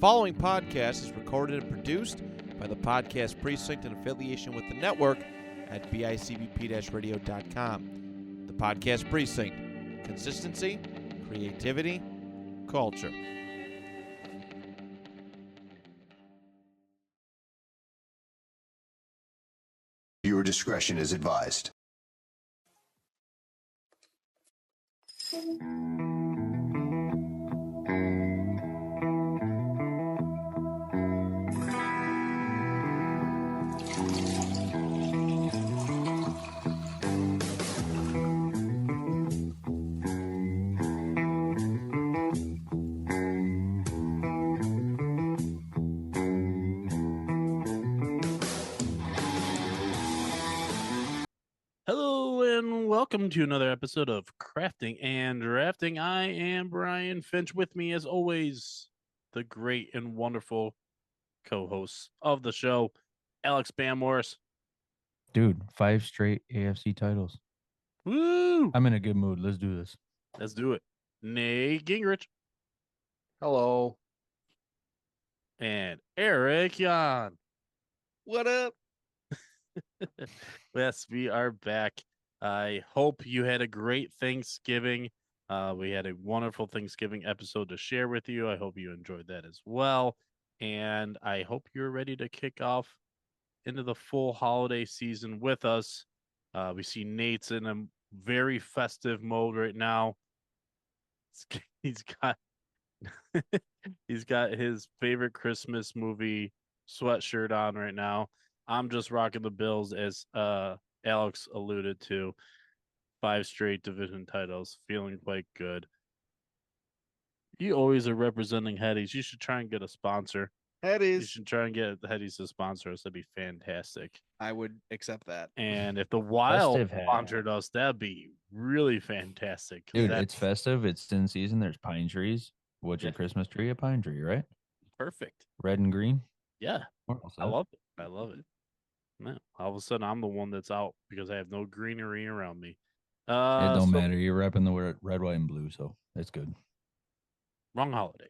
following podcast is recorded and produced by the Podcast Precinct in affiliation with the network at bicbp-radio.com. The Podcast Precinct. Consistency, creativity, culture. Viewer discretion is advised. Welcome to another episode of Crafting and Drafting. I am Brian Finch. With me, as always, the great and wonderful co-hosts of the show, Alex Bam Morris. Dude, 5 straight AFC titles. Woo! I'm in a good mood. Let's do this. Let's do it. Nate Gingrich. Hello. And Eric Yan. What up? Yes, we are back. I hope you had a great Thanksgiving. We had a wonderful Thanksgiving episode to share with you. I hope you enjoyed that as well. And I hope you're ready to kick off into the full holiday season with us. We see Nate's in a very festive mode right now. He's got he's got his favorite Christmas movie sweatshirt on right now. I'm just rocking the Bills, as Alex alluded to. 5 straight division titles, feeling quite good. You always are representing Headies. You should try and get a sponsor. You Headies. should try and get Headies to sponsor us. That'd be fantastic. I would accept that. And if the Wild Festive hat. sponsored us, that'd be really fantastic. Dude, That's it's festive. It's in season. There's pine trees. What's your Yeah. Christmas tree? A pine tree, right? perfect. Red and green. Yeah, We're all I set. love it. I love it. No, all of a sudden, I'm the one that's out because I have no greenery around me. It don't So- matter. You're repping the red, white, and blue, so it's good. Wrong holiday.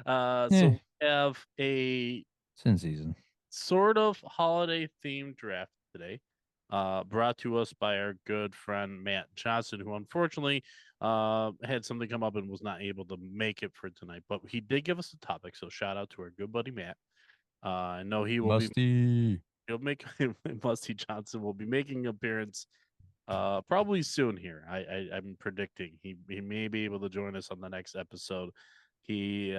Yeah. So we have a It's in season. sort of holiday themed draft today, brought to us by our good friend Matt Johnson, who unfortunately had something come up and was not able to make it for tonight. But he did give us a topic, so shout out to our good buddy Matt. I know he will be. Musty. He'll make Musty Johnson will be making an appearance probably soon here. I'm predicting he may be able to join us on the next episode. He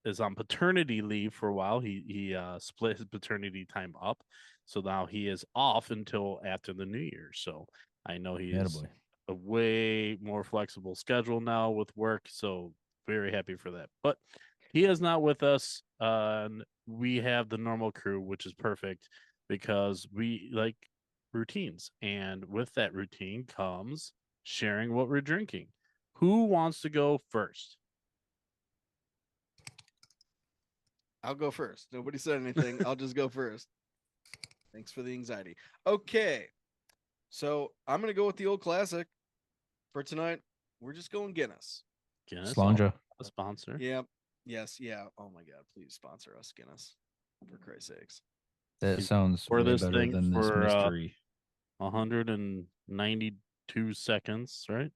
is on paternity leave for a while. He split his paternity time up, so now he is off until after the new year. So I know he's Attaboy. a way more flexible schedule now with work, so very happy for that. But he is not with us. And we have the normal crew, which is perfect because we like routines, and with that routine comes sharing what we're drinking. Who wants to go first? I'll go first. Nobody said anything. I'll just go first. Thanks for the anxiety. Okay. So I'm going to go with the old classic for tonight. We're just going Guinness. Guinness, Slanja. a sponsor. Yep. Yes. Yeah. Oh my God. Please sponsor us, Guinness. For Christ's sakes. That sounds Pour way this better thing than this for, mystery. 192 seconds, right?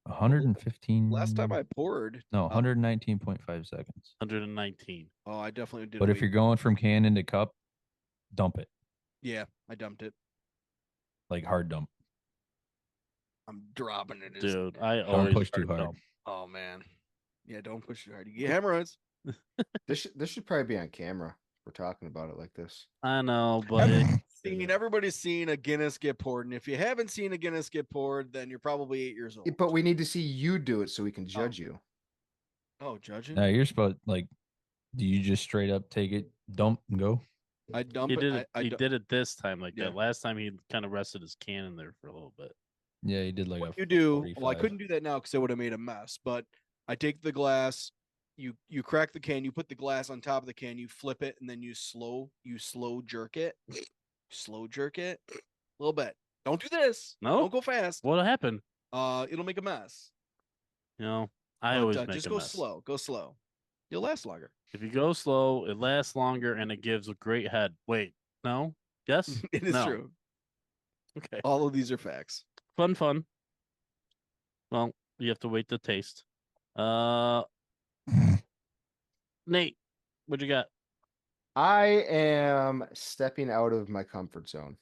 115. Last time I poured. No, 119.5 seconds. 119. Oh, I definitely did. But if wait. you're going from can into cup, dump it. Yeah, I dumped it. Like hard dump. I'm dropping it. Dude, I Don't always push too start hard. dumb. Oh, man. Yeah, don't push too hard. You get hemorrhoids. This should probably be on camera. We're talking about it like this. I know, but Everybody's seen a Guinness get poured, and if you haven't seen a Guinness get poured, then you're probably 8 years old. But we need to see you do it so we can judge you. Oh, judging? No, you're supposed like. Do you just straight up take it, dump, and go? I dump he it. did it. I He du- did it this time like Yeah. that. Last time he kind of rested his can in there for a little bit. Yeah, he did like What a. you do? Well, I 45. couldn't do that now because I would have made a mess. But I take the glass, you crack the can, you put the glass on top of the can, you flip it, and then you slow jerk it, slow jerk it a little bit. Don't do this. No? Don't go fast. What happened? It'll make a mess. You know, I But, always make just a go mess. slow. Go slow. you'll last longer. If you go slow, it lasts longer and it gives a great head. Wait, no? Yes? It is No. true. Okay. All of these are facts. Fun. Well, you have to wait to taste. Nate, what you got? I am stepping out of my comfort zone.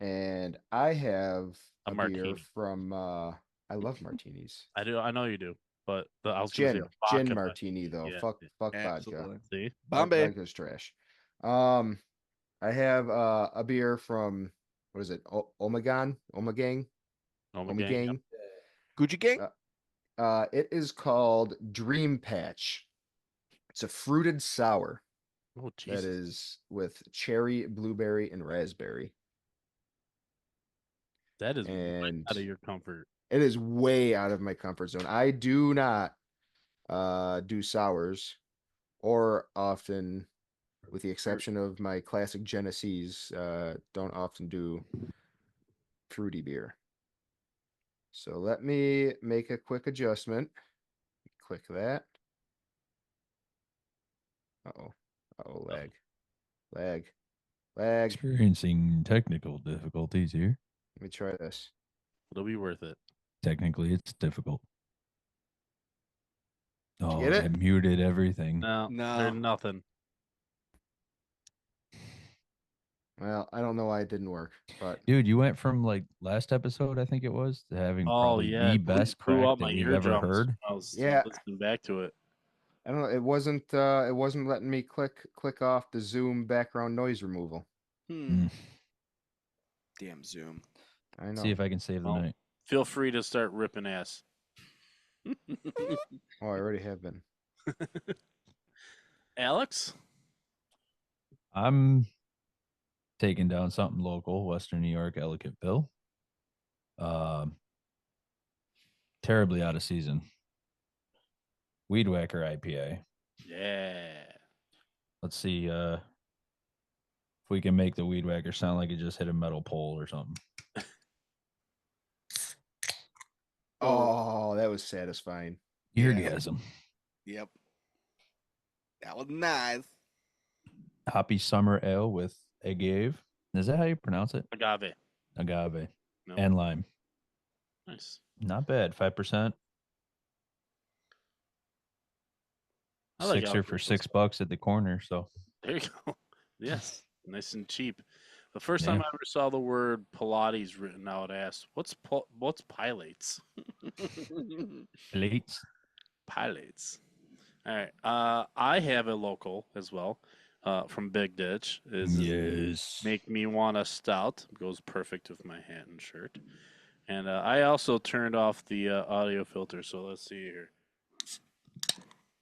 And I have A a beer martini. from I love martinis. I do. I know you do, but I was gonna say Gin, the vodka gin martini though. Yeah, Fuck yeah. vodka. Absolutely. See, Bombay. Vodka's trash. I have a beer from what is it? Omegang? oh my gang. Yep. Gucci Gang? It is called Dream Patch. It's a fruited sour Oh that Jesus, is with cherry, blueberry, and raspberry. that is way And out of your comfort. it is way out of my comfort zone. I do not do sours or often, with the exception of my classic Genesees, don't often do fruity beer. So let me make a quick adjustment. Click that. Uh-oh. Uh-oh, lag. Lag. Lag. Experiencing technical difficulties here. Let me try this. It'll be worth it. Technically, it's difficult. Oh, get it? I muted everything. No, No. there's nothing. Well, I don't know why it didn't work, but Dude, you went from like last episode, I think it was, to having Oh probably yeah, the it best blew crack up that my we've ever eardrums. heard. I was Yeah. listening back to it. I don't know. It wasn't letting me click off the Zoom background noise removal. Mm. Damn Zoom. I know. See if I can save the Well, night. Feel free to start ripping ass. Oh, I already have been. Alex, I'm taking down something local, Western New York, Ellicottville. Terribly out of season. Weed Whacker IPA. yeah. Let's see if we can make the Weed Whacker sound like it just hit a metal pole or something. Oh, that was satisfying. Yeah. Eargasm. Yep. That was nice. Hoppy summer ale with agave. Is that how you pronounce it? Agave. Agave No. and lime. Nice. Not bad. 5%. I like Sixer for alcohol. $6 at the corner. So There you go. Yes, nice and cheap. The first Yeah. time I ever saw the word Pilates written out, I asked, "What's pilates?" plates. Pilates. All right. I have a local as well. From Big Ditch is Yes. Make Me Want a Stout. Goes perfect with my hat and shirt. And I also turned off the audio filter. So let's see here.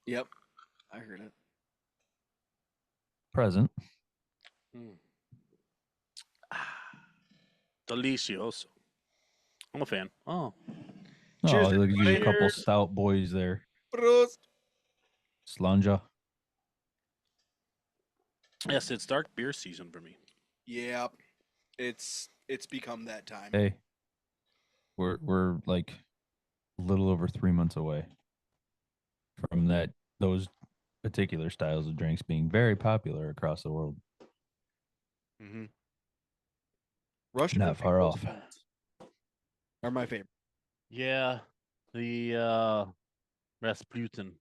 Yep. I heard it. Present. Delicioso. I'm a fan. Oh, Cheers, Oh, look at you, a everybody. couple Cheers. stout boys there. Prost. Slanja. yes, it's dark beer season for me. Yep. It's become that time. Hey, we're like a little over 3 months away from those particular styles of drinks being very popular across the world. Mm-hmm. Russian Not and far pickles off. are my favorite. Yeah, the Rasputin.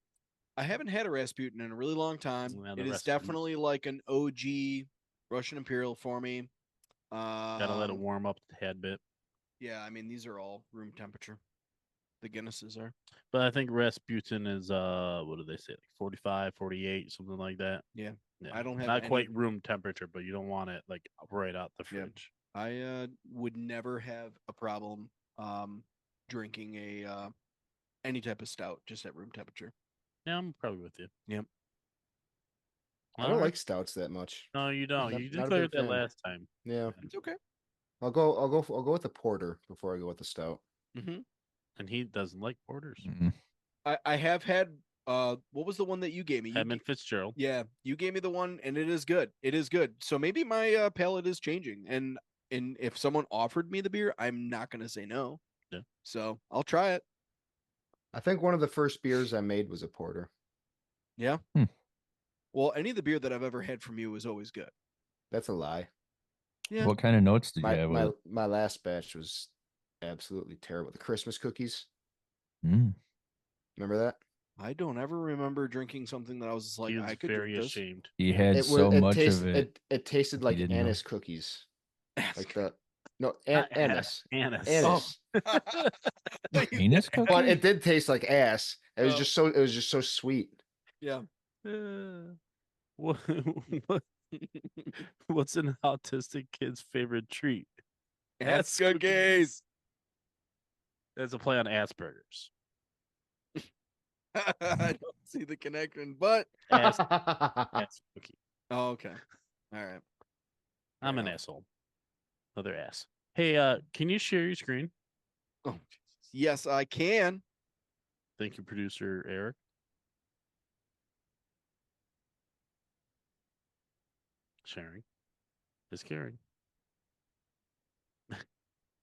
I haven't had a Rasputin in a really long time. Yeah, the It is Rasputin. definitely like an OG Russian Imperial for me. Gotta let it warm up a tad bit. Yeah, I mean these are all room temperature. The Guinnesses are. But I think Rasputin is what do they say, like 45, 48, something like that. Yeah. Yeah. I don't have not any- quite room temperature, but you don't want it like right out the Yeah. fridge. I would never have a problem drinking a any type of stout just at room temperature. Yeah, I'm probably with you. Yep. I don't like stouts that much. No, you don't. Not- You not a declared big that fan. last time. Yeah. It's okay. I'll go with the porter before I go with the stout. Mm-hmm. And he doesn't like porters. Mm-mm. I have had what was the one that you gave me? You Edmund Fitzgerald. Yeah, you gave me the one, and it is good. It is good. So maybe my palate is changing, and if someone offered me the beer, I'm not gonna say no. Yeah. So I'll try it. I think one of the first beers I made was a porter. Yeah. Hmm. Well, any of the beer that I've ever had from you is always good. That's a lie. Yeah. What kind of notes did you My have my with it? my last batch was absolutely terrible. The Christmas cookies. Mm. Remember that? I don't ever remember drinking something that I was just like, He was I could very drink this. ashamed. He Yeah. had so much of it tasted he like didn't know. anise cookies. Like the Not anise. Anise. Anise. Anus cookie? But it did taste like ass. It was Oh. just so sweet. Yeah. What, what, what's an autistic kid's favorite treat? Ass cookies. That's a play on Asperger's. I don't see the connection, but Ass cookie. oh, okay. All right. I'm Fair an enough. asshole. Other ass. Hey, can you share your screen? Oh, Jesus. Yes, I can. Thank you, producer Eric. Sharing is caring.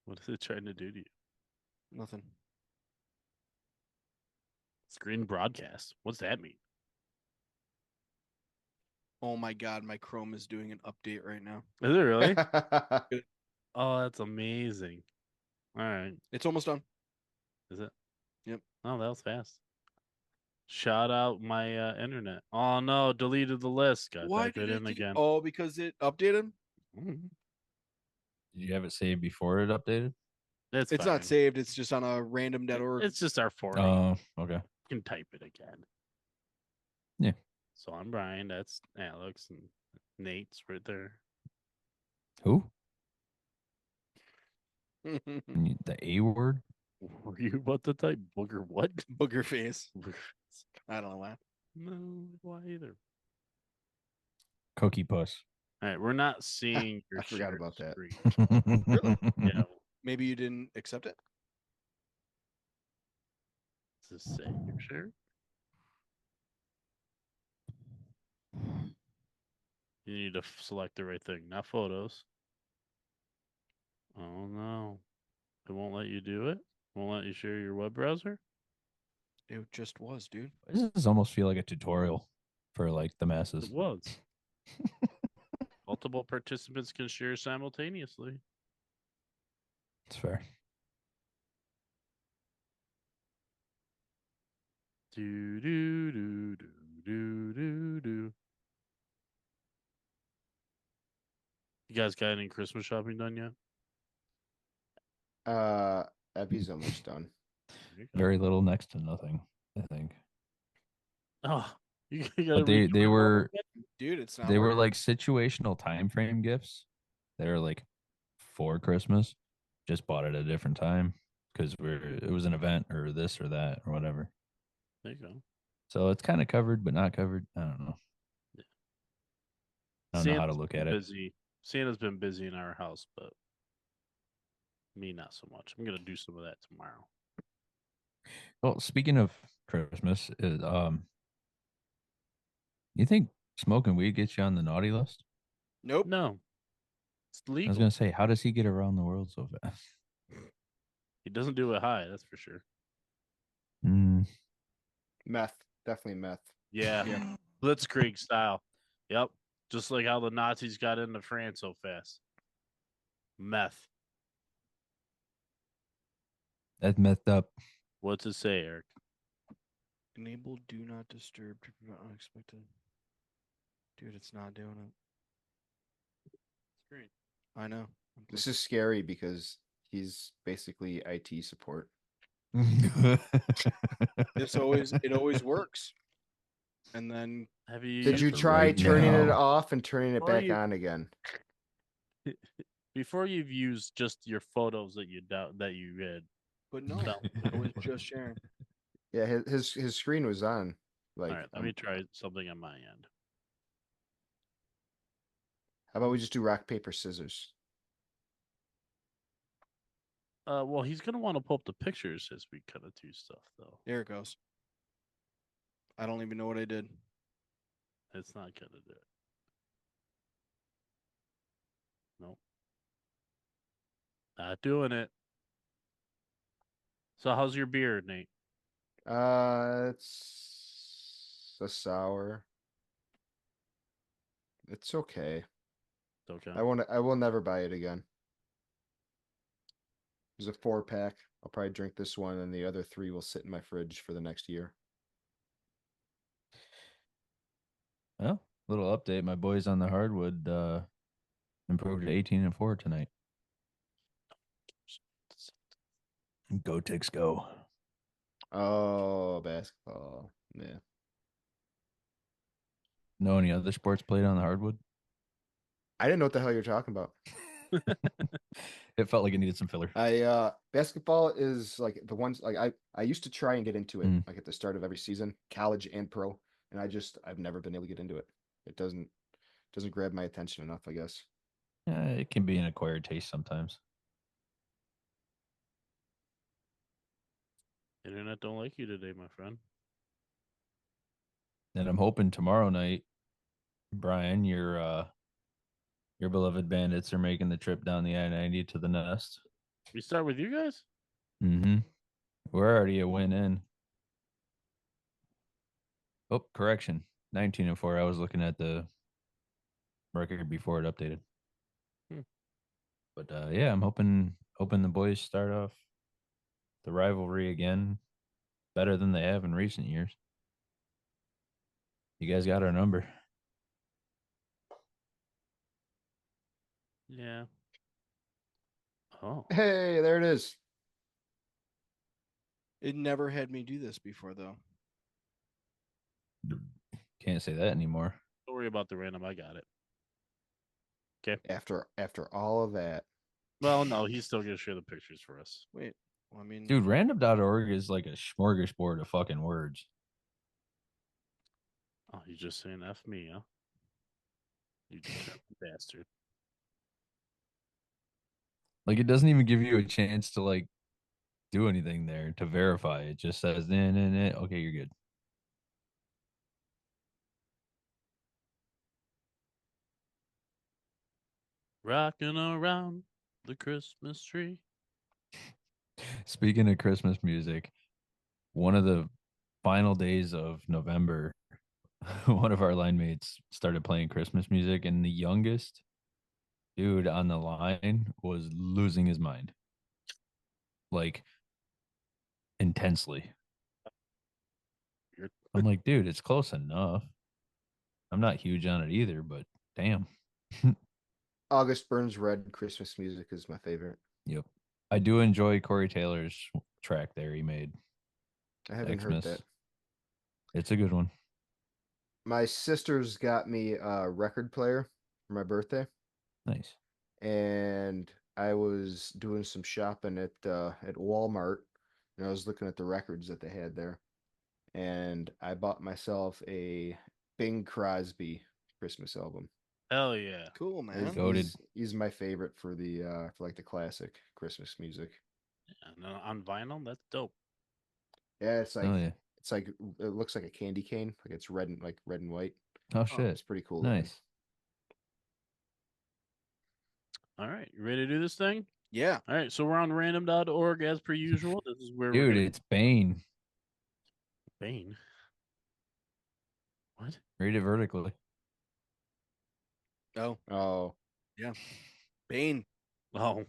What is it trying to do to you? Nothing. Screen broadcast. What's that mean? Oh my God, my Chrome is doing an update right now. Is it really? Oh, that's amazing. All right. It's almost done. Is it? Yep. Oh, that was fast. Shout out my internet. Oh no, deleted the list. Got to Why type did it in do- again. Oh, because it updated. Mhm. Did you have it saved before it updated? It's It's fine. not saved. It's just on a random.org. It's just our formatting. Oh, okay. You can type it again. Yeah. So I'm Brian. That's Alex, and Nate's right there. Who? The A word? Were you about to type booger what? Booger face. I don't know why. No, why either. Cookie puss. All right, we're not seeing your I forgot shared about that. screen. Really? Yeah. Maybe you didn't accept it. Does this say your share? You need to select the right thing, not photos. Oh no. It won't let you do it? Won't let you share your web browser? It just was, dude. This does almost feel like a tutorial for like the masses. It was. Multiple participants can share simultaneously. It's fair. Do do do do do do do. You guys got any Christmas shopping done yet? Abby's almost done. There you go. Very little, next to nothing, I think. Oh, you gotta But read they through it all were again? Dude, it's not. they were working. like situational time frame gifts. They're like for Christmas. Just bought it at a different time because it was an event or this or that or whatever. There you go. So it's kind of covered but not covered. I don't know. Yeah. I don't know how to Santa's look been at it. busy. Santa's been busy in our house, but me not so much. I'm gonna do some of that tomorrow. Well, speaking of Christmas, you think smoking weed gets you on the naughty list? Nope. No, it's I was legal. gonna say, how does he get around the world so fast? He doesn't do it high, that's for sure. Mm, Meth. Definitely meth. Yeah. Yeah. Blitzkrieg style. Yep. Just like how the Nazis got into France so fast. Meth. that's messed up. What's it say, Eric? Enable do not disturb to prevent unexpected. Dude, it's not doing it. Screen. I know. This is scary because he's basically IT support. It always works. And then Have you Did you for try right turning it now. off and turning it Before back you- on again? before you've used just your photos that you had? but no, No. it was just sharing. Yeah, his screen was on. Like, All right, let me try something on my end. how about we just do rock paper scissors? Well, he's gonna want to pull up the pictures as we kind of do stuff, though. There it goes. I don't even know what I did. It's not gonna do it. Nope. Not doing it. So how's your beard, Nate? It's a sour. It's okay. It's okay. I will never buy it again. There's a 4-pack. I'll probably drink this one, and the other 3 will sit in my fridge for the next year. Well, little update. My boys on the hardwood improved to 18-4 tonight. Go Ticks go. Oh, basketball. Yeah. Know any other sports played on the hardwood? I didn't know what the hell you're talking about. It felt like it needed some filler. Basketball is like the ones like I used to try and get into it Mm. like at the start of every season, college and pro, and I've never been able to get into it. It doesn't grab my attention enough, I guess. Yeah, it can be an acquired taste sometimes. Internet don't like you today, my friend. And I'm hoping tomorrow night, Brian, your beloved bandits are making the trip down the I-90 to the nest. We start with you guys? Mm-hmm. We're already a win in. Oh, correction. 19-4. I was looking at the record before it updated. Hmm. But yeah, I'm hoping the boys start off the rivalry again better than they have in recent years. You guys got our number. Yeah. Oh. Hey, there it is. It never had me do this before, though. Can't say that anymore. Don't worry about the random. I got it. After all of that. Well, no, he's still gonna share the pictures for us. Wait, well, I mean, Dude, random.org is like a smorgasbord of fucking words. Oh, you just saying F me, huh? You bastard. Like it doesn't even give you a chance to like do anything there to verify. It just says, nah. Okay, you're good. Rocking around the Christmas tree. Speaking of Christmas music, one of the final days of November, one of our line mates started playing Christmas music, and the youngest dude on the line was losing his mind. Like intensely. You're I'm like, dude, it's close enough. I'm not huge on it either, but damn. August Burns Red Christmas music is my favorite. Yep. I do enjoy Corey Taylor's track there he made. I haven't heard Xmas. that. It's a good one. My sister's got me a record player for my birthday, Nice. and I was doing some shopping at Walmart, and I was looking at the records that they had there, and I bought myself a Bing Crosby Christmas album. Hell yeah. cool, man. Goated. He's my favorite for for like the classic Christmas music. And on vinyl, that's dope. Yeah, it's like Oh yeah. it's like it looks like a candy cane, like it's red and white. Oh shit. It's pretty cool looking. Nice. All right, you ready to do this thing? Yeah. All right, so we're on random.org as per usual. This is where Dude, we're gonna it's Bane. Bane. What? Read it vertically. Oh, Oh, Bane. Oh,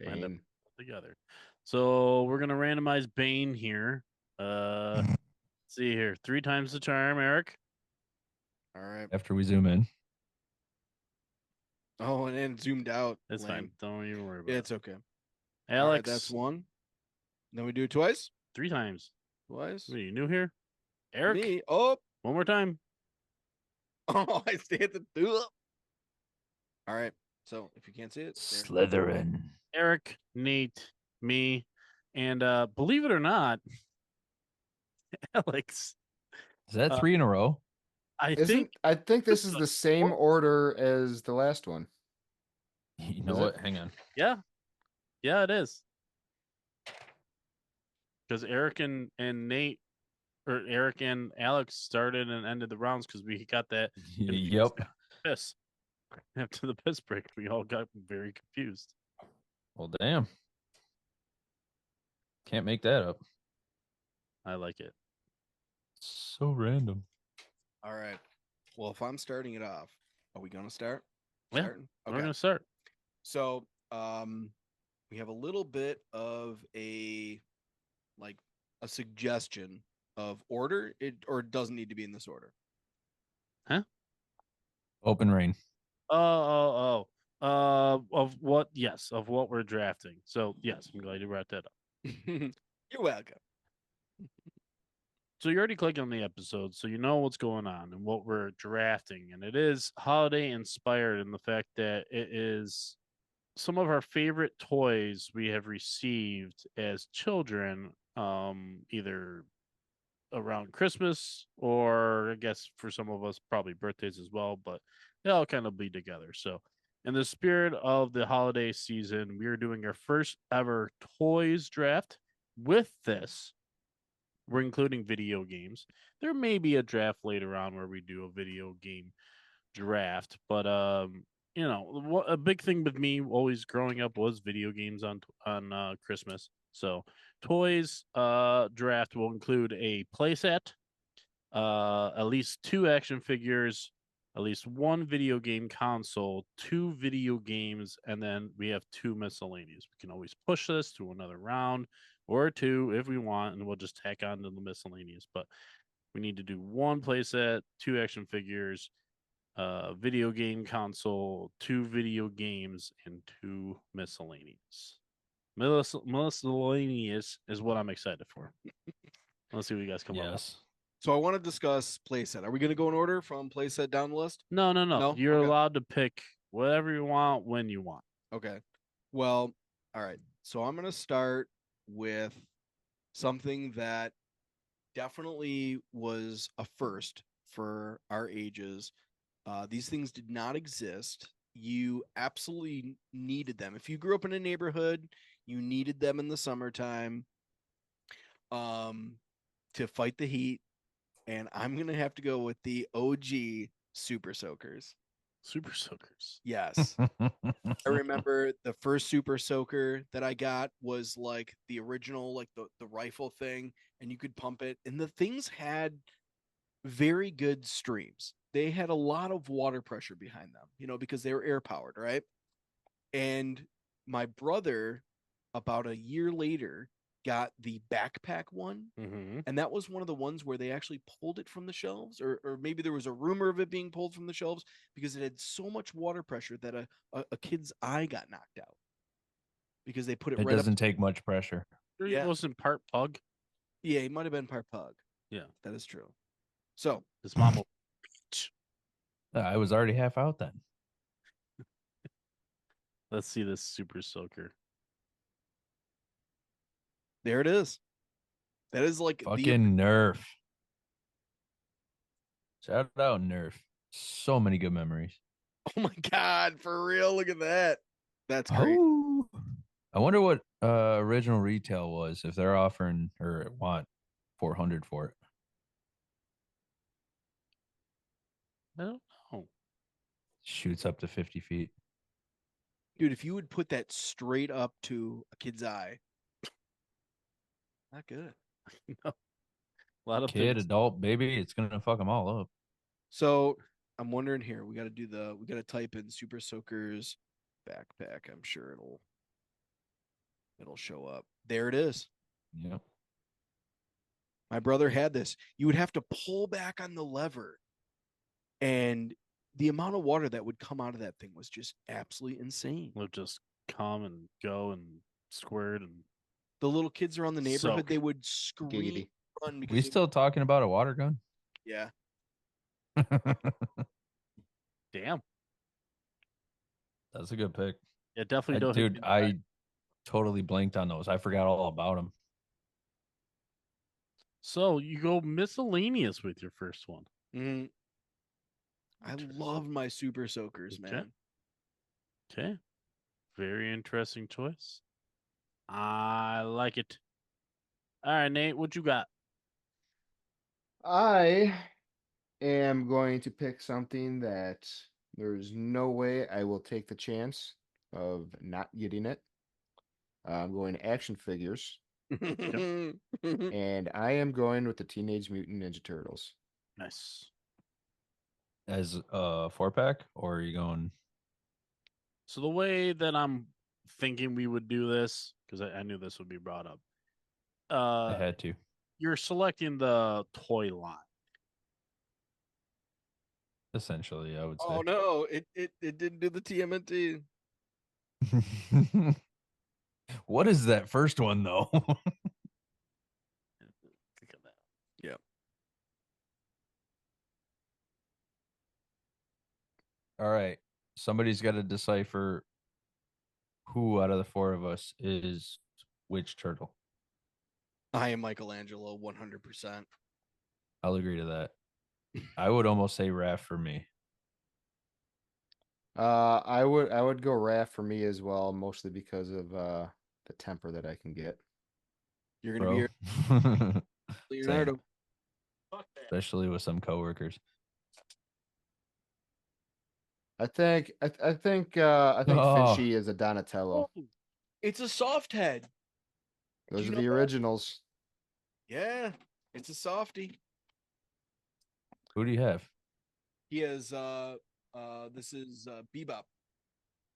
Lined up Bane. together. So we're gonna randomize Bane here. Let's see here. 3 times the charm, Eric. All right. After we zoom in. Oh, and then zoomed out. It's fine. Lame. Don't even worry about Yeah, it. it's okay. Alex, All right, that's one. Then we do it twice. 3 times. Twice. What are you new here? Eric, Me. Oh, one more time. oh, I stay at the two. All right. So if you can't see it, there. Slytherin. Eric, Nate, me, and believe it or not, Alex. Is that 3 in a row? I think I think this is the same order as the last one. You know Is what? it? Hang on. yeah, it is. Because Eric and Nate, or Eric and Alex started and ended the rounds because we got that Yep. piss. After the piss break, we all got very confused. Well, damn. Can't make that up. I like it. So random. All right. Well, if I'm starting it off, are we gonna start? Yeah, Starting? we're Okay. gonna start. So, we have a little bit of like a suggestion of order. It doesn't need to be in this order. Open rain. Of what? Yes, of what we're drafting. So yes, I'm glad you brought that up. You're welcome. So you already clicked on the episode, so you know what's going on and what we're drafting, and it is holiday inspired in the fact that it is some of our favorite toys we have received as children, either around Christmas or I guess for some of us probably birthdays as well, but they all kind of bleed together. So, in the spirit of the holiday season, we are doing our first ever toys draft. With this, we're including video games. There may be a draft later on where we do a video game draft, but a big thing with me always growing up was video games on Christmas. So, toys draft will include a playset, at least 2 action figures, at least 1 video game console, 2 video games, and then we have 2 miscellaneous. We can always push this to another round or 2 if we want, and we'll just tack on to the miscellaneous. But we need to do 1 playset, 2 action figures, video game console, 2 video games, and 2 miscellaneous. Miscellaneous is what I'm excited for. Let's see what you guys come up with. Yes. So I want to discuss playset. Are we going to go in order from playset down the list? No. No? You're Okay. allowed to pick whatever you want when you want. Okay. Well, all right. So I'm going to start with something that definitely was a first for our ages. These things did not exist. You absolutely needed them. If you grew up in a neighborhood, you needed them in the summertime to fight the heat. And I'm going to have to go with the OG Super Soakers. Super Soakers. Yes. I remember the first Super Soaker that I got was like the original, like the rifle thing, and you could pump it. And the things had very good streams. They had a lot of water pressure behind them, because they were air powered, right? And my brother, about a year later, got the backpack one. Mm-hmm. And that was one of the ones where they actually pulled it from the shelves, or maybe there was a rumor of it being pulled from the shelves because it had so much water pressure that a kid's eye got knocked out because they put it It right doesn't up. take much pressure. Yeah. It wasn't part pug. Yeah, he might have been part pug. Yeah. That is true. So His mom will. I was already half out then. Let's see this Super Soaker. there it is. That is like Fucking Nerf. Shout out Nerf. So many good memories. oh my God, for real. Look at that. That's great. Oh, I wonder what original retail was if they're offering or want 400 for it. I don't know. Shoots up to 50 feet. Dude, if you would put that straight up to a kid's eye, not good. A lot of Kid, things. adult, baby, it's gonna fuck them all up. So I'm wondering here, we got to type in Super Soakers backpack. I'm sure it'll show up. There it is. Yep. My brother had this. You would have to pull back on the lever, and the amount of water that would come out of that thing was just absolutely insane. Will just come and go and squirt and The little kids around the neighborhood, Soak. they would scream, Giggity. run because We still talking about a water gun? yeah. damn. That's a good pick. Yeah, definitely don't. hit Dude, me in the back. I totally blanked on those. I forgot all about them. So you go miscellaneous with your first one. Mhm. I Interesting. love my Super Soakers, Okay. man. Okay. Very interesting choice. I like it. All right, Nate, what you got? I am going to pick something that there's no way I will take the chance of not getting it. I'm going action figures, and I am going with the Teenage Mutant Ninja Turtles. Nice. As a 4-pack, or are you going? So the way that I'm thinking we would do this, because I knew this would be brought up, I had to. you're selecting the toy line. Essentially, I would Oh say. no, it didn't do the TMNT. What is that first one though? Think of that. Yeah. All right. Somebody's got to decipher who out of the four of us is which turtle. I am Michelangelo 100%. I'll agree to that. I would almost say Raph for me. I would go Raph for me as well, mostly because of the temper that I can get. You're gonna be Bro. here, Same. Leonardo. Especially with some coworkers. I think Oh, Finchy is a Donatello. Oh, it's a soft head. Those you are know the that? originals. Yeah, it's a softie. who do you have? He is this is Bebop.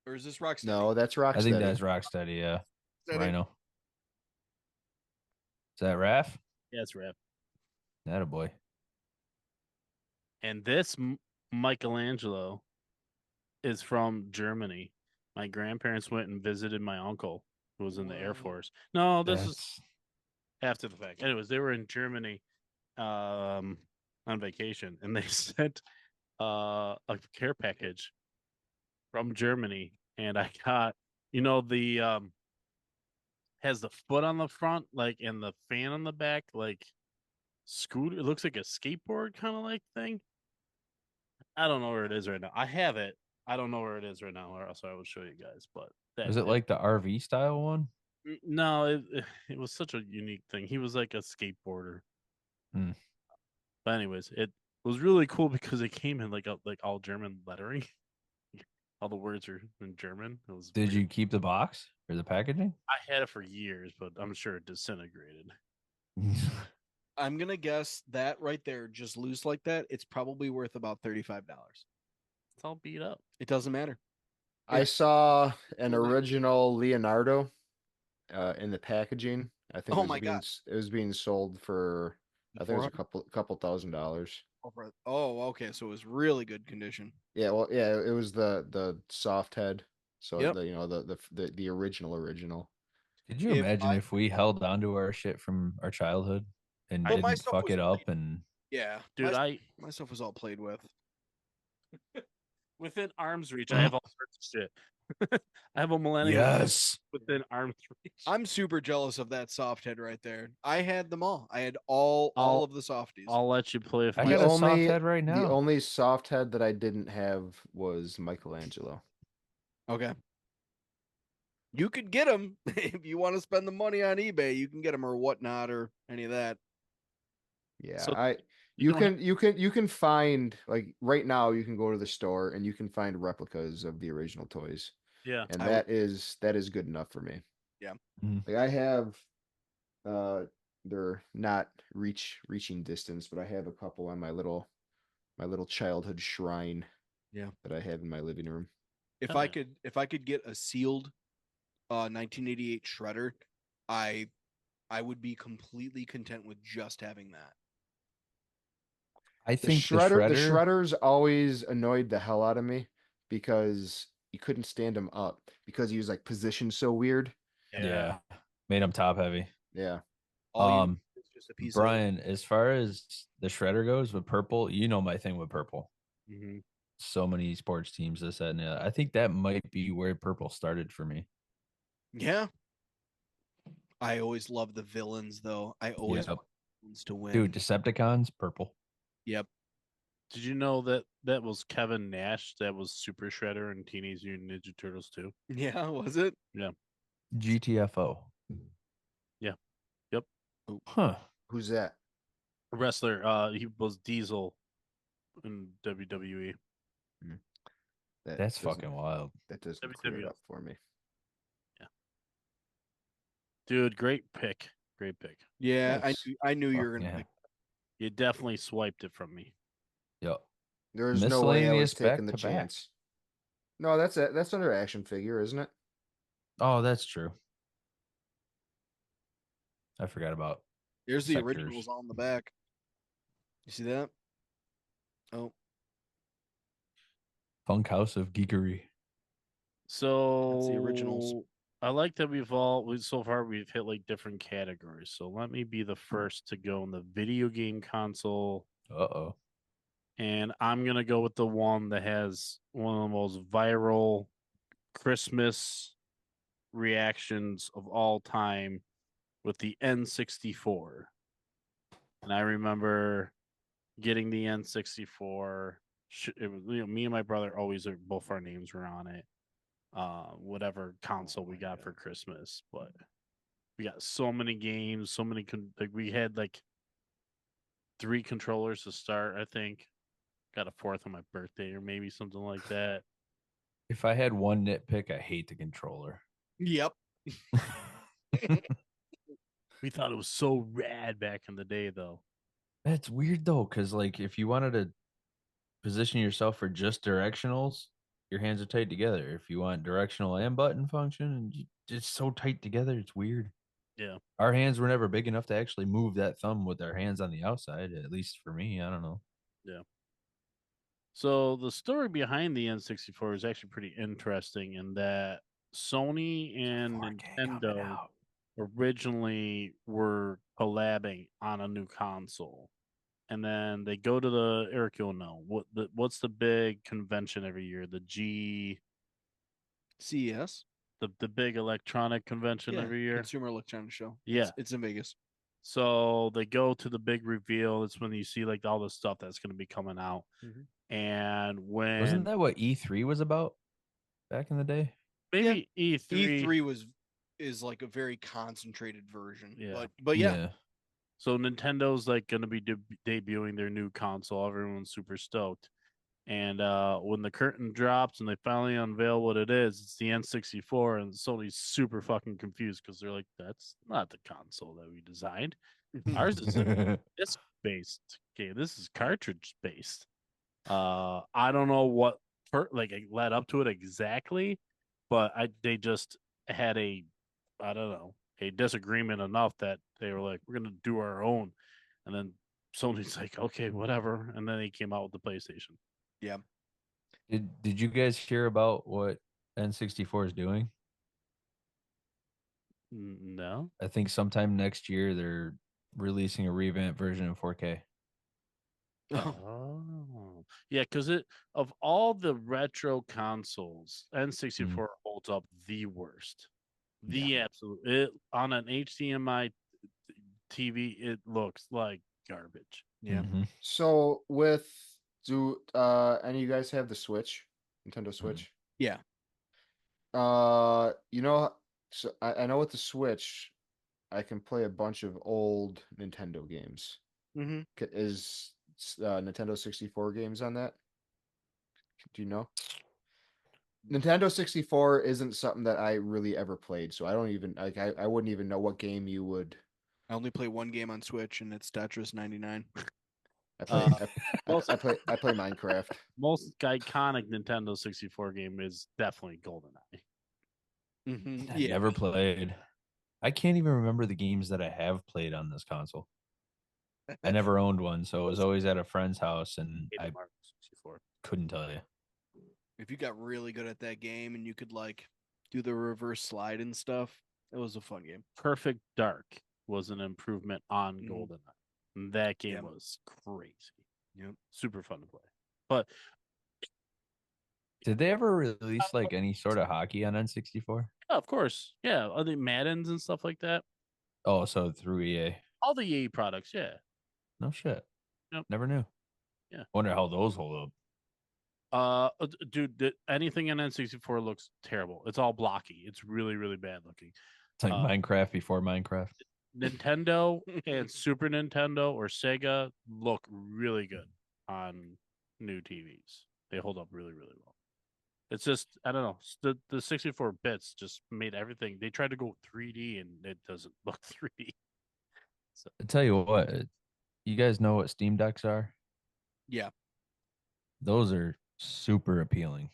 Or is this Rocksteady? No, that's I think Rocksteady. that's Rocksteady, yeah. Rocksteady. Rhino. Is that Raph? Yeah, it's Rap. That a boy. And this Michelangelo is from Germany. My grandparents went and visited my uncle who was in the Air Whoa. Force. No, this is That's after the fact. Anyways, they were in Germany on vacation and they sent a care package from Germany and I got the has the foot on the front like and the fan on the back like scooter, it looks like a skateboard kind of like thing. I don't know where it is right now. I have it. I don't know where it is right now, or else I would show you guys. But was it like the RV style one? no, it was such a unique thing. He was like a skateboarder. Hmm. But anyways, it was really cool because it came in like all German lettering. All the words are in German. It was Did weird. you keep the box or the packaging? I had it for years, but I'm sure it disintegrated. I'm gonna guess that right there, just loose like that, it's probably worth about $35. It's all beat up. It doesn't matter. I Yeah. saw an Totally. original Leonardo in the packaging. I think Oh my God. it was being sold for I think it was a 400? couple $1,000s. Oh, okay. So it was really good condition. Yeah, well, yeah, it was the soft head. So Yep. the original. Could you If imagine I, if we held on to our shit from our childhood and Well, my didn't stuff fuck was it up and yeah, Dude, my stuff was all played with. within arm's reach, I have all sorts of shit. I have a Millennium yes. within arm's reach. I'm super jealous of that soft head right there. I had them all. I had all I'll- of the softies. I'll let you play with I my got a soft head right The now. only soft head that I didn't have was Michelangelo. Okay. You could get them if you want to spend the money on eBay. You can get them or whatnot or any of that. Yeah, So you don't have- you can find like right now you can go to the store and you can find replicas of the original toys. Yeah. And I that is good enough for me. Yeah. Like I have they're not reaching distance, but I have a couple on my little childhood shrine. Yeah. That I have in my living room. If Oh, I yeah. could get a sealed 1988 shredder, I would be completely content with just having that. I think the shredder. The shredders always annoyed the hell out of me because you couldn't stand him up because he was like positioned so weird. Yeah. Made him top heavy. Yeah. All you Um, need is just a piece Brian, as far as the shredder goes with purple, you know my thing with purple. Mm-hmm. So many sports teams, this, that, and the other. I think that might be where purple started for me. Yeah. I always love the villains though. I always Yep. want villains to win. Dude, Decepticons, purple. Yep. Did you know that was Kevin Nash? That was Super Shredder and Teenage Mutant Ninja Turtles too. Yeah, was it? Yeah. GTFO. Yeah. Yep. Huh. Who's that? A wrestler. He was Diesel in WWE. That That's doesn't- fucking wild. That doesn't clear it WWF. up for me. Dude, great pick. Great pick. Yeah, Thanks. I knew you Fuck were gonna yeah. pick. You definitely swiped it from me. Yep. There's no way I was Miscellaneous taking back the to back. chance. No, that's under action figure, isn't it? Oh, that's true. I forgot about There's the sectors. originals on the back. You see that? Oh, Funk House of Geekery. that's the originals. So I like that so far we've hit like different categories. So let me be the first to go in the video game console, Uh-oh. and I'm gonna go with the one that has one of the most viral Christmas reactions of all time with the N64. And I remember getting the N64. It was, me and my brother always both our names were on it. Whatever console we got for Christmas, but we got so many games, so many. Like we had like 3 controllers to start. I think got a 4th on my birthday or maybe something like that. If I had one nitpick, I hate the controller. Yep. We thought it was so rad back in the day, though. That's weird though, because like if you wanted to position yourself for just directionals, your hands are tight together. If you want directional and button function, it's so tight together, it's weird. Yeah. Our hands were never big enough to actually move that thumb with our hands on the outside, at least for me. I don't know. Yeah. So the story behind the N64 is actually pretty interesting in that Sony and 4K coming Nintendo out. originally were collabing on a new console. And then they go to the Eric, you'll know what's the big convention every year? The CES. the big electronic convention Yeah. every year. Consumer Electronics Show. Yeah. It's in Vegas. So they go to the big reveal. It's when you see like all the stuff that's going to be coming out. Mhm. And when Wasn't that what E3 was about back in the day? maybe E3, E3 is like a very concentrated version. Yeah. But yeah. So Nintendo's like going to be debuting their new console. Everyone's super stoked. And when the curtain drops and they finally unveil what it is, it's the N64, and Sony's super fucking confused because they're like, "That's not the console that we designed. Ours is a disc-based game. This is cartridge-based." I don't know what it led up to it exactly, but they just had I don't know, a disagreement enough that they were like, "We're gonna do our own," and then Sony's like, "Okay, whatever," and then they came out with the PlayStation. Yeah. Did you guys hear about what N64 is doing? No. I think sometime next year they're releasing a revamped version of 4K. Oh, yeah, because of all the retro consoles, N64 holds up the worst, the absolute. On an HDMI TV, it looks like garbage. Yeah. Mhm. So do any of you guys have the Switch? Nintendo Switch? Yeah. You know, so I know with the Switch, I can play a bunch of old Nintendo games. Mm-hmm. Is Nintendo 64 games on that? Do you know? Nintendo 64 isn't something that I really ever played, so I don't even like I wouldn't even know what game you would. I only play one game on Switch, and it's Tetris 99. I play Uh, I play Minecraft. Most iconic Nintendo 64 game is definitely GoldenEye. Mm-hmm. I Yeah. never played. I can't even remember the games that I have played on this console. I never owned one, so it was always at a friend's house, and I Mario 64. couldn't tell you. If you got really good at that game and you could like do the reverse slide and stuff, it was a fun game. Perfect Dark was an improvement on Mhm. GoldenEye. And that game Yeah. was crazy. Yep. Super fun to play. But Did they ever release like any sort of hockey on N64? yeah, of course, yeah, are they Maddens and stuff like that? Oh, so through EA. All the EA products, yeah. No shit. Yep. Never knew. Yeah. Wonder how those hold up. Dude, anything in N64 looks terrible. It's all blocky. It's really, really bad looking. It's like Minecraft before Minecraft. Nintendo and Super Nintendo or Sega look really good on new TVs. They hold up really, really well. It's just I don't know. The 64 bits just made everything. They tried to go 3D and it doesn't look 3D. I tell you what, you guys know what Steam Decks are? Yeah. those are super appealing.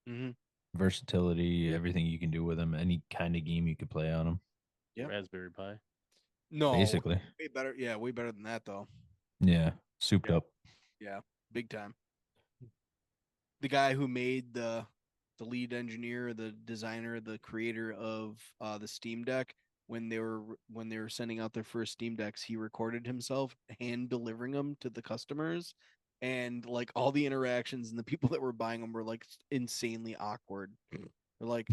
Mm-hmm. Versatility, everything you can do with them, any kind of game you could play on them. Yep. Raspberry Pi. No, Basically, way better. Yeah, way better than that though. yeah, souped Yeah. up. Yeah, big time. The guy who made the lead engineer, the designer, the creator of the Steam Deck, when they were sending out their first Steam Decks, he recorded himself hand delivering them to the customers, and like all the interactions and the people that were buying them were like insanely awkward. They're like,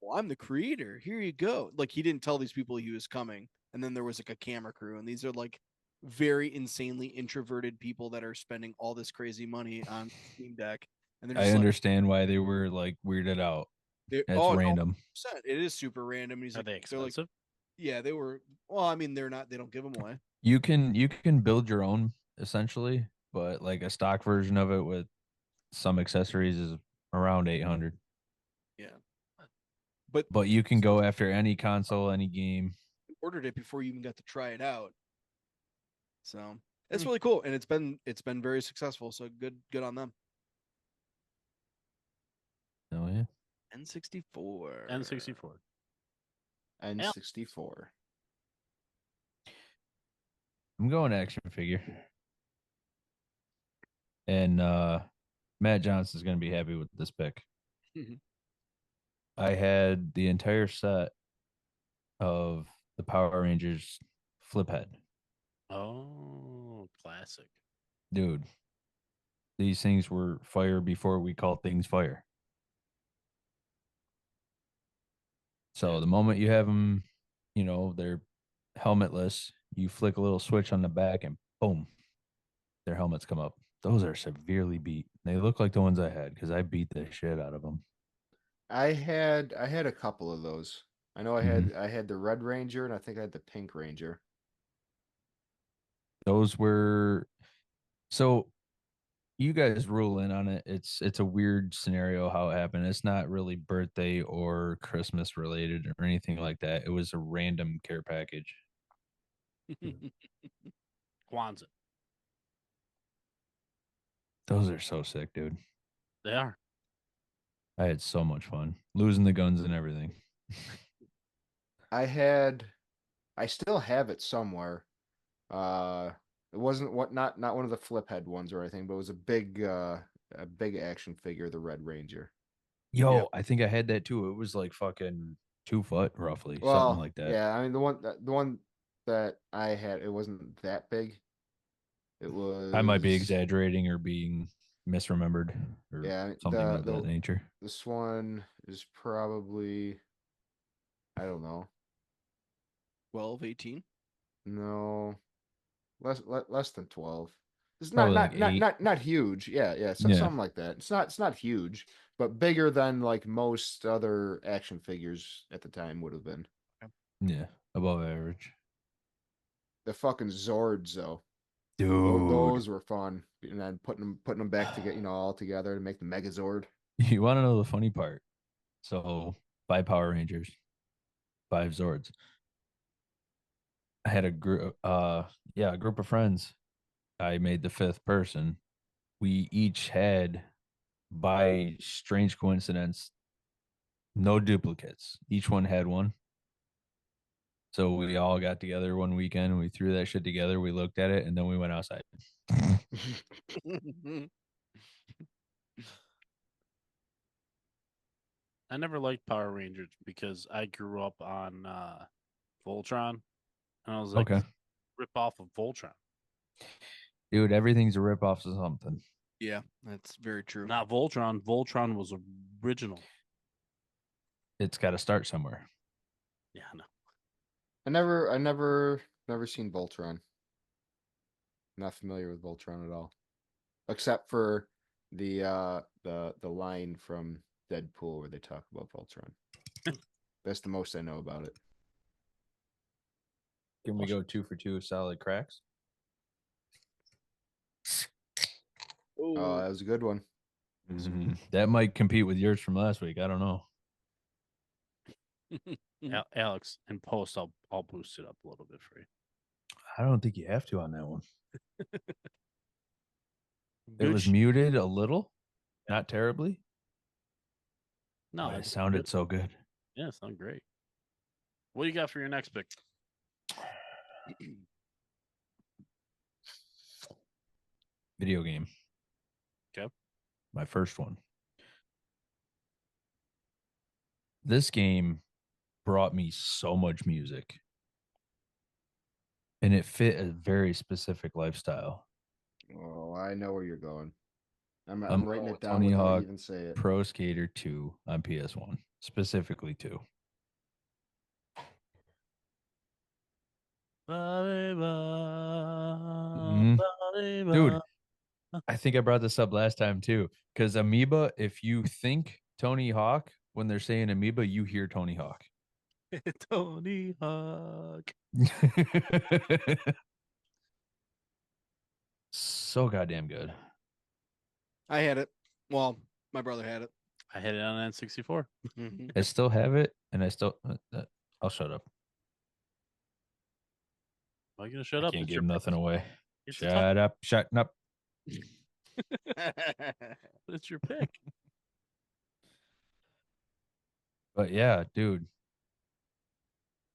"Well, I'm the creator. Here you go." Like he didn't tell these people he was coming, and then there was like a camera crew, and these are like very insanely introverted people that are spending all this crazy money on Steam Deck, and they're I just like, understand why they were like weirded out. That's oh no, random. 100%. It is super random. And he's Are like, they they're like, expensive? yeah, they were. Well, I mean, they're not. They don't give them away. You can build your own essentially, but like a stock version of it with some accessories is around 800. Yeah, but But you can go after any console, any game. ordered it before you even got to try it out. So it's Hmm. really cool, and it's been very successful. So good on them. Oh yeah. N64. N64. N64. I'm going action figure. And Matt Johnson's gonna be happy with this pick. I had the entire set of the Power Rangers flip head. Oh, classic. Dude, these things were fire before we called things fire. So the moment you have them, they're helmetless. You flick a little switch on the back and boom, their helmets come up. Those are severely beat. They look like the ones I had because I beat the shit out of them. I had a couple of those. I know Mhm. I had the Red Ranger and I think I had the Pink Ranger. Those were so you guys rule in on it. It's a weird scenario how it happened. It's not really birthday or Christmas related or anything like that. It was a random care package. Kwanzaa. Those are so sick, dude. They are. I had so much fun losing the guns and everything. I still have it somewhere. Uh, it wasn't what not one of the flip head ones or anything, but it was a big action figure, the Red Ranger. Yeah. Yo, I think I had that too. It was like fucking 2 foot roughly, something Well, like that. yeah, I mean the one that I had, it wasn't that big. It I might be was exaggerating or being misremembered or yeah, I mean, something of that nature. this one is probably, I don't know. 12, 18. No, less than 12. It's Probably like 8. not huge. Yeah, yeah, so, Yeah. something like that. It's not huge, but bigger than like most other action figures at the time would have been. Yeah. Above average. The fucking Zords though. Dude. Those were fun. And then putting them back to get, all together to make the Megazord. You want to know the funny part? So 5 Power Rangers, 5 Zords. I had a group of friends. I made the fifth person. We each had, by strange coincidence, no duplicates. Each one had one. So we all got together one weekend. We threw that shit together. We looked at it, and then we went outside. I never liked Power Rangers because I grew up on Voltron, and I was like, Okay, rip off of Voltron. dude, everything's a ripoff of something. Yeah, that's very true. Not Voltron. Voltron was original. It's got to start somewhere. Yeah, no. I never seen Voltron. Not familiar with Voltron at all. Except for the line from Deadpool where they talk about Voltron. That's the most I know about it. Can we go 2 for 2 solid cracks? Oh, that was a good one. That might compete with yours from last week. I don't know. Alex, in post, I'll boost it up a little bit for you. I don't think you have to on that one. It was muted a little, not terribly. No, But I it think sounded good. so good. Yeah, it sounded great. What do you got for your next pick? Video game. Okay. My first one. This game brought me so much music. And it fit a very specific lifestyle. Oh, I know where you're going. I'm I'm writing going it with down Tony without Hawk you even say it. Pro Skater 2 on PS1, specifically 2. Mhm. Dude, I think I brought this up last time too. Because Amoeba, if you think Tony Hawk, when they're saying Amoeba, you hear Tony Hawk. Tony Hawk. So goddamn good. I had it. Well, my brother had it. I had it on N64. Mhm. I still have it, and I still. I'll shut up. Why are you gonna shut I up? can't It's give your nothing away. It's a tough- Shut up. Shutting up. It's your pick. But yeah, dude.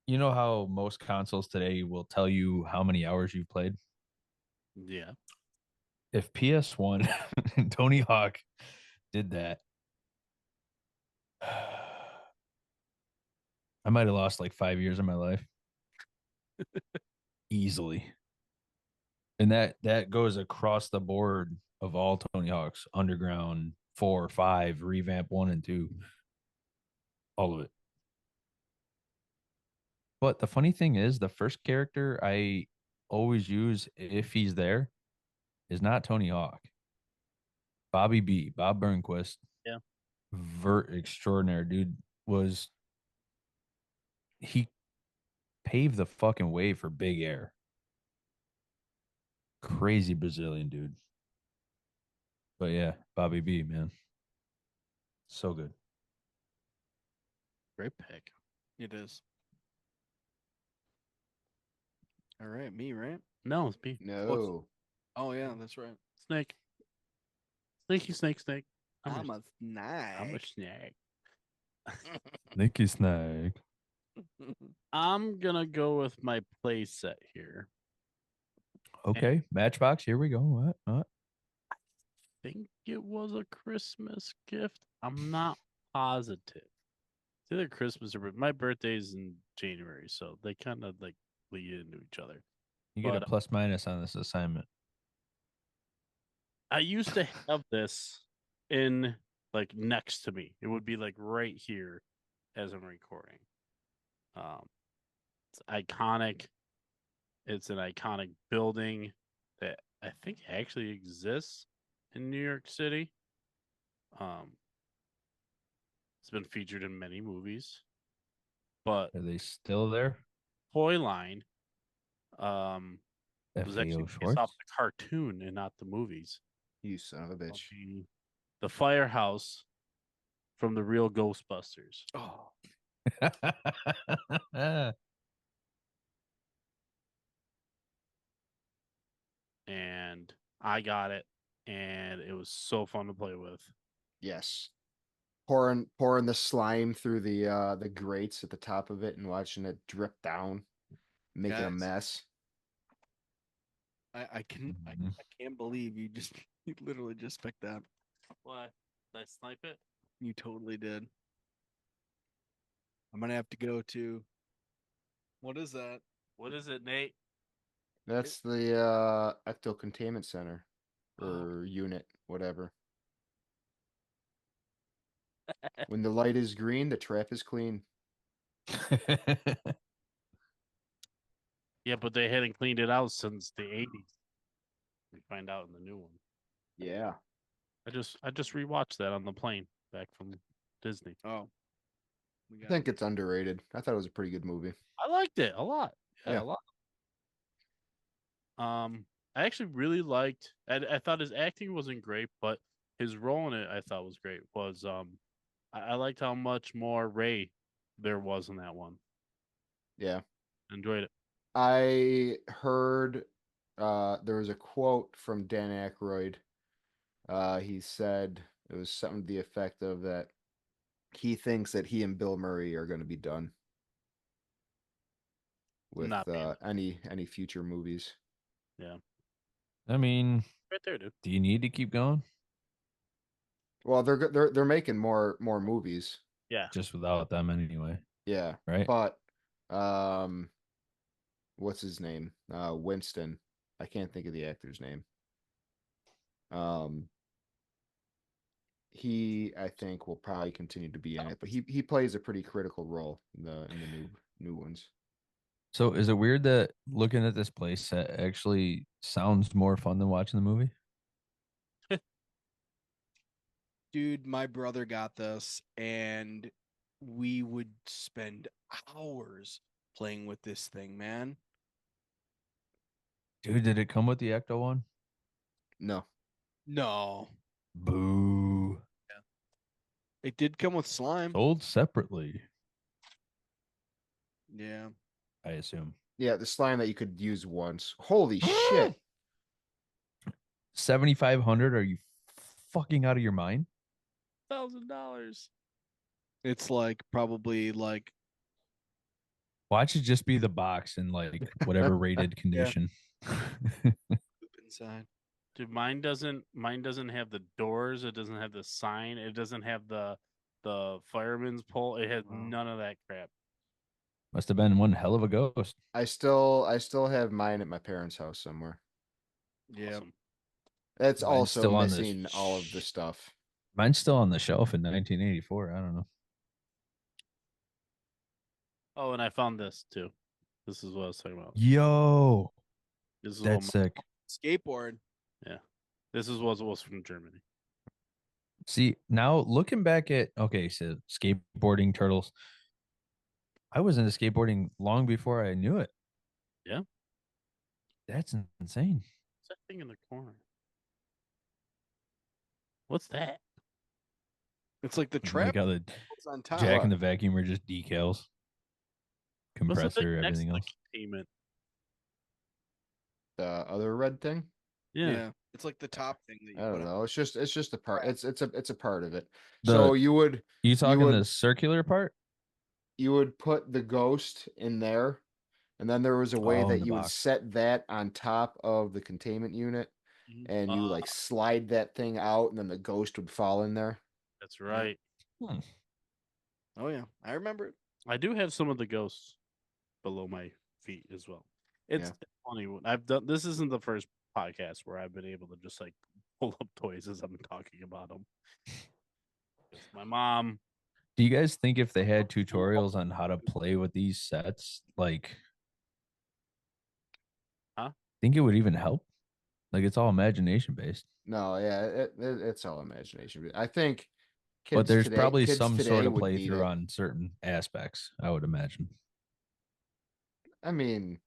You know how most consoles today will tell you how many hours you've played? Yeah. If PS1 and Tony Hawk did that, I might have lost like 5 years of my life easily. And that goes across the board of all Tony Hawks, Underground, 4, 5, Revamp 1 and 2, all of it. But the funny thing is, the first character I always use if he's there is not Tony Hawk. Bobby B, Bob Burnquist. Yeah. Vert extraordinaire, dude. He paved the fucking way for Big Air. Crazy Brazilian dude. But yeah, Bobby B, man. So good. Great pick. It is. All right, me, right? No, it's me. No. Oh yeah, that's right. Snake. Snaky snake snake. I'm a I'm a snake. snake. Nicky Snag. I'm gonna go with my play set here. Okay, Matchbox. Here we go. What? Think it was a Christmas gift. I'm not positive. It's either Christmas or my birthday's in January, so they kind of like lead into each other. You get a But plus minus on this assignment. I used to have this in like next to me. It would be like right here as I'm recording. It's iconic. It's an iconic building that I think actually exists in New York City. Um, it's been featured in many movies, but Are they still there? Toy Line was actually FAO based off Schwartz. the cartoon and not the movies. You son of a bitch. The firehouse from the real Ghostbusters. Oh, And I got it, and it was so fun to play with. Yes. Pouring the slime through the grates at the top of it and watching it drip down, making a Guys. mess. I Mhm. can't believe you just you literally just picked that. What? Did I snipe it? You totally did. I'm gonna have to go to. What is that? What is it, Nate? That's the ecto containment center or unit, whatever. When the light is green, the trap is clean. Yeah, but they hadn't cleaned it out since the 80s. We find out in the new one. Yeah. I just rewatched that on the plane back from Disney. Oh, we I got think it's underrated. I thought it was a pretty good movie. I liked it a lot. Yeah, Yeah. a lot. I actually really liked. I thought his acting wasn't great, but his role in it I thought was great. Was I liked how much more Ray there was in that one. Yeah. Enjoyed it. I heard there was a quote from Dan Aykroyd He said it was something to the effect of that he thinks that he and Bill Murray are going to be done with Not being any future movies. I mean, right there, dude. do you need to keep going? Well, they're making more movies. Yeah. Just without them anyway, Yeah, right? but um, what's his name? Winston. I can't think of the actor's name. Um, he I think will probably continue to be in it, but he plays a pretty critical role in the new ones. So is it weird that looking at this place that actually sounds more fun than watching the movie? Dude, my brother got this, and we would spend hours playing with this thing, man. Dude, did it come with the Ecto one? No, No, Boo. it did come with slime. Sold separately, Yeah. I assume. yeah, the slime that you could use once. Holy shit! 7,500? Are you fucking out of your mind? $1,000. It's like probably like Watch it just be the box in like whatever rated condition. poop inside. Dude, mine doesn't have the doors, it doesn't have the sign, it doesn't have the fireman's pole. It has Wow. none of that crap. Must have been one hell of a ghost. I still have mine at my parents' house somewhere. Yeah. Awesome. It's Mine's also still on the missing all of the stuff. Mine's still on the shelf in 1984. I don't know. Oh, and I found this too. This is what I was talking about. Yo, This is that's what sick. Skateboard. this is what it was from Germany. See, now looking back at okay, so skateboarding turtles. I was into skateboarding long before I knew it. Yeah. That's insane. What's that thing in the corner? What's that? It's like the Like trap how the was on top. jack and the vacuum are just decals, What's the thing compressor, next to everything the else. containment? The other red thing. Yeah. It's like the top thing that you I put don't on. know. It's just a part. Crap. It's a part of it. The So you talking would the circular part? you would put the ghost in there, and then there was a way Oh, in that the you would box. set that on top of the containment unit, and you like slide that thing out, and then the ghost would fall in there. That's right. Hmm. Oh yeah, I remember it. I do have some of the ghosts below my feet as well. It's Yeah. funny when I've done this isn't the first podcast where I've been able to just like pull up toys as I'm talking about them. My mom, Do you guys think if they had tutorials on how to play with these sets, like, Huh? think it would even help? Like, it's all imagination based, No, yeah, it's all imagination. I think but there's probably kids some today sort of would need playthrough it. on certain aspects. I would imagine. I mean,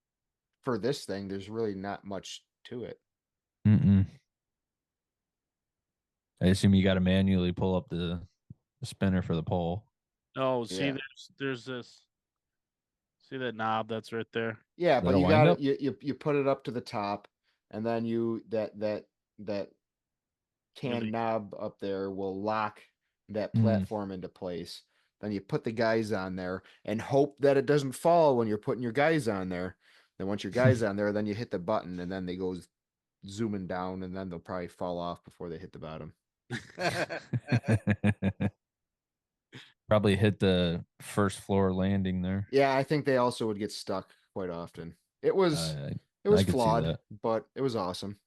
for this thing, there's really not much to it. Mm-mm. I assume you got to manually pull up the spinner for the pole. oh, see, Yeah. there's this. See that knob that's right there? Yeah, Is but that a you got wind-up? to you put it up to the top, and then that can Really? knob up there will lock that Mm. platform into place. Then you put the guys on there and hope that it doesn't fall when you're putting your guys on there. Then once your guys on there, then you hit the button and then they go zooming down, and then they'll probably fall off before they hit the bottom. Probably hit the first floor landing there. Yeah, I think they also would get stuck quite often. It was I, it was I could see flawed, that. but it was awesome.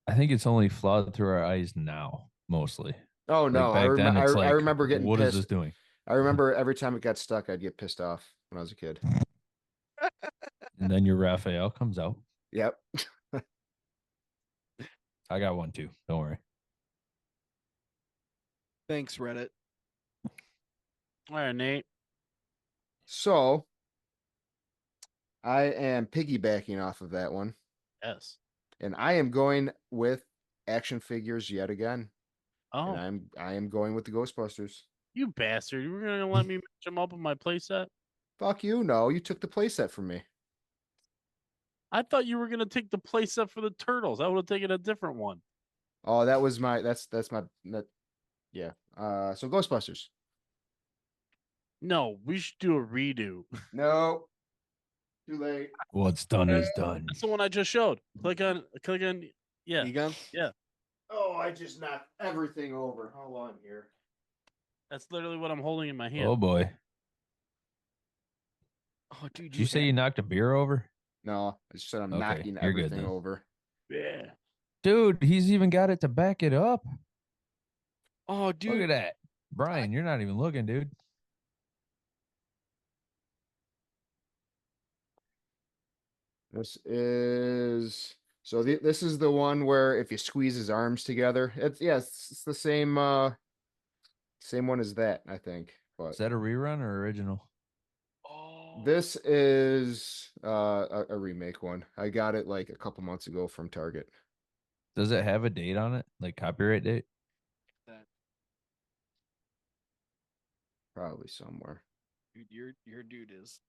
I think it's only flawed through our eyes now, mostly. Oh Like no, back then, it's I like, remember getting what is pissed. this doing? I remember every time it got stuck, I'd get pissed off when I was a kid. And then your Raphael comes out. Yep. I got one too. Don't worry. Thanks, Reddit. All right, Nate. So I am piggybacking off of that one, Yes. and I am going with action figures yet again. Oh, And I am going with the Ghostbusters. you bastard! You were gonna let me match them up with my playset? Fuck you, no, you took the playset from me. I thought you were gonna take the place up for the turtles. I would have taken a different one. Oh, that was my. That's my. That, yeah. So Ghostbusters. No, we should do a redo. No. Too late. What's done is done. That's the one I just showed. Click on. Yeah, Egon? yeah. Oh, I just knocked everything over. Hold on here. That's literally what I'm holding in my hand. Oh boy. Oh, dude, Did you say you knocked a beer over? No, I just said I'm Okay, knocking you're good everything then. over. Yeah. Dude, he's even got it to back it up. Oh, Look at dude. that. Brian, you're not even looking, dude. This is this is the one where if you squeeze his arms together, it's the same one as that, I think. But Is that a rerun or original? Oh, this is a remake one. I got it like a couple months ago from Target. Does it have a date on it? Like copyright date? that Probably somewhere. dude, your dude is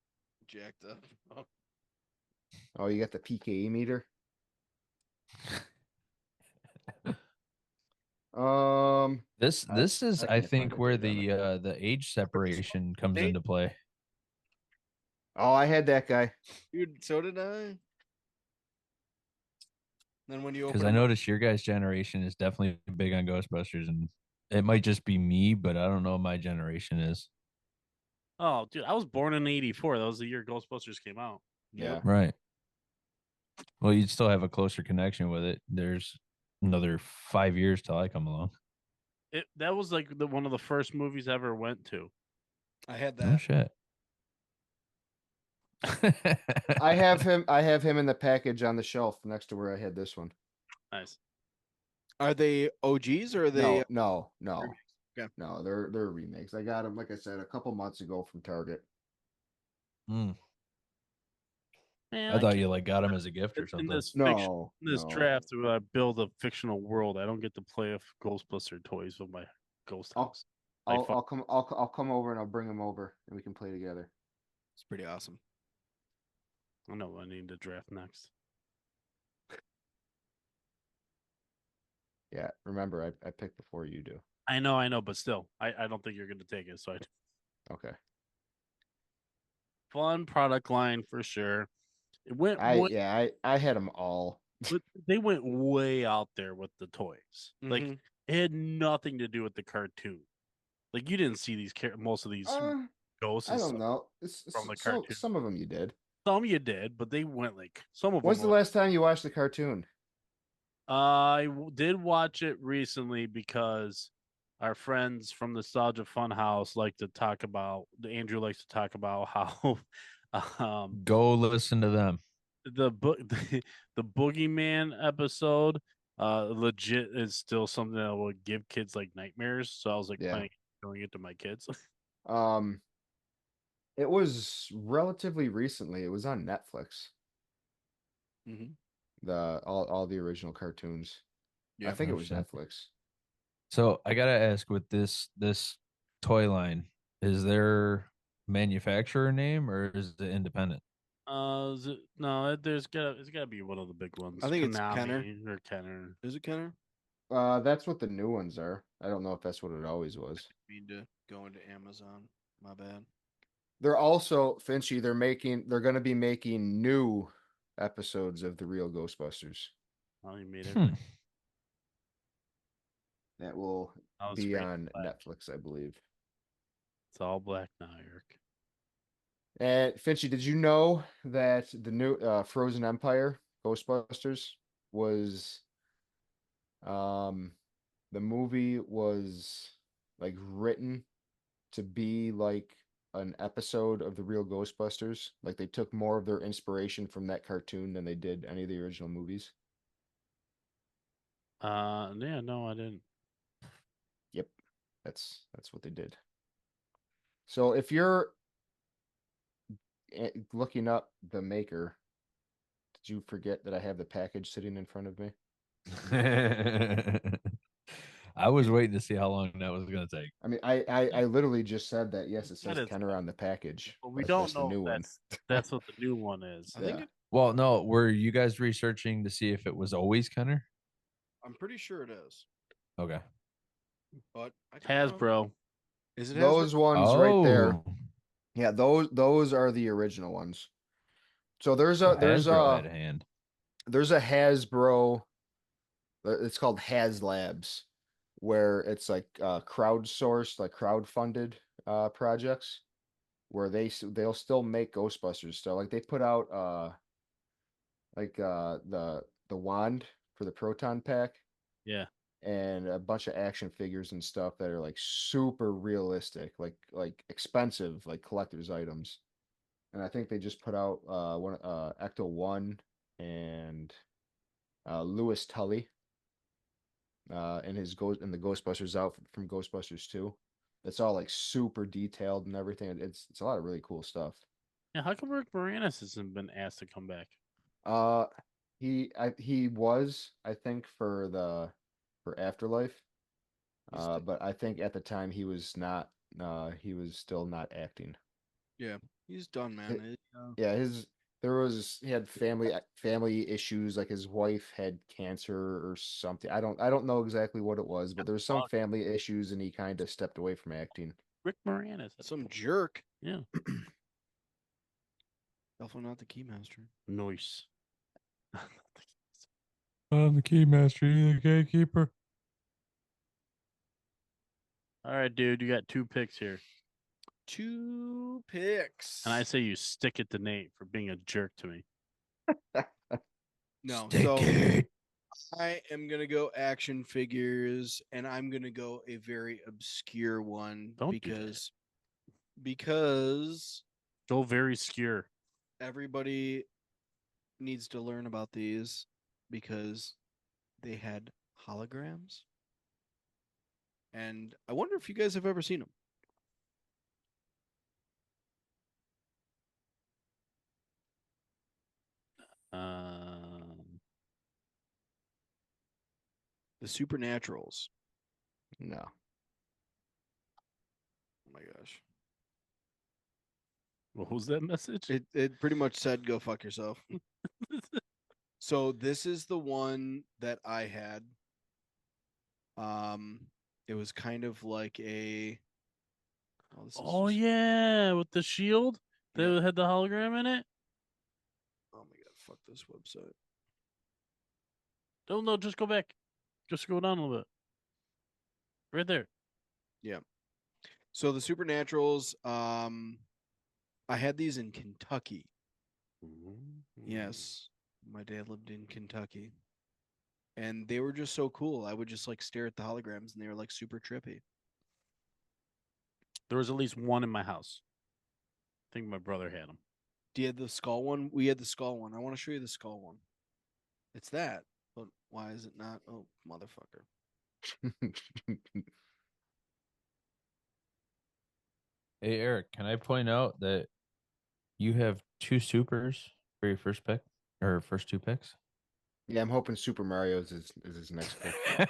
jacked up. Oh, Oh, you got the PKE meter? This is I I can't find think the where date on it. the age separation comes Date? into play. Oh, I had that guy. dude, so did I. Then when you Because open I them up, noticed your guys' generation is definitely big on Ghostbusters, and it might just be me, but I don't know what my generation is. Oh, dude, I was born in '84. That was the year Ghostbusters came out. Yeah. Right. Well, you'd still have a closer connection with it. There's another 5 years till I come along. That was like one of the first movies I ever went to. I had Oh that. shit. I have him. I have him in the package on the shelf next to where I had this one. Nice. Are they OGs or are they No. remakes? Okay. No, they're remakes. I got them, like I said, a couple months ago from Target. Hmm. Man, I I thought can't you like got him as a gift or in something. this fiction No, in this no. draft where I build a fictional world. I don't get to play with Ghostbuster toys with my ghost I'll house. Like fuck, I'll come over and I'll bring him over and we can play together. It's pretty awesome. I know what I need to draft next. Yeah, remember I picked before you do. I know, but still, I don't think you're gonna take it. So Okay. fun product line for sure. It went way, I had them all. but they went way out there with the toys. Like Mhm. it had nothing to do with the cartoon. Like you didn't see most of these ghosts I and don't stuff know. from the cartoon. Some of them you did. Some you did, but they went like some of When's them the were. last time you watched the cartoon? Did watch it recently because our friends from Nostalgia Funhouse like to talk about. Andrew likes to talk about how Go listen to them. the book the boogeyman episode legit is still something that will give kids like nightmares. So I was like Yeah. planning on showing it to my kids. Um, it was relatively recently. It was on Netflix. Mhm. The all the original cartoons. I Yeah. think it Oh, was shit. Netflix. So I gotta ask, with this toy line, is there manufacturer name or is it independent? No, it's gotta be one of the big ones. I think it's Konami Kenner. or Kenner. Is it Kenner? That's what the new ones are. I don't know if that's what it always was. Need to go into Amazon. My bad. They're also Finchy. They're going to be making new episodes of the real Ghostbusters Oh, you made Hmm. everything. that will Oh, it's be great. on Black. Netflix, I believe. It's all black now, Eric. And Finchy, did you know that the new Frozen Empire Ghostbusters was um the movie was like written to be like an episode of the real Ghostbusters? Like they took more of their inspiration from that cartoon than they did any of the original movies. Yeah, no, I didn't. Yep. That's what they did. So if you're looking up the maker, did you forget that I have the package sitting in front of me? I was waiting to see how long that was gonna take. I mean, I literally just said that. Yes, it That says is Kenner on the package, But we but don't that's the know new if one. that's what the new one is. I think Yeah. Well, no, were you guys researching to see if it was always Kenner? I'm pretty sure it is, Okay. but I could be wrong. Hasbro. Is it Hasbro? Those ones right there. Oh, Yeah, those are the original ones. So there's so a there's Hasbro had a a hand. there's a Hasbro. It's called Has Labs, where it's like crowdsourced, like crowdfunded projects, where they'll still make Ghostbusters stuff. Like they put out the wand for the proton pack Yeah. and a bunch of action figures and stuff that are like super realistic, like expensive, like collector's items. And I think they just put out one Ecto 1 and Lewis Tully in his ghost in the Ghostbusters outfit from Ghostbusters 2. It's all like super detailed and everything. It's a lot of really cool stuff. Yeah, how come Rick Moranis hasn't been asked to come back? Uh he was, I think, for Afterlife. He's But I think at the time he was still not acting. yeah, he's done, man. Yeah, he had family issues, like his wife had cancer or something. I don't know exactly what it was, but there's some Fuck. family issues and he kind of stepped away from acting. Rick Moranis. Some jerk. Yeah. Definitely not the Keymaster. Noise. I'm the keymaster, you the gatekeeper. All right, dude. You got 2 picks here. 2 picks. And I say you stick it to Nate for being a jerk to me. no. Stick So it. I am gonna go action figures, and I'm gonna go a very obscure one Don't do that. because Go very skewer. everybody needs to learn about these because they had holograms, and I wonder if you guys have ever seen them. The Supernaturals. No. Oh my gosh. What was that message? It pretty much said go fuck yourself. So this is the one that I had. It was kind of like a. Oh, this is Oh just- yeah, with the shield that Yeah. had the hologram in it. Oh my god! Fuck this website. No, no, just go back. Just go down a little bit. Right there. So the Supernaturals. I had these in Kentucky. Yes, my dad lived in Kentucky, and they were just so cool. I would just like stare at the holograms, and they were like super trippy. There was at least one in my house. I think my brother had them. Do you have the skull one? We had the skull one. I want to show you the skull one. It's that, but why is it not? Oh, motherfucker! Hey Eric, can I point out that you have 2 supers for your first pick or first 2 picks? Yeah, I'm hoping Super Mario's is his next pick.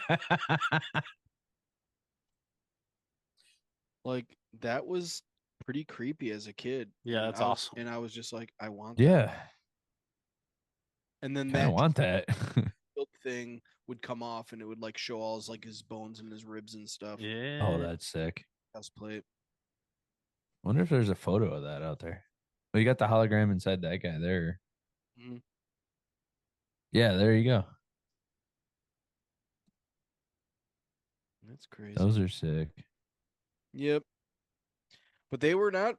Like that was pretty creepy as a kid. Yeah, and that's I was- awesome. And I was just like, I want that. Yeah, And then kind of that want that. shield thing would come off, and it would like show all his like his bones and his ribs and stuff. Yeah. Oh, that's sick. Chest plate. Wonder if there's a photo of that out there. Well, you got the hologram inside that guy there. Mhm. Yeah, there you go. That's crazy. Those are sick. Yep. But they were not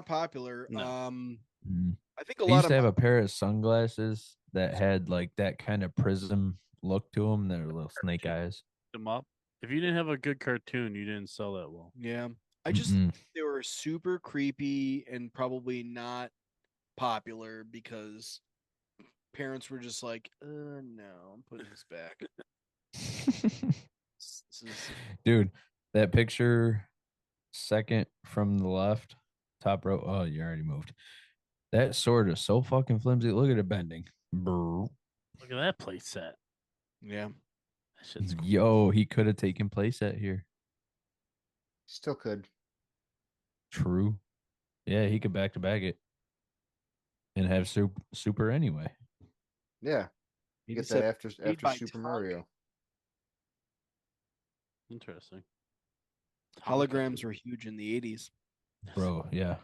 popular. No. Mm. I think a I lot used of to have a pair of sunglasses that had like that kind of prism look to them. They're little snake eyes. Them up. If you didn't have a good cartoon, you didn't sell that well. yeah. I just Mm-mm. they were super creepy and probably not popular because parents were just like, no, I'm putting this back. This is Dude, that picture second from the left, top row. Oh, you already moved. That sword is so fucking flimsy. Look at it bending. Brr. Look at that play set. yeah. That shit's cool. Yo, he could have taken place at here. Still could. True. Yeah, he could back to back it. and have super anyway. Yeah, you get that 87 after made by Super Tonka. Mario. Interesting. Holograms were huge in the 80s. Bro, yeah.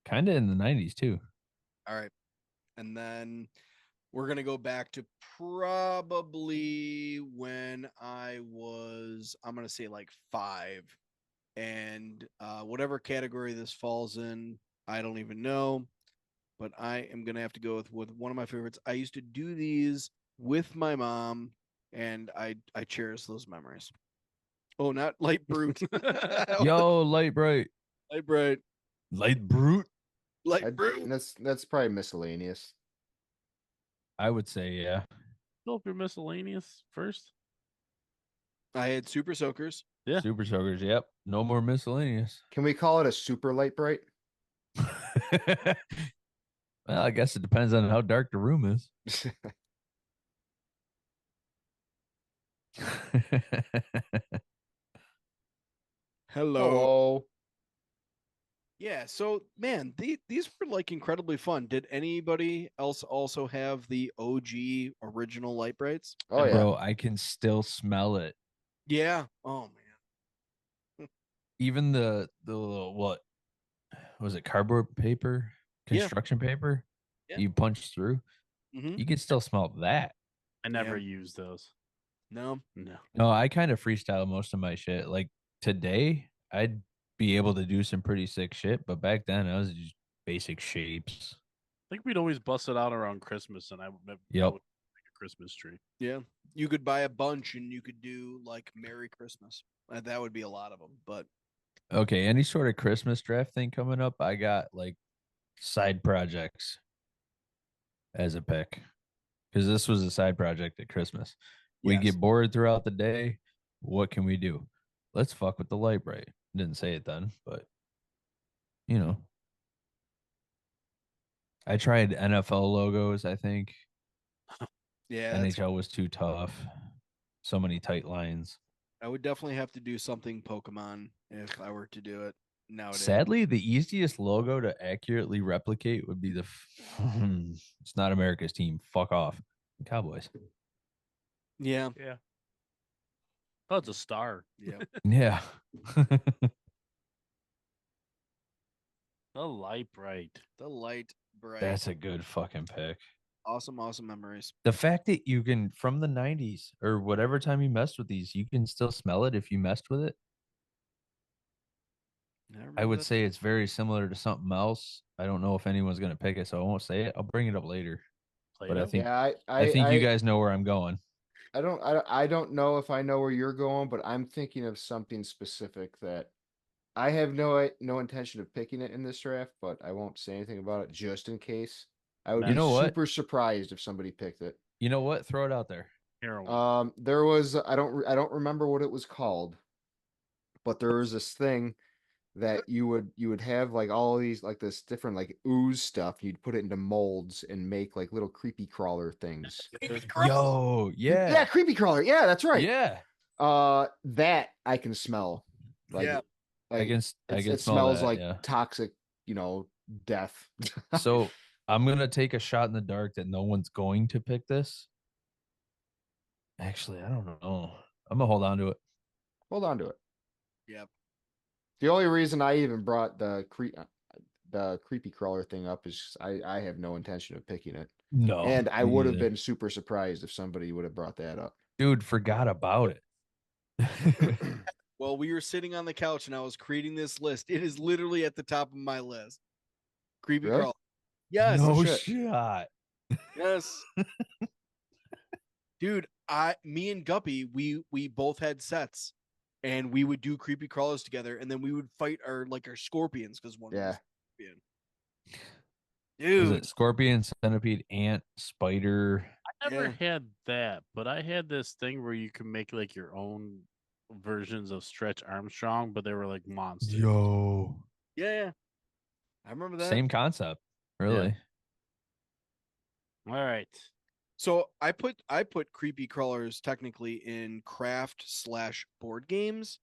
Kind of in the 90s too. All right. And then we're going to go back to probably when I'm going to say like 5. And whatever category this falls in, I don't even know. But I am going to have to go with one of my favorites. I used to do these with my mom, and I cherish those memories. Oh, not Light Brute. Yo, Light Bright. Light Brute. Light Brute. Light Brute. That's probably miscellaneous. I would say, yeah. Fill up your miscellaneous first. I had Super Soakers. Yeah. Super Soakers, yep. No more miscellaneous. Can we call it a super light bright? Well, I guess it depends on how dark the room is. Hello. Yeah, so man, these were like incredibly fun. Did anybody else also have the OG original Light Brights? Oh yeah. Bro, I can still smell it. Yeah. Oh man. Even the what was it, cardboard paper, Yeah. construction paper Yeah. you punch through, Mm-hmm. you can still smell that. I never Yeah. used those. No. No. No, I kind of freestyle most of my shit. Like today, I'd be able to do some pretty sick shit, but back then I was just basic shapes. I think we'd always bust it out around Christmas, and I would make Yep. a Christmas tree. Yeah. You could buy a bunch and you could do like Merry Christmas. That would be a lot of them, but Okay, any sort of Christmas draft thing coming up, I got like side projects as a pick because this was a side project at Christmas. We yes. get bored throughout the day. What can we do? Let's fuck with the light bright. Didn't say it then, but you know. I tried NFL logos, I think. Yeah, that's, NHL was too tough. So many tight lines. I would definitely have to do something Pokemon if I were to do it nowadays. Sadly, the easiest logo to accurately replicate would be the it's not America's team. Fuck off. Cowboys. Yeah. Yeah. Oh, it's a star. Yeah. Yeah. The light bright. The Light Bright. That's a good fucking pick. awesome memories. The fact that you can, from the 90s or whatever time you messed with these, you can still smell it if you messed with it. I would say it's very similar to something else. I don't know if anyone's going to pick it, so I won't say it. I'll bring it up later. But I Play-Doh? think Yeah, I think you guys know where I'm going. I don't know if I know where you're going, but I'm thinking of something specific that I have no intention of picking it in this draft, but I won't say anything about it just in case. I would You be know what? super surprised if somebody picked it. You know what? Throw it out there. Heroin. There was I don't remember what it was called, but there was this thing that you would have like all these like this different like ooze stuff. You'd put it into molds and make like little creepy crawler things. Yo, Yeah, yeah. creepy crawler. Yeah, that's right. Yeah. That I can smell. Like, Yeah. like I can it smell smells that, like yeah. toxic, death. So I'm gonna take a shot in the dark that no one's going to pick this. Actually, I don't know. I'm gonna hold on to it. Hold on to it. Yep. The only reason I even brought the creepy crawler thing up is I have no intention of picking it. No. And I me would have neither. been super surprised if somebody would have brought that up. Dude, forgot about it. Well, we were sitting on the couch and I was creating this list. It is literally at the top of my list. Creepy Really? Crawl. Yes. No shit. shot. Yes. Dude, me and Guppy, we both had sets and we would do creepy crawlers together and then we would fight our scorpions because one was Yeah. a scorpion. Was Dude. it scorpion, centipede, ant, spider? I never Yeah. had that, but I had this thing where you can make like your own versions of Stretch Armstrong, but they were like monsters. Yo. Yeah. I remember that. Same concept, really. All right. So I put creepy crawlers technically in craft/board games.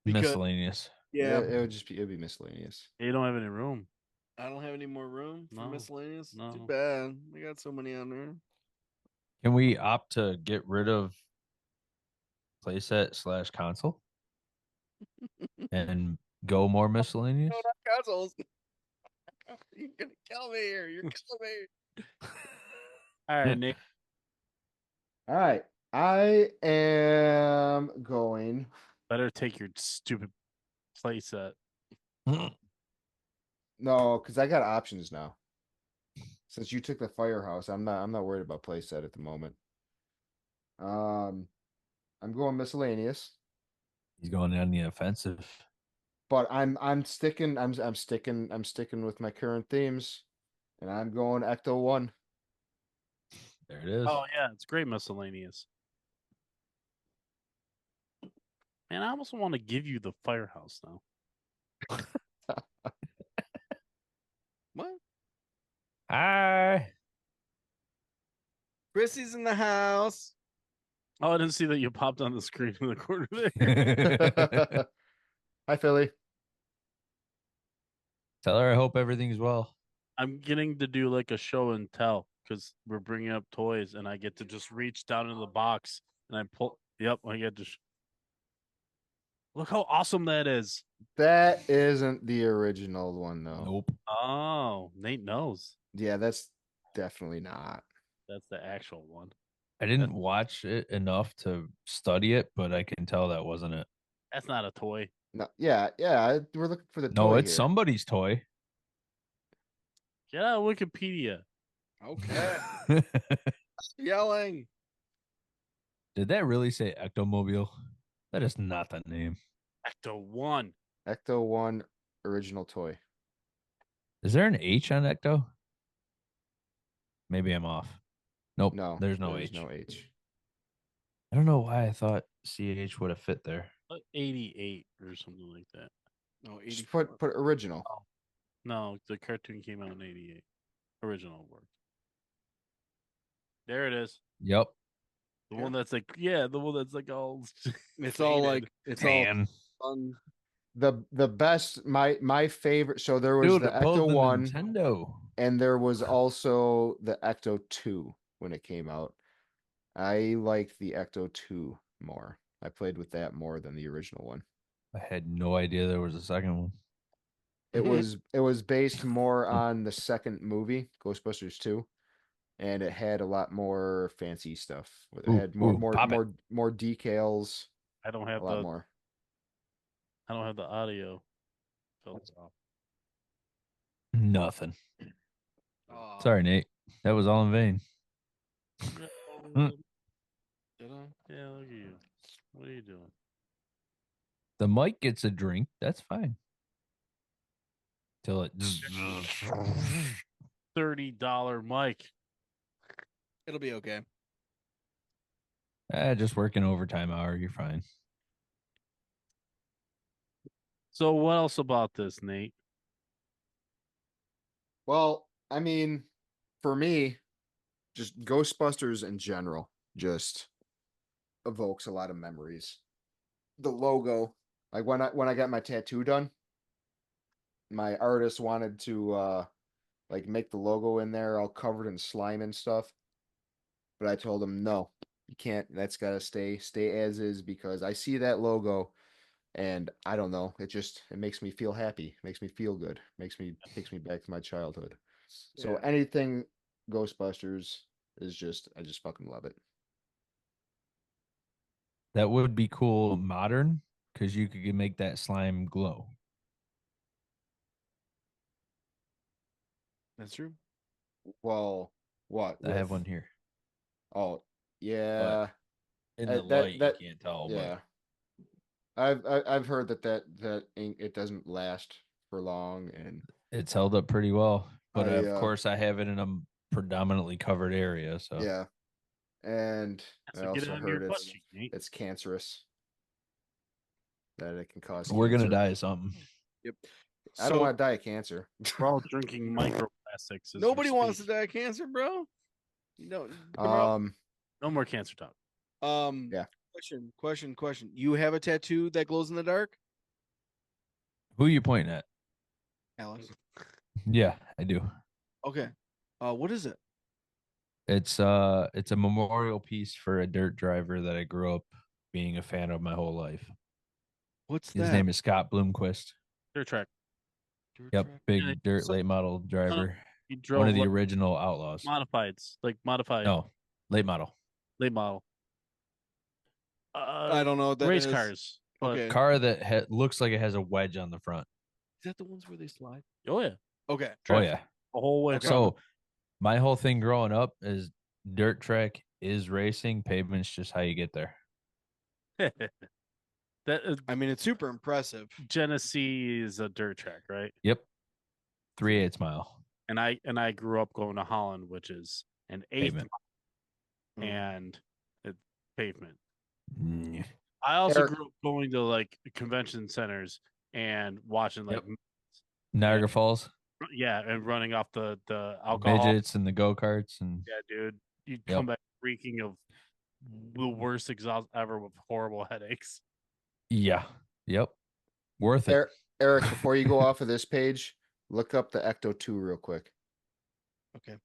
Because Miscellaneous. yeah, It'd be miscellaneous. You don't have any room. I don't have any more room for No, miscellaneous. no. Too bad. We got so many on there. Can we opt to get rid of playset / console and go more miscellaneous? No, not consoles. You're gonna kill me here. You're killing me. All right, Nick. All right. I am going. Better take your stupid playset. No, because I got options now. Since you took the firehouse, I'm not worried about playset at the moment. I'm going miscellaneous, He's going on the offensive. but I'm sticking with my current themes, and I'm going Ecto 1. There it is. Oh yeah, it's great miscellaneous. Man, I almost want to give you the firehouse now. What? Hi. Chrissy's in the house. Oh, I didn't see that you popped on the screen in the corner there. Hi, Philly. Tell her I hope everything's well. I'm getting to do like a show and tell because we're bringing up toys, and I get to just reach down into the box and I pull. Yep, I get to. Look how awesome that is. That isn't the original one, though. Nope. Oh, Nate knows. Yeah, that's definitely not. That's the actual one. I didn't watch it enough to study it, but I can tell that wasn't it. That's not a toy. No, yeah, we're looking for the No, toy it's here. somebody's toy. Get out of Wikipedia. Okay. Yelling. Did that really say Ectomobile? That is not the name. Ecto 1. Ecto 1 original toy. Is there an H on Ecto? Maybe I'm off. Nope. No, there's no there's H. no H. I don't know why I thought CH would have fit there. 88 or something like that. No, Just 84. put original. No, the cartoon came out in 88. Original work. There it is. Yep. The one that's like, the one that's like all. It's all like it's all Man. fun. The best my favorite. So there was Dude, the both Ecto the 1 Nintendo. and there was also the Ecto 2 when it came out. I liked the Ecto 2 more. I played with that more than the original one. I had no idea there was a second one. It was based more on the second movie, Ghostbusters 2, and it had a lot more fancy stuff. It had pop it. more decals, I don't a have lot more. I don't have the audio filter off. Nothing. Oh, Sorry, Nate. That was all in vain. Did I? Yeah, look at you. What are you doing? The mic gets a drink. That's fine. Till it. $30 mic. it'll be okay. Just working overtime hour. You're fine. So what else about this, Nate? Well, I mean, for me, just Ghostbusters in general just evokes a lot of memories. The logo, like when I got my tattoo done, my artist wanted to like make the logo in there all covered in slime and stuff. But I told him no, you can't. That's gotta stay as is because I see that logo and I don't know. It makes me feel happy, makes me feel good, takes me back to my childhood. So Yeah. anything Ghostbusters is just I just fucking love it. That would be cool modern because you could make that slime glow. That's true. Well, what I have with- one here. Oh, yeah. In Uh, the that- light, that- you can't tell. Yeah. I've heard that ink it doesn't last for long and But it's held up pretty well. But of I, course, I have it in a predominantly covered area. So yeah. And So I get it also on your heard butt cheek, Nate. it's cancerous. That it can cause we're gonna cancer. die of something. Yep. I don't want to die of cancer. We're all drinking microplastics. as Nobody we wants to speak. die of cancer, bro. No, bro. No more cancer talk. Yeah. Question. You have a tattoo that glows in the dark, Who you pointing at? Alex? Yeah, I do. Okay. What is it? It's a memorial piece for a dirt driver that I grew up being a fan of my whole life. What's His that? name is Scott Bloomquist. Dirt track. Dirt Yep, track? Yeah, big dirt so- late model driver. He One drove of the like original outlaws. modifieds, like modified No, late model. late model. I don't know what that Race is. cars. But Okay. Car that looks like it has a wedge on the front. Is that the ones where they slide? oh yeah, Okay. Oh Track yeah. the whole way. Okay. So my whole thing growing up is dirt track is racing, pavement's just how you get there. that I mean, it's super impressive. Genesee is a dirt track, right? Yep. 3/8 mile And I grew up going to Holland, which is an eighth pavement. Mm. and it's pavement. Mm. I also Eric- grew up going to like convention centers and watching like Yep. Niagara Falls, yeah, and running off the alcohol. midgets and the go-karts and Yeah, dude, you'd Yep. come back reeking of the worst exhaust ever with horrible headaches. yeah. Yep. Worth it. Eric, before you go off of this page, look up the Ecto 2 real quick. Okay.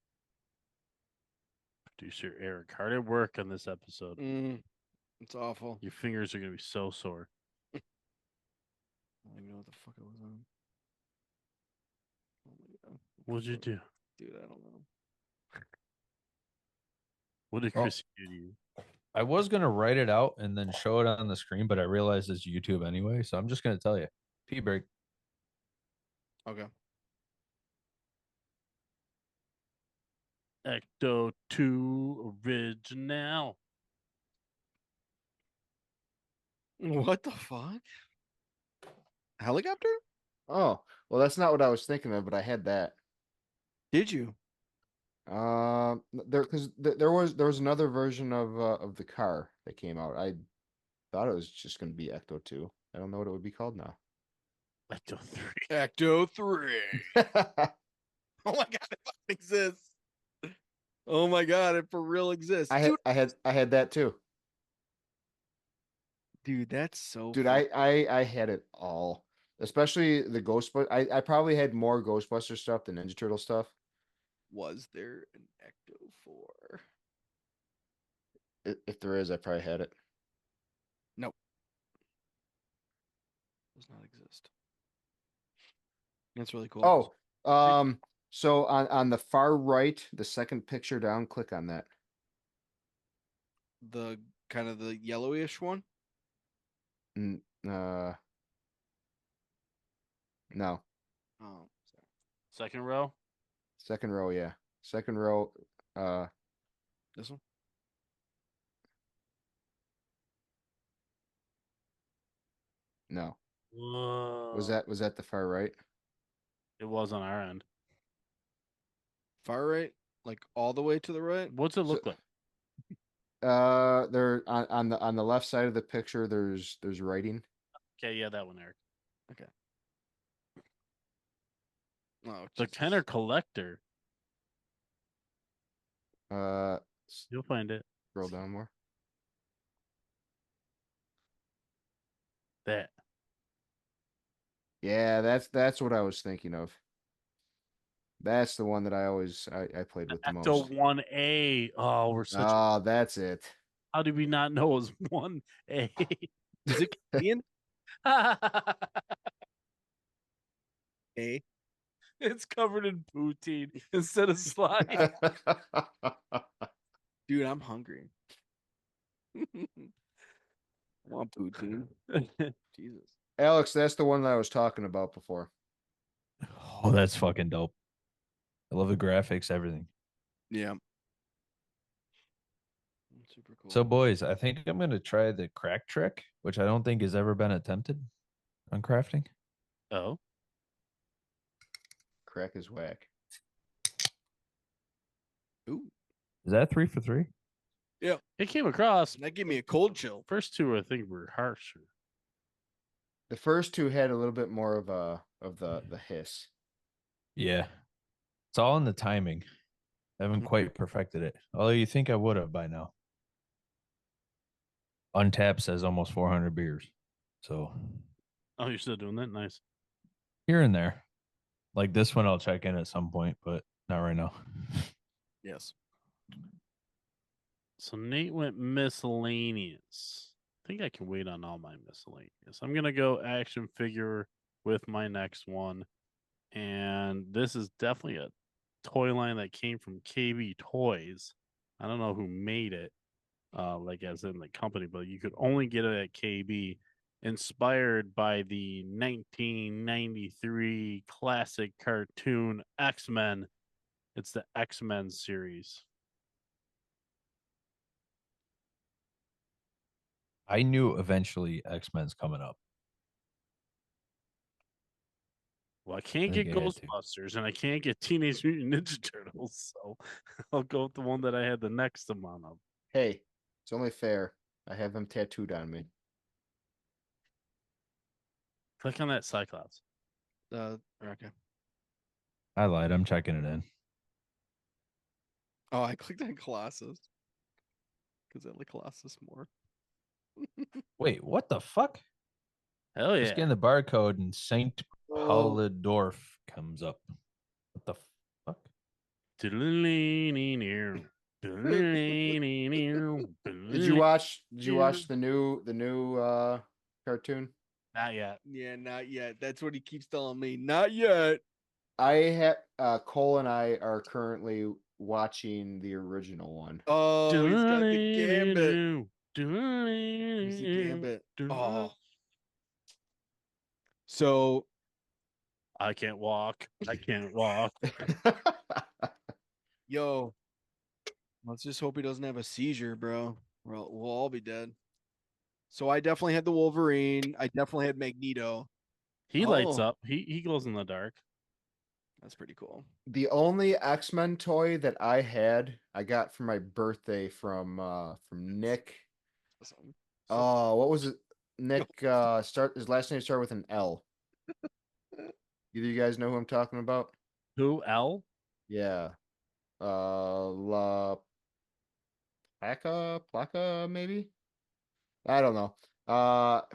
Producer Eric, hard at work on this episode. It's awful. Your fingers are gonna be so sore. I don't even know what the fuck I was on. Oh my god. What'd you do? Dude, I don't know. What did Oh. Chris do to you? I was gonna write it out and then show it on the screen, but I realized it's YouTube anyway, so I'm just gonna tell you. Pee break. Okay. Ecto 2 original. What the fuck? Helicopter? Oh, well, that's not what I was thinking of, but I had that. Did you? There was another version of the car that came out. I thought it was just going to be Ecto 2. I don't know what it would be called now. Ecto 3. Ecto 3. Oh my god, it fucking exists. Oh my god, it for real exists. I had that too. Dude, that's so Dude, fun. I had it all. Especially the Ghostbusters. I probably had more Ghostbuster stuff than Ninja Turtle stuff. Was there an Ecto 4? If there is, I probably had it. Nope. Does not exist. That's really cool. Oh, so on the far right, the second picture down, click on that. The kind of the yellowish one? N- Uh, no, Oh, sorry. Second row. second row, yeah. Second row, This one? no. Whoa. Was that the far right? It was on our end. Far right? Like all the way to the right? What's it look like? There on the left side of the picture, there's writing. Okay, yeah, that one, Eric. Oh, The Jesus. Kenner Collector. Uh, You'll find it. scroll down more. That. Yeah, that's what I was thinking of. That's the one that I played with the Ecto most. 1A. Oh, we're such. Ah, that's it. How did we not know it was 1A? Is it Canadian? A. It's covered in poutine instead of slime. Dude, I'm hungry. I want poutine. Jesus. Alex, that's the one that I was talking about before. Oh, that's fucking dope. I love the graphics, everything. Yeah. Super cool. So, boys, I think I'm gonna try the crack trick, which I don't think has ever been attempted on crafting. Oh, Crack is whack. Ooh. Is that 3 for 3? it came across. That gave me a cold chill. First two, I think, were harsher. The first two had a little bit more of the hiss. Yeah. It's all in the timing. I haven't quite perfected it. Although you think I would have by now. Untapped says almost 400 beers. So Oh, you're still doing that? Nice. here and there. Like this one, I'll check in at some point, but not right now. Yes. So Nate went miscellaneous. I think I can wait on all my miscellaneous. I'm gonna go action figure with my next one, and this is definitely a toy line that came from KB Toys. I don't know who made it, like as in the company, but you could only get it at KB. Inspired by the 1993 classic cartoon X-Men. It's the X-Men series. I knew eventually X-Men's coming up. Well, I can't I get think I had to. Ghostbusters and I can't get Teenage Mutant Ninja Turtles, so I'll go with the one that I had the next amount of. Hey, it's only fair. I have them tattooed on me. Click on that Cyclops. Okay. I lied. I'm checking it in. Oh, I clicked on Colossus because I like Colossus more. Wait, what the fuck? Hell Just yeah. getting the barcode and Saint Oh. Polydorf comes up. What the fuck? Did you watch the new cartoon? Not yet. Yeah, not yet. That's what he keeps telling me. Not yet. I have Cole and I are currently watching the original one. Oh, he's got the gambit. He's the gambit. Oh. So I can't walk. I can't walk. yo, let's just hope he doesn't have a seizure, bro. We'll all be dead. So I definitely had the Wolverine. I definitely had Magneto. He lights Oh. up. He glows in the dark. That's pretty cool. The only X-Men toy that I had, I got for my birthday from Nick. Oh, what was it? Nick his last name started with an L. Either you guys know who I'm talking about? Who? L? Yeah. La Placa, maybe? I don't know.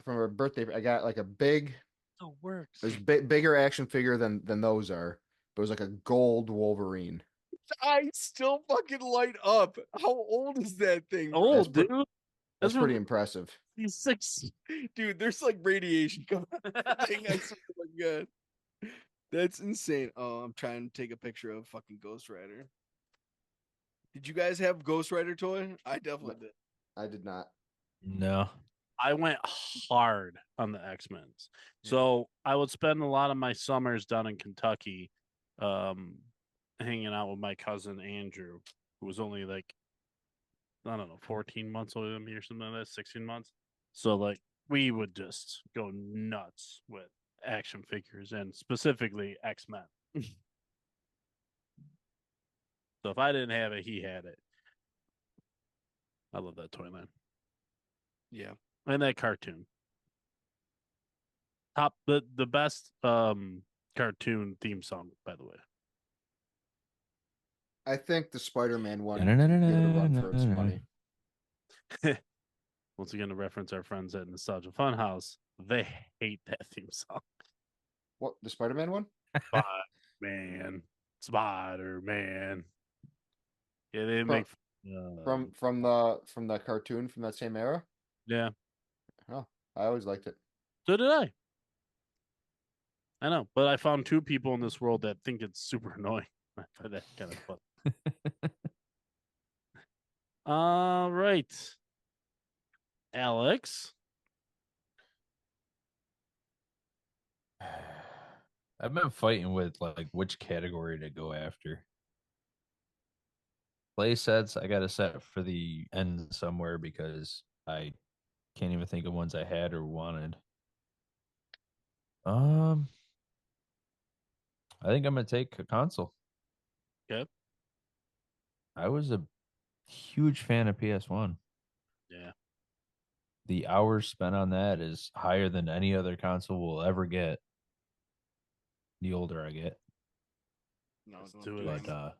From her birthday, I got like a big, Oh, works. there's bigger action figure than those are. But it was like a gold Wolverine. I still fucking light up. How old is that thing? Bro? Oh, That's dude. That's pretty from- impressive. He's 6. Dude, there's like radiation coming out of that thing. I swear to my God. That's insane. Oh, I'm trying to take a picture of fucking Ghost Rider. Did you guys have Ghost Rider toy? I definitely did. I did not. No. I went hard on the X-Men's. So I would spend a lot of my summers down in Kentucky, hanging out with my cousin Andrew, who was only like, I don't know, 14 months older than me or something like that, 16 months. So like we would just go nuts with action figures and specifically X-Men. So if I didn't have it, he had it. I love that toy line. Yeah. And that cartoon. Top the best cartoon theme song, by the way. I think the Spider-Man one give it a run for its money. Once again, to reference our friends at Nostalgia Funhouse, they hate that theme song. What, the Spider-Man one? Spider-Man. Yeah, they make From the cartoon from that same era. yeah. Oh, I always liked it. So did I. I know, but I found 2 people in this world that think it's super annoying. I find that kind of fun. All right, Alex. I've been fighting with like which category to go after. Play sets, I got a set for the end somewhere because I can't even think of ones I had or wanted. I think I'm gonna take a console. Okay. I was a huge fan of PS1. Yeah. The hours spent on that is higher than any other console will ever get. The older I get. No, Let's don't do do it. But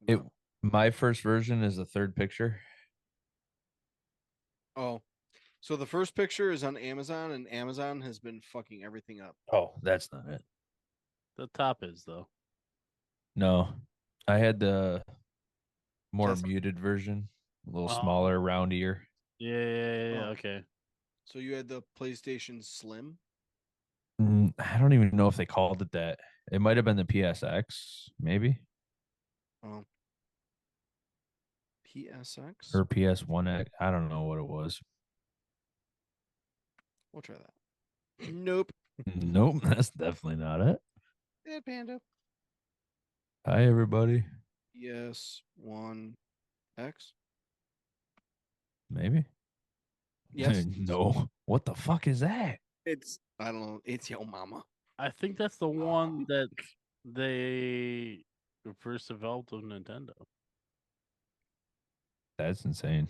it. it my first version is the third picture. Oh. So the first picture is on Amazon, and Amazon has been fucking everything up. Oh, that's not it. The top is though. No, I had the more Just- muted version, a little Oh. smaller, round ear. Yeah. Oh. Okay. So you had the PlayStation Slim? I don't even know if they called it that. It might have been the PSX, maybe, Oh. PSX? or PS1X. I don't know what it was. We'll try that. Nope. Nope, that's definitely not it. Yeah, Panda. Hi, everybody. PS1X? Maybe. Yes. No. What the fuck is that? It's, I don't know. It's Yo Mama. I think that's the one that they first developed of Nintendo. That's insane.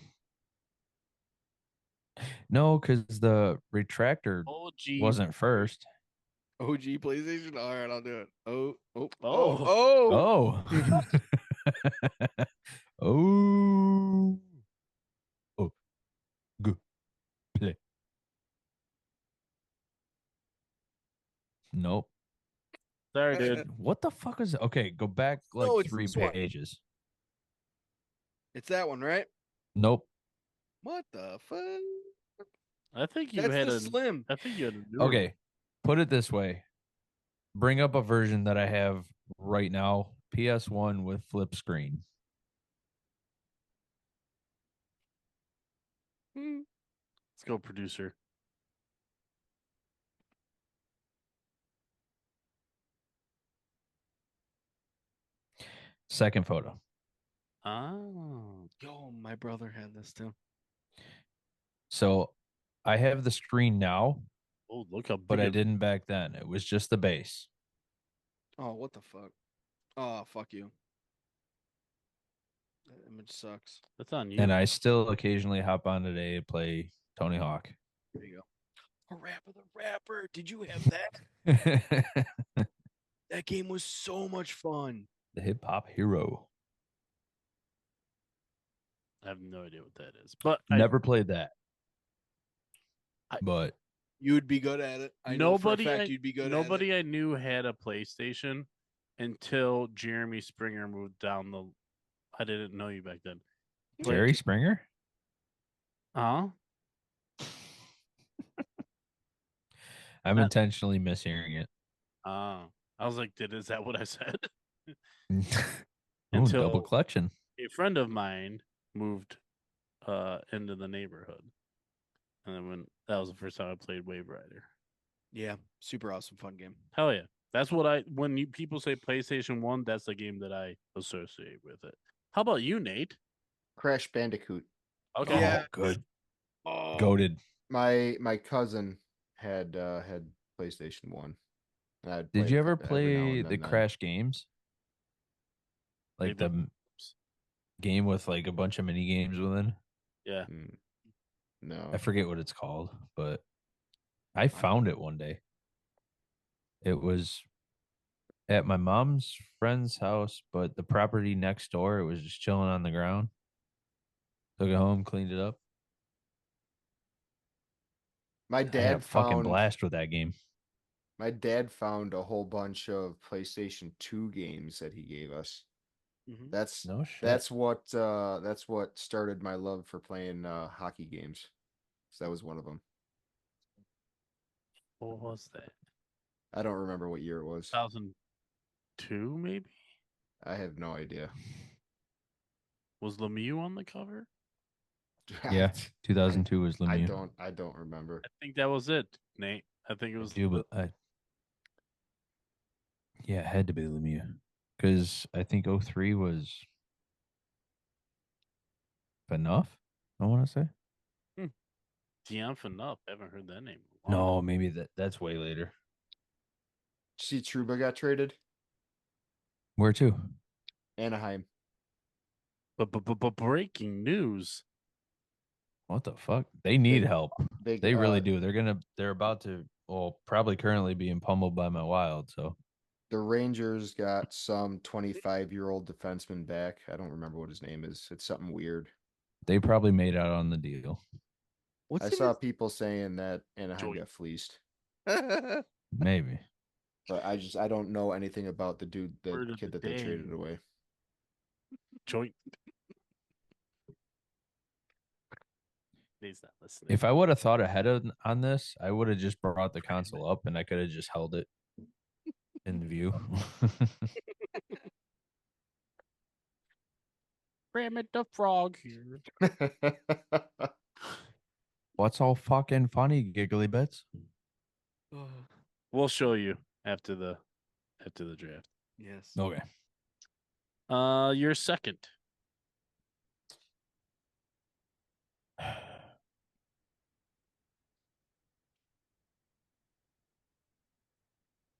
No, because the retractor OG. wasn't first. OG PlayStation? All right, I'll do it. Oh. Oh. Oh. Oh. Oh. Good. Play. Nope. Sorry, dude. What the fuck is Okay, go back like No, it's 3 this one. pages. It's that one, right? Nope. What the fuck? I think you That's had the a. Slim. I think you had a newer one. Okay. Put it this way. Bring up a version that I have right now. PS1 with flip screen. Let's go, producer. Second photo. Oh. Yo, my brother had this too. So I have the screen now, Oh, look how big. but I it- didn't back then. It was just the base. Oh, what the fuck? Oh, fuck you. That image sucks. That's on you. And I still occasionally hop on today to play Tony Hawk. There you go. A Rapper the Rapper. Did you have that? The That game was so much fun. hip hop hero. I have no idea what that is, but Never played that. I- But You'd be good at it. I know for a fact you'd be good at it. nobody I knew had a PlayStation until Jeremy Springer moved down the. I didn't know you back then. Jerry Springer? Huh? I'm intentionally mishearing it. I was like, is that what I said? Ooh, Until- double collection. A friend of mine moved into the neighborhood, and then when that was the first time I played Wave Rider. Yeah, super awesome, fun game. Hell yeah, that's what when people say PlayStation 1, that's the game that I associate with it. How about you, Nate? Crash Bandicoot. Okay. Yeah. Oh, good. Oh, Goated. My cousin had PlayStation 1. And I'd Did play you it ever every now play and the then. Crash games? Like Maybe. the game with like a bunch of mini games within? Yeah. No. I forget what it's called, but I found it one day. It was at my mom's friend's house, but the property next door, it was just chilling on the ground. Took it home, cleaned it up. My I had a dad fucking found blast with that game. my dad found a whole bunch of PlayStation 2 games that he gave us. Mhm. That's No shit. that's what started my love for playing hockey games. So that was one of them. What was that? I don't remember what year it was. 2002, maybe? I have no idea. Was Lemieux on the cover? Yeah, 2002 was Lemieux. I don't remember. I think that was it, Nate. I think it was. Yeah, it had to be Lemieux because I think 03 was enough. I want to say Dion Phaneuf. I haven't heard that name. in a no, long maybe that's way later. See, Truba got traded. Where to? Anaheim. time. But breaking news. What the fuck? They need They- help. They really do. They're about to. Well, probably currently being pummeled by my Wild. So The Rangers got some 25-year-old defenseman back. I don't remember what his name is. It's something weird. they probably made out on the deal. What's I saw people saying that Anaheim Joey. got fleeced. Maybe. But I don't know anything about the Word of kid the that they day. traded away. Joint. He's not listening. If I would have thought ahead on this, I would have just brought the console up and I could have just held it in the view. Kermit the Frog here. What's all fucking funny, giggly bits? We'll show you after the draft. Yes. Okay. Your second.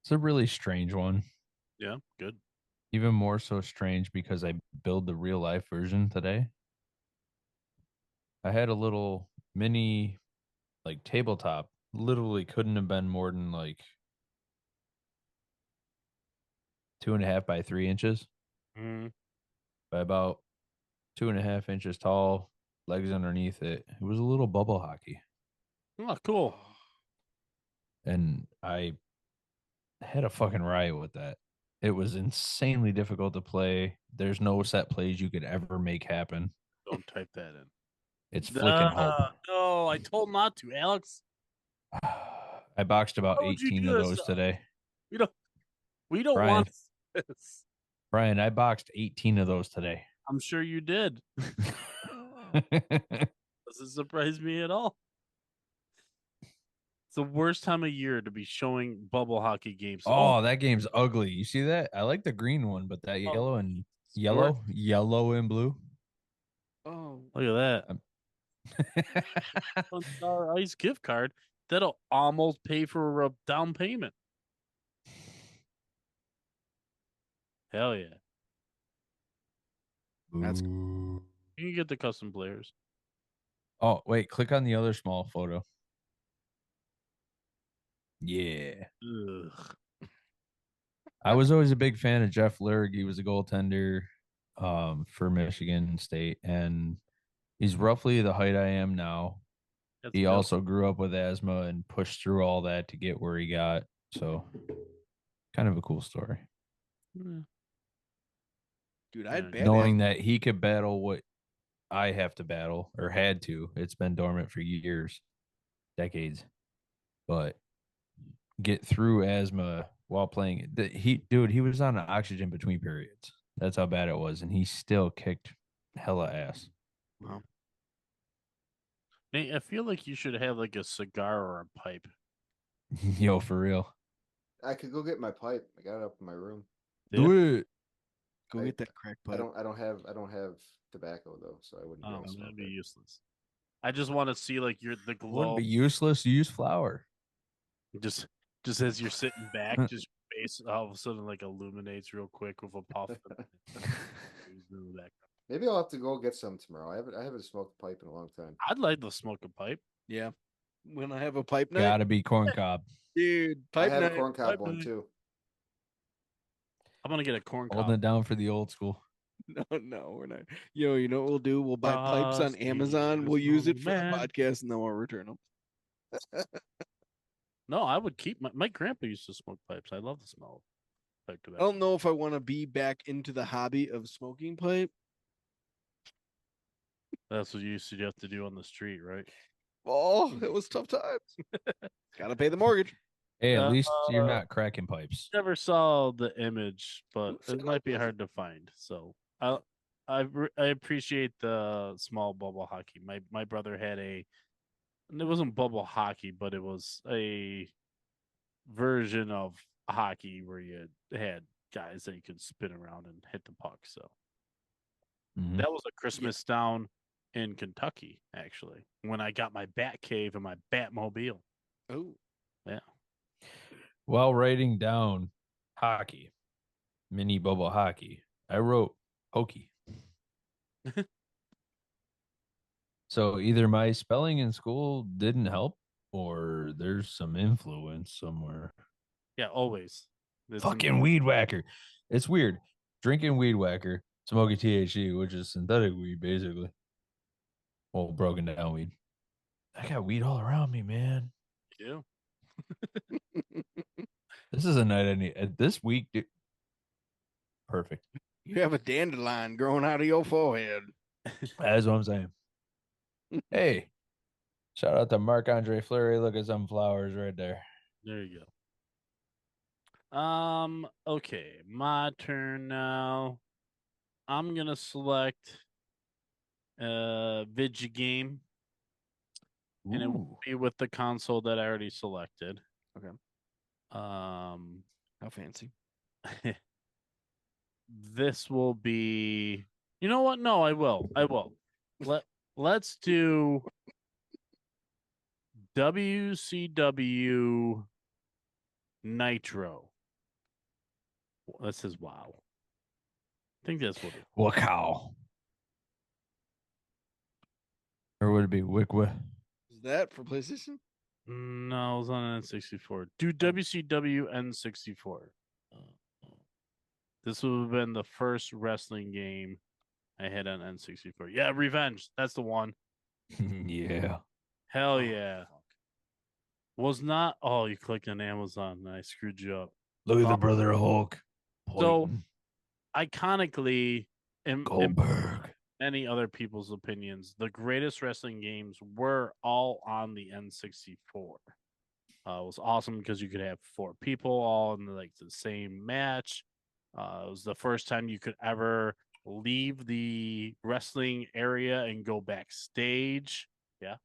It's a really strange one. Yeah, good. Even more so strange because I build the real life version today. I had a little mini like tabletop. Literally couldn't have been more than like 2.5 by 3 inches Mm. by about 2.5 inches tall, legs underneath it. It was a little bubble hockey. Oh, cool. And I had a fucking riot with that. It was insanely difficult to play. There's no set plays you could ever make happen. Don't type that in. It's flicking No, I told not to, Alex. hope. I boxed about Why would you 18 do of this those to us? today. We don't Brian. want this. Brian, I boxed 18 of those today. I'm sure you did. Doesn't surprise me at all. It's the worst time of year to be showing bubble hockey games. Oh, that game's ugly. You see that? I like the green one, but that yellow and Sport. yellow and blue. Oh, Look at that. $1 ice gift card that'll almost pay for a down payment. Hell yeah. That's Ooh. You can get the custom players. Oh, wait, click on the other small photo. Yeah. Ugh. I was always a big fan of Jeff Lurg. He was a goaltender for Michigan State, and he's roughly the height I am now. That's He built. also grew up with asthma and pushed through all that to get where he got. So, kind of a cool story. Yeah. dude, I had Yeah. bad Knowing that he could battle what I have to battle or had to. It's been dormant for years, decades. But get through asthma while playing it. He was on oxygen between periods. That's how bad it was, and he still kicked hella ass. Wow. Nate, I feel like you should have like a cigar or a pipe. Yo, for real. I could go get my pipe. I got it up in my room. Do it. Go I- get that crack pipe. I don't have tobacco though, so I wouldn't be Oh, able to smoke that'd be it. useless. I just want to see like the Wouldn't glow. be useless. Use flour. Just as you're sitting back, just your face all of a sudden like illuminates real quick with a puff. Maybe I'll have to go get some tomorrow. I haven't smoked a pipe in a long time. I'd like to smoke a pipe. Yeah. When I have a pipe night, Gotta be corn cob. dude, I pipe have night. a corn cob pipe one night. too. I'm gonna get a corn Holding cob. it down for the old school. No, we're not. You know what we'll do? We'll buy pipes on Frosty Amazon. the We'll use it for the Snowman. podcast, and then we'll return them. No, I would keep my grandpa used to smoke pipes. I love the smell of pipe I tobacco. don't know if I want to be back into the hobby of smoking pipe. That's what you used to have to do on the street, right? Oh, it was tough times. Gotta pay the mortgage. Hey, at least you're Uh, not cracking pipes. Never saw the image, but it might be hard to find. So I appreciate the small bubble hockey. My brother had it wasn't bubble hockey, but it was a version of hockey where you had guys that you could spin around and hit the puck. So Mhm. that was a Christmas down in Kentucky, actually, when I got my Bat Cave and my Batmobile. Oh, Yeah. While writing down hockey, mini bubble hockey, I wrote hokey. So either my spelling in school didn't help or there's some influence somewhere. Yeah, always. Fucking weed whacker. It's weird. Drinking weed whacker, smoking THC, which is synthetic weed, basically. Well, broken down weed. I got weed all around me, man. Yeah. This is a night I need. This week, dude, perfect. You have a dandelion growing out of your forehead. That's what I'm saying. Hey, shout out to Marc Andre Fleury. Look at some flowers right there. There you go. Okay, my turn now. I'm gonna select Vidya game, and it will Ooh. be with the console that I already selected. Okay. Um, How fancy. this will be. You know what? No, I will. I will. Let's do WCW Nitro. This is wow. I think that's what it. Wacow. Or would it be Wicwa? Is that for PlayStation? No, it was on N64. Do WCW N64. This would have been the first wrestling game I had on N64. Yeah, Revenge. That's the one. Yeah. Hell Oh, yeah. fuck. Was not. Oh, you clicked on Amazon and I screwed you up. Look at Oh. the brother Hulk. So, Pointing. iconically, in Goldberg. many other people's opinions, the greatest wrestling games were all on the N64. It was awesome because you could have 4 people all in the same match. It was the first time you could ever leave the wrestling area and go backstage. Yeah.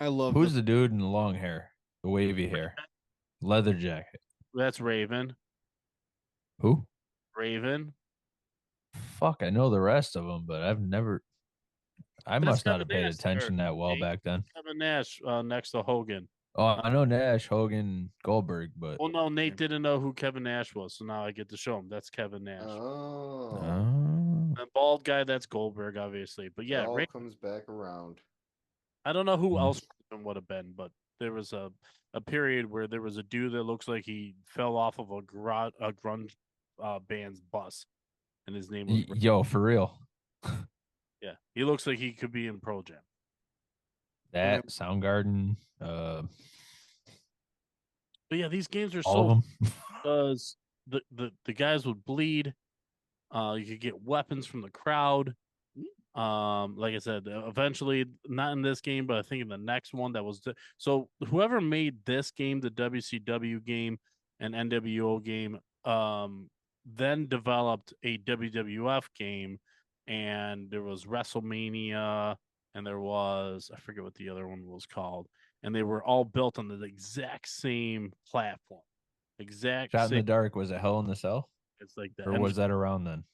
I love Who's the dude in the long hair? The wavy hair. Leather jacket. That's Raven. Who? Raven. Fuck, I know the rest of them, but I That's must not Kevin have paid Nash attention there, that well Nate. back then. Kevin Nash next to Hogan. Oh, I know Nash, Hogan, Goldberg, but Well, no, Nate didn't know who Kevin Nash was, so now I get to show him. That's Kevin Nash. Oh, The bald guy, that's Goldberg, obviously. But it yeah, all comes back around. I don't know who Mm. else would have been, but there was a period where there was a dude that looks like he fell off of a grunge band's bus, and his name was Yo, for real. yeah. He looks like he could be in Pro Jam. That Soundgarden, But yeah, these games are all of so them. because the guys would bleed. You could get weapons from the crowd. Like I said, eventually, not in this game, but I think in the next one that was so whoever made this game, the WCW game and NWO game, then developed a WWF game, and there was WrestleMania, and there was I forget what the other one was called, and they were all built on the exact same platform, exact Shot in same. the Dark was a Hell in the Cell, It's like that, or was that around then?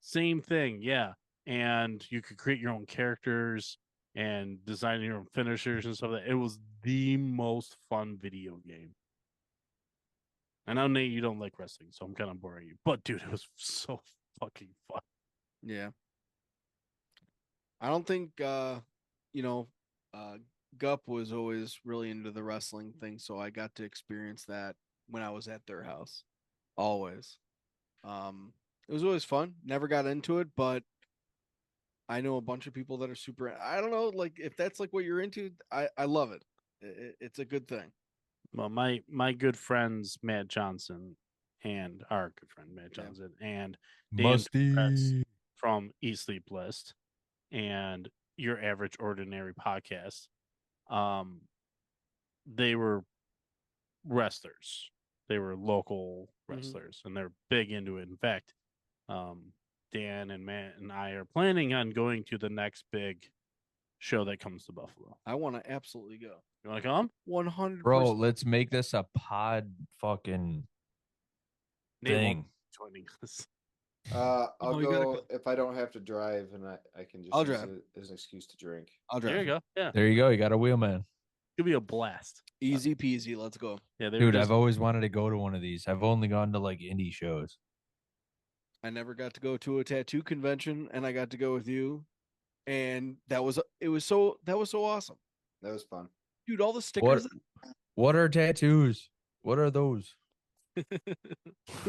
same thing, yeah. And you could create your own characters and design your own finishers and stuff. It was the most fun video game. I know Nate, you don't like wrestling, so I'm kind of boring you. But dude, it was so fucking fun. Yeah. I don't think you know, Gup was always really into the wrestling thing, so I got to experience that when I was at their house. Always. It was always fun. Never got into it, but I know a bunch of people that are super. I don't know, like if that's like what you're into, I love it. It's a good thing. Well, my good friends Matt Johnson and our good friend Matt Yeah. Johnson and Dan Press Musty. from Eat Sleep List and Your Average Ordinary Podcast. They were wrestlers. They were local wrestlers, and they're big into it. In fact, Dan and Matt and I are planning on going to the next big show that comes to Buffalo. I want to absolutely go. You want to come? 100%. Bro, let's make this a pod fucking Nate won't thing. be joining us. I'll Oh, you gotta go go. if I don't have to drive, and I can just I'll use drive. it as an excuse to drink. I'll drive. There you go. Yeah, There you go. You got a wheelman. it'll be a blast. Easy peasy. Let's go. Yeah, they were Dude, just I've always wanted to go to one of these. I've only gone to like indie shows. I never got to go to a tattoo convention, and I got to go with you, and that was so awesome, That was fun. dude. All the stickers. What are tattoos? What are those? There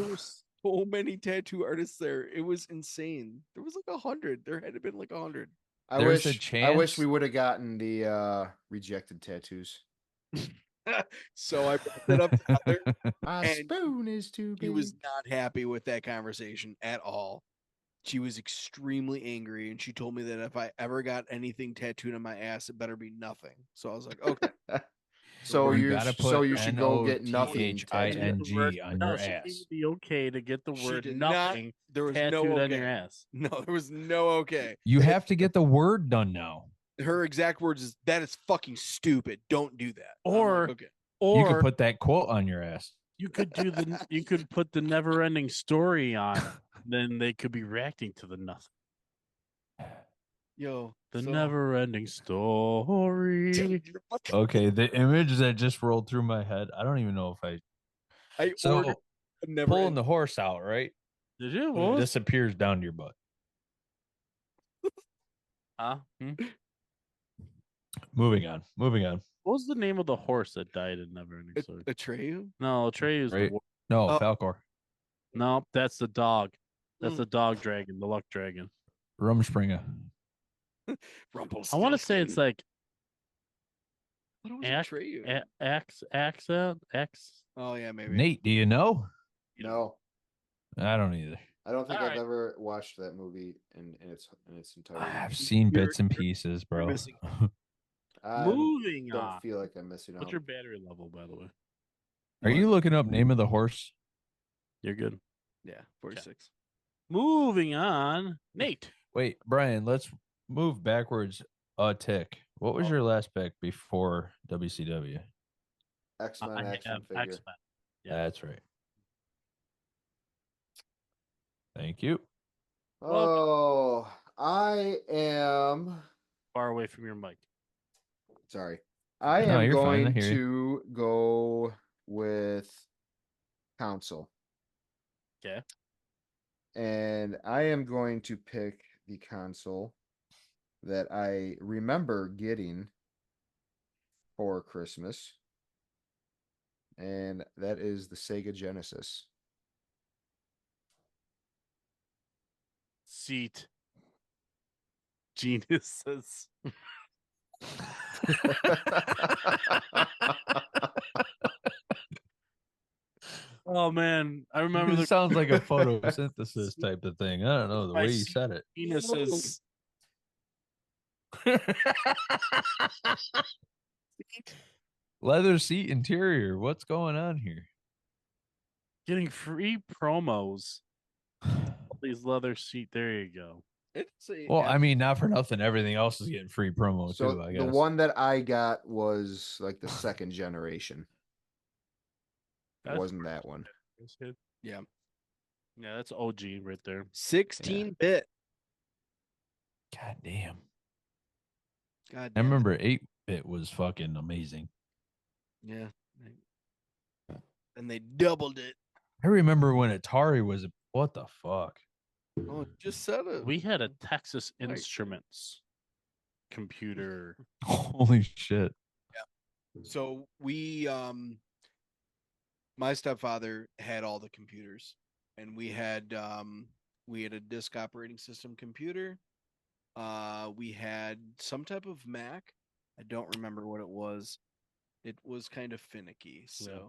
were so many tattoo artists there. It was insane. There was like 100. There had to been like 100. I There's a wish chance- we would have gotten the rejected tattoos. So I brought it up to Heather. My And spoon is too She big. was not happy with that conversation at all. She was extremely angry, and she told me that if I ever got anything tattooed on my ass, it better be nothing. So I was like, okay. So You you gotta so put you should go get nothing tattooed. NOTHING on No, your she gave ass. you the okay to get the She word did not. nothing There was tattooed no on okay. your ass. No, there was no okay. You have to get the word done now. Her exact words is that is fucking stupid. Don't do that. I'm Or like, okay. You could or put that quote on your ass. you could put the never ending story on, then they could be reacting to the nothing. Yo, The so- never ending story. Okay, the image that just rolled through my head. I don't even know if I I so ordered a never pulling end- the horse out, right? Did you? But What it was, disappears down to your butt. huh? Moving on. What was the name of the horse that died in never ending story? Atreyu? No, Trey is Right. the No, Oh. Falcor. no, that's the dog. That's Mm. the dog dragon, the luck dragon. Rumspringa. I want to say it's like What was Ac- Atreyu? accent X. Oh yeah, maybe. Nate, do you know? No, I don't either. I don't think All I've right. ever watched that movie in its entirety. I've seen You're- bits and pieces, bro. missing I Moving don't on. feel like I'm missing out. What's your battery level, by the way? Are you looking up name of the horse? You're good. Yeah, 46. Moving on, Nate. Wait, Brian, let's move backwards a tick. What was your last pick before WCW? X-Men I action have figure. X-Men. Yeah. That's right. Thank you. Oh, I am Far away from your mic. sorry. I No, am you're fine. I going hear you. to go with Council. Okay. And I am going to pick the console that I remember getting for Christmas. And that is the Sega Genesis. Seat. Geniuses. Oh man, I remember It the sounds like a photosynthesis type of thing. I don't know the My way you seat- said it. geniuses. Leather seat interior. What's going on here? Getting free promos. All these leather seat. There you go. It's a Well, I mean, not for nothing. Everything else is getting free promo So too. I the guess. one that I got was like the second generation. It That's wasn't that one. yeah. Yeah, that's OG right there. 16-bit. God damn. God I damn. remember 8-bit was fucking amazing. Yeah. And they doubled it. I remember when Atari was. What the fuck? Oh, just said it. We had a Texas Right. Instruments computer. Holy shit. So we my stepfather had all the computers, and we had a disk operating system computer. We had some type of Mac. I don't remember what it was. It was kind of finicky, so Yeah.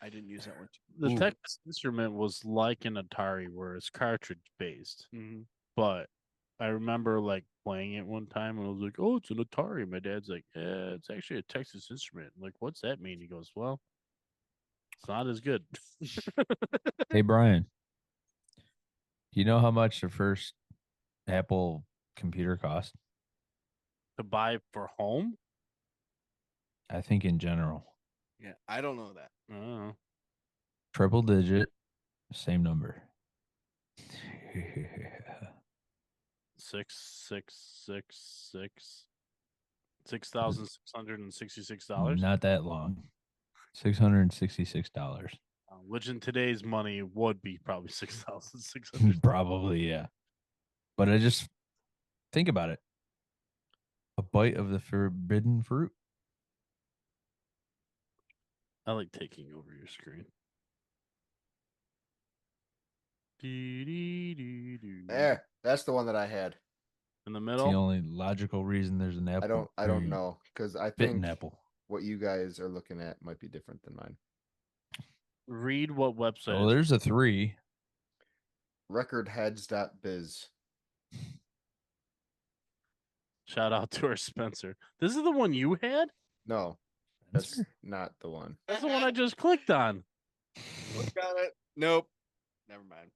I didn't use that one. The Ooh. Texas Instrument was like an Atari, where it's cartridge based. Mm-hmm. But I remember like playing it one time, and I was like, "Oh, it's an Atari." My dad's like, "Yeah, it's actually a Texas Instrument." I'm like, what's that mean? He goes, "Well, it's not as good." Hey, Brian. You know how much the first Apple computer cost? To buy for home. I think in general. Yeah, I don't know that. I don't know. Triple digit, same number. 6,666 $6,666. Not that long. $666. Which in today's money would be probably 6,600. Probably, yeah. But I just think about it. A bite of the forbidden fruit. I like taking over your screen. Dee-dee-dee-doo. There, that's the one that I had. In the It's the middle. only logical reason there's an apple. I don't know because I think Bitten apple. what you guys are looking at might be different than mine. Read what website. Oh, there's a 3. Recordheads.biz. Shout out to our Spencer. This is the one you had? No, that's not the one. That's the one I just clicked on. Got it. Nope. Never mind.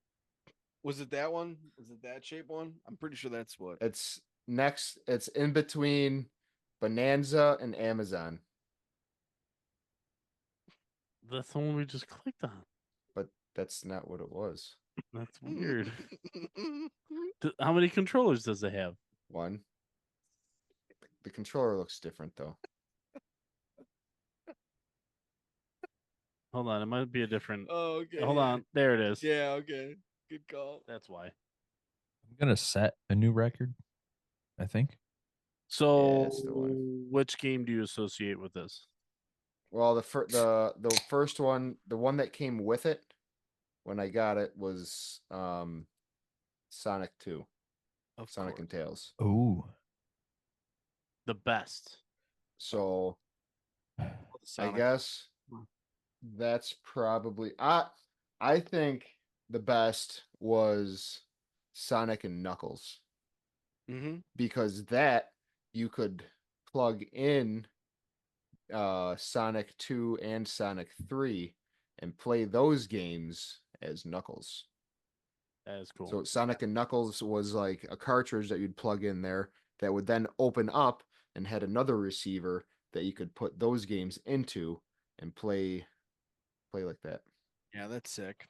Was it that one? Was it that shape one? I'm pretty sure that's what. It's next. It's in between Bonanza and Amazon, That's the one we just clicked on. but that's not what it was. That's weird. How many controllers does it have? One. The controller looks different though. Hold on, it might be a different. Oh, okay. Hold on, there it is. Yeah, okay. Good call. That's why. I'm gonna set a new record, I think. So, that's the one. which game do you associate with this? Well, the first one, the one that came with it when I got it was Sonic 2. Of Sonic course. and Tails. Ooh. The best. So I Sonic. guess that's probably I think the best was Sonic and Knuckles Mm-hmm. because that you could plug in Sonic 2 and Sonic 3 and play those games as Knuckles. That is cool. So Sonic and Knuckles was like a cartridge that you'd plug in there that would then open up and had another receiver that you could put those games into and play like that. Yeah, that's sick.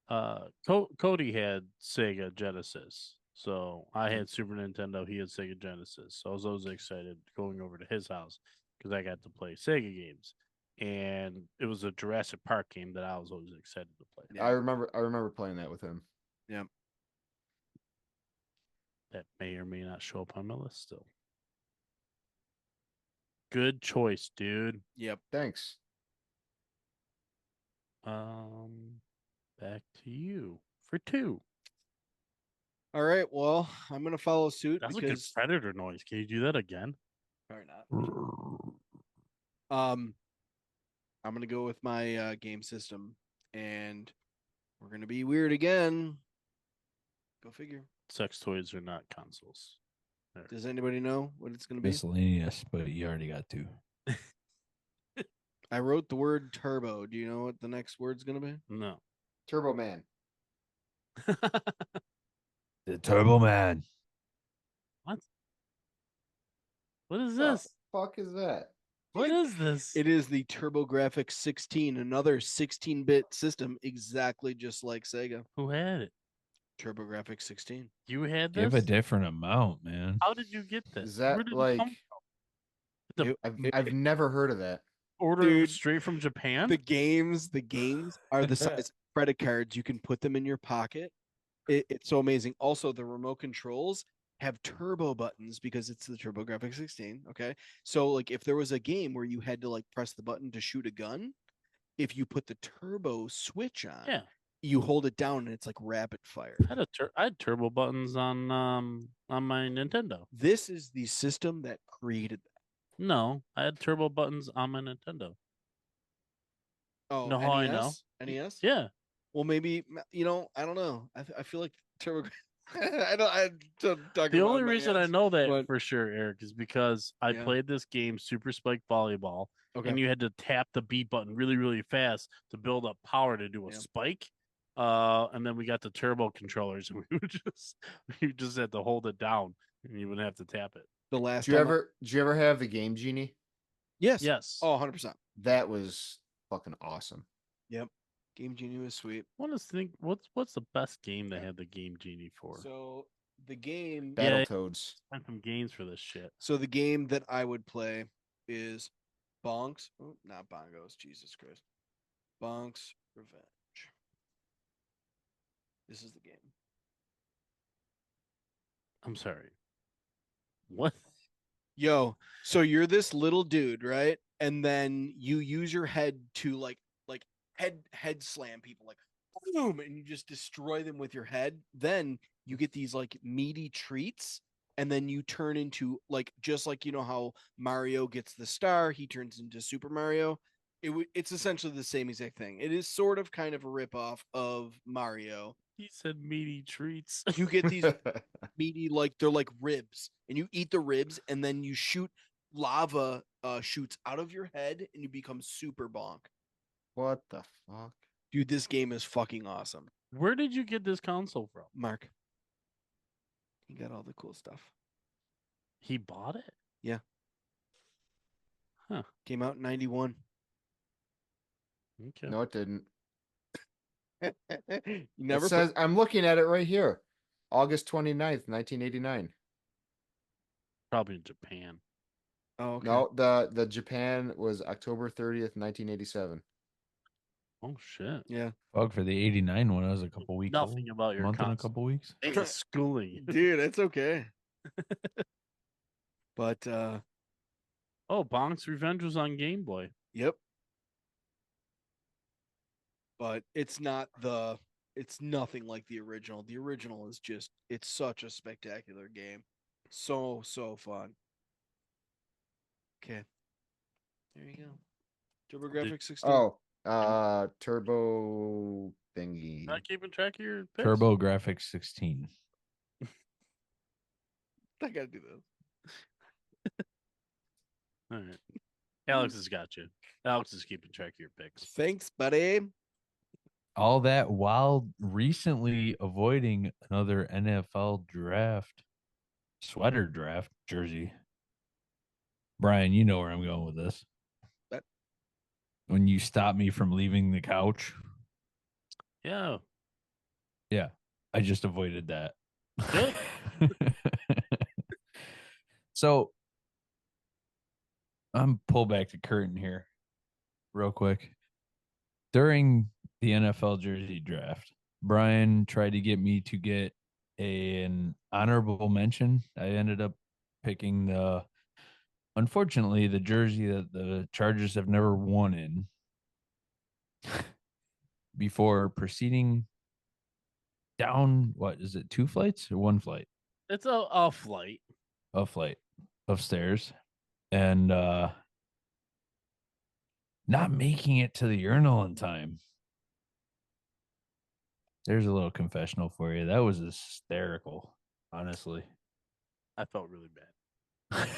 Cody had Sega Genesis. So I had Super Nintendo. He had Sega Genesis. So I was always excited going over to his house because I got to play Sega games. And it was a Jurassic Park game that I was always excited to play. Yeah. I remember playing that with him. Yeah. That may or may not show up on my list still. Good choice, dude. Yep. Thanks. Back to you for 2. All right. Well, I'm gonna follow suit That's a good because predator noise. Can you do that again? probably not. I'm gonna go with my game system, and we're gonna be weird again. Go figure. Sex toys are not consoles. There. Does anybody know what it's gonna be? Miscellaneous, but you already got 2. I wrote the word turbo. Do you know what the next word's gonna be? No. Turbo Man. The Turbo Man. What? What is What this? the fuck is that? What is this? It is the TurboGrafx 16, another 16-bit system, exactly just like Sega. Who had it? TurboGrafx 16. You had this? Give a different amount, man. How did you get this? Is that Where did it like come from? I've never heard of that. Order Dude, straight from Japan? The games are the size of credit cards. You can put them in your pocket. It's so amazing. Also, the remote controls have turbo buttons because it's the TurboGrafx 16. Okay. So like if there was a game where you had to like press the button to shoot a gun, if you put the turbo switch on, Yeah. you hold it down and it's like rapid fire. I had turbo buttons on my Nintendo. This is the system that created that. No, I had turbo buttons on my Nintendo. Oh, Know how I know? NES? Yeah. Well, maybe I don't know. I feel like turbo. I don't. I don't talk The about only my reason I hands, know that but- for sure, Eric, is because I Yeah. played this game, Super Spike Volleyball, Okay. and you had to tap the B button really, really fast to build up power to do a Yeah. spike. And then we got the turbo controllers, and we just had to hold it down, and you wouldn't have to tap it. The last Did you time ever have the Game Genie? Yes. Yes. Oh, 100%. That was fucking awesome. Yep. Game Genie was sweet. I want to think what's the best game they had the Game Genie for? So the game. Yeah. Battletoads. Find some games for this shit. So the game that I would play is Bonks. Oh, not Bongos. Jesus Christ. Bonks Revenge. This is the game. I'm sorry. What? Yo, so you're this little dude, right? And then you use your head to like head slam people, like boom, and you just destroy them with your head. Then you get these like meaty treats, and then you turn into like just like you know how Mario gets the star, he turns into Super Mario. It's essentially the same exact thing. It is sort of kind of a ripoff of Mario. He said meaty treats. You get these meaty, like they're like ribs, and you eat the ribs, and then you shoot lava shoots out of your head, and you become super bonk. What the fuck? Dude, this game is fucking awesome. Where did you get this console from? Mark, he got all the cool stuff. He bought it? Yeah. Huh. Came out in 91. Okay. No, it didn't. You never It says I'm looking at it right here. August 29th, 1989. Probably in Japan. Oh, okay. No, the Japan was October 30th, 1987. Oh shit. Yeah. Fuck, for the 89 one, I was a couple weeks Nothing old. about your month and a console. couple weeks. Schooling. Dude, it's okay. But Oh, Bonk's Revenge was on Game Boy. yep. But it's nothing like the original. The original is just it's such a spectacular game. So fun. Okay. There you go. TurboGrafx 16. Oh, turbo thingy. Not keeping track of your picks? Turbo Graphics 16. I gotta do this. All right. Alex has got you. Alex is keeping track of your picks. Thanks, buddy. All that while recently avoiding another NFL draft, sweater draft jersey. Brian, you know where I'm going with this. That- When you stop me from leaving the couch, Yeah. yeah, I just avoided that. Good. So I'm pull back the curtain here real quick. During the NFL jersey draft, Brian tried to get me to get an honorable mention. I ended up picking unfortunately, the jersey that the Chargers have never won in before proceeding down, what is it, 2 flights or 1 flight? It's a flight. A flight of stairs. And not making it to the urinal in time. There's a little confessional for you. That was hysterical, honestly. I felt really bad.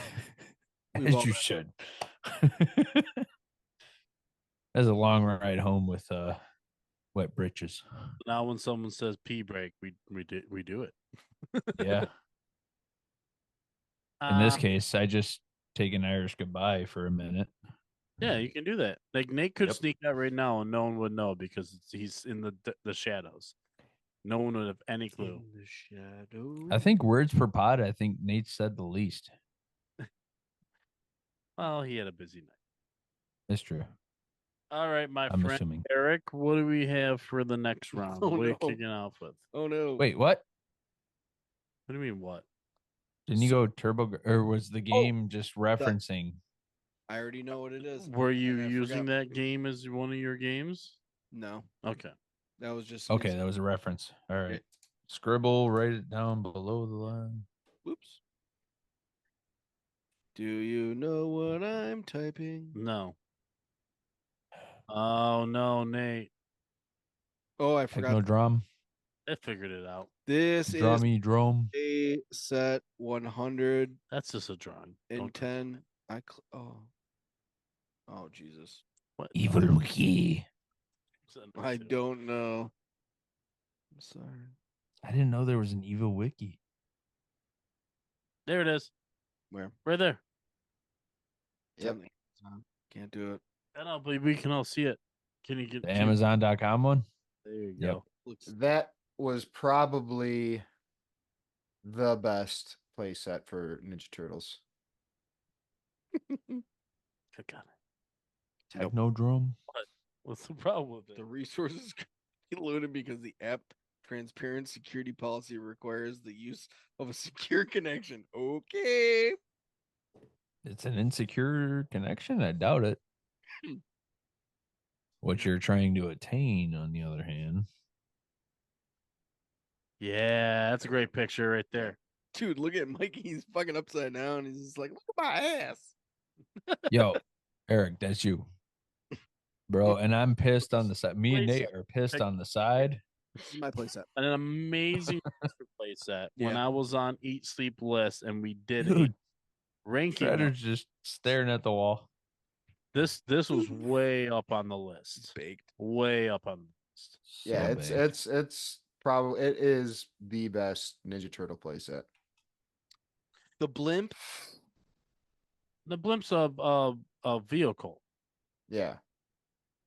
We've all As you done should. That's a long ride home with wet britches. Now when someone says pee break, we do it. Yeah. In this Uh, case, I just take an Irish goodbye for a minute. Yeah, you can do that. Like Nate could Yep. sneak out right now, and no one would know because he's in the shadows. No one would have any clue. In the shadow. I think words per pod, I think Nate said the least. Well, he had a busy night. That's true. All right, my I'm friend assuming. Eric, what do we have for the next round? Oh, what are you no. kicking off with? Oh no. Wait, what? What do you mean what? Didn't you go turbo, or was the game just referencing? I already know what it is. Were you I using forgot. that game as one of your games? No. Okay. That was just Okay, that was a reference. All right. Scribble, write it down below the line. Whoops. Do you know what I'm typing? No. Oh no, Nate. Oh, I forgot. Technodrom. I figured it out. This is Drummy Drome. a set 110. That's just a drawing. Don't touch it. Oh Jesus. What? Evil Wiki. I don't know. I'm sorry. I didn't know there was an Evil Wiki. There it is. Where? Right there. Yep. Can't do it. I know, but we can all see it. Can you get The Amazon.com one? There you Yep. go. Looks That was probably the best play set for Ninja Turtles. Click on it. Technodrome. What's the problem with it? the resources loaded because the app transparent security policy requires the use of a secure connection. Okay. It's an insecure connection? I doubt it. What you're trying to attain, on the other hand. Yeah, that's a great picture right there. Dude, look at Mikey. He's fucking upside down. He's just like, look at my ass. Yo, Eric, that's you, bro. And I'm pissed on the side. Me and Nate Playset. are pissed Pick- on the side. This is my playset. An amazing play set when Yeah. I was on Eat Sleep List and we did Dude, a ranking. Shredder's just staring at the wall. This was way up on the list. Baked. Way up on the list. Yeah, So it's probably it is the best Ninja Turtle playset. The blimp. The blimp's a vehicle. Yeah.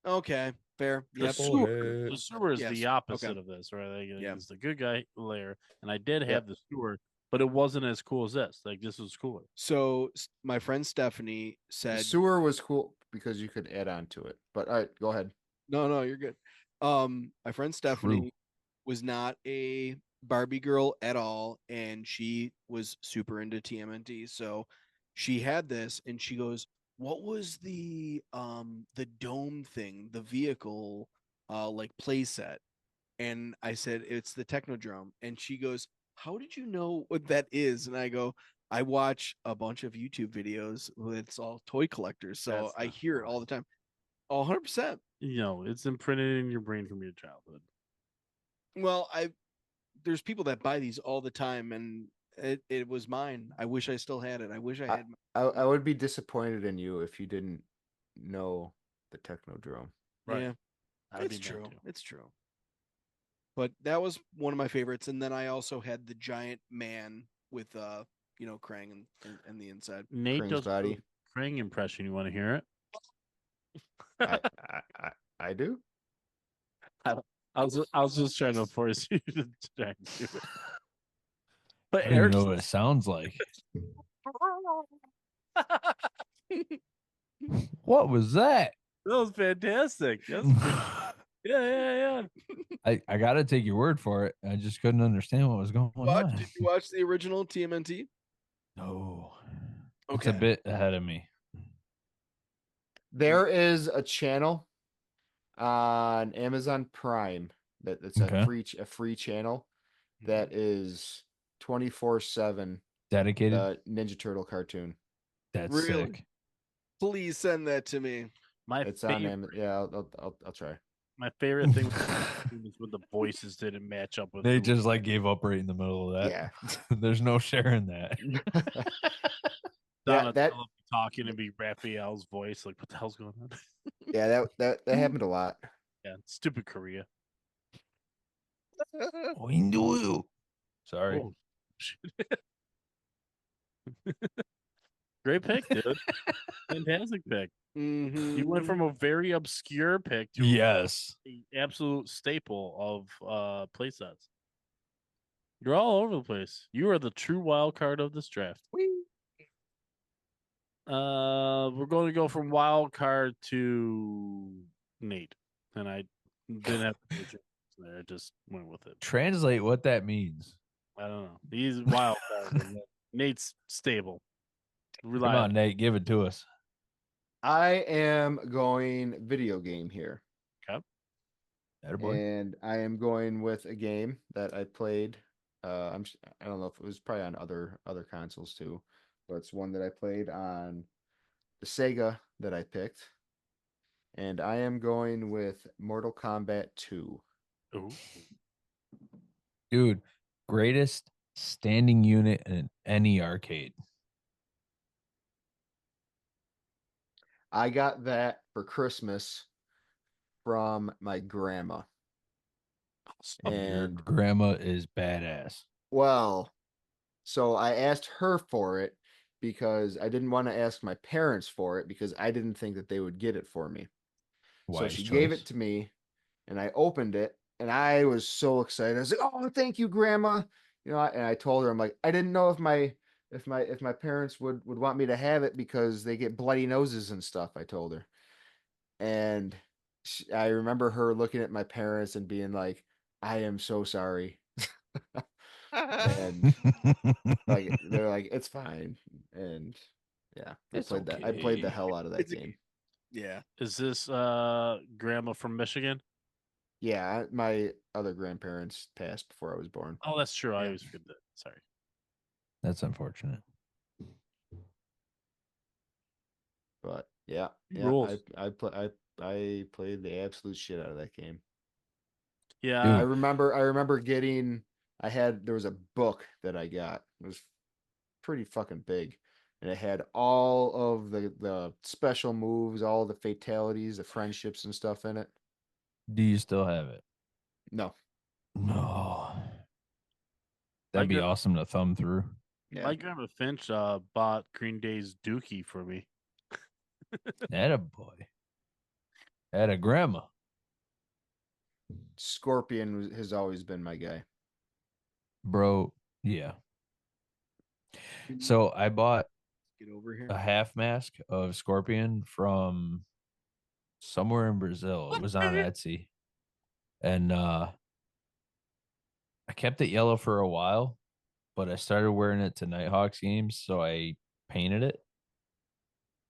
Okay, fair. The Yep. sewer, the sewer is Yes, the opposite okay. of this, right? Like, Yeah. it's the good guy layer, and I did have Yep. the sewer, but it wasn't as cool as this. Like this was cooler. So my friend Stephanie The said, sewer was cool because you could add on to it. But all right, go ahead. no, you're good. My friend Stephanie was not a Barbie girl at all, and she was super into TMNT. So she had this, and she goes, "What was the dome thing, the vehicle, like playset?" And I said, "It's the Technodrome." And she goes, "How did you know what that is?" And I go, "I watch a bunch of YouTube videos. It's all toy collectors, so That's I not hear it all the time." Oh, 100%. You know, it's imprinted in your brain from your childhood. Well, there's people that buy these all the time, and it was mine. I wish I still had it. I wish I had. I would be disappointed in you if you didn't know the Technodrome. Right. Yeah, I'd it's be mad true. too. It's true. But that was one of my favorites, and then I also had the giant man with Krang and the inside. Nate Krang's does body. a Krang impression. You want to hear it? I do. I was just trying to force you to try and do it. But I don't even Eric, know what it sounds like. What was that? that was fantastic. That's yeah. I gotta take your word for it. I just couldn't understand what was going on. Did you watch the original TMNT? No. It's a Okay. bit ahead of me. There is a channel on Amazon Prime that's Okay. a free channel that is 24/7 Dedicated. Ninja Turtle cartoon. That's Really? sick. Please send that to me. My It's on favorite, Amazon. Yeah, I'll try. my favorite thing was when the voices didn't match up with. They who- just like gave up right in the middle of that. Yeah. There's no sharing that. Donatello that be talking and be Raphael's voice. Like, what the hell's going on? yeah, that happened a lot. Yeah, stupid Korea. Sorry. Oh, shit. Great pick, dude. Fantastic pick. You went from a very obscure pick to Yes. the absolute staple of playsets. You're all over the place. You are the true wild card of this draft. We're going to go from wild card to Nate, and I didn't have to put your there. I just went with it. Translate what that means. I don't know. He's wild card. and Nate's stable. Come Reliable. on, Nate, give it to us. I am going video game here. Attaboy. And I am going with a game that I played. I don't know if it was probably on other consoles too, but it's one that I played on the Sega that I picked. And I am going with Mortal Kombat 2. Ooh. Dude, greatest standing unit in any arcade. I got that for Christmas from my grandma. Your And grandma is badass. well, so I asked her for it because I didn't want to ask my parents for it because I didn't think that they would get it for me. So Wise she choice. gave it to me and I opened it and I was so excited. I was like, "Oh, thank you, grandma." And I told her, I'm like, I didn't know if my parents would want me to have it because they get bloody noses and stuff, I told her. And I remember her looking at my parents and being like, "I am so sorry." And like they're like, "It's fine." And yeah, It's I played the okay. hell out of that It's a game. Yeah. Is this grandma from Michigan? Yeah, my other grandparents passed before I was born. Oh, that's true. I Yeah. always forget that. Sorry. That's unfortunate. But yeah, He yeah, rules. I played the absolute shit out of that game. Yeah. I remember getting there was a book that I got. It was pretty fucking big. And it had all of the special moves, all the fatalities, the friendships and stuff in it. Do you still have it? No. No. My That'd be gra- awesome to thumb through. Yeah. My grandma Finch bought Green Day's Dookie for me. Atta boy. Atta grandma. Scorpion has always been my guy. Bro, yeah. So I bought Get over here. a half mask of Scorpion from somewhere in Brazil. It was on Etsy. And I kept it yellow for a while, but I started wearing it to Nighthawks games, so I painted it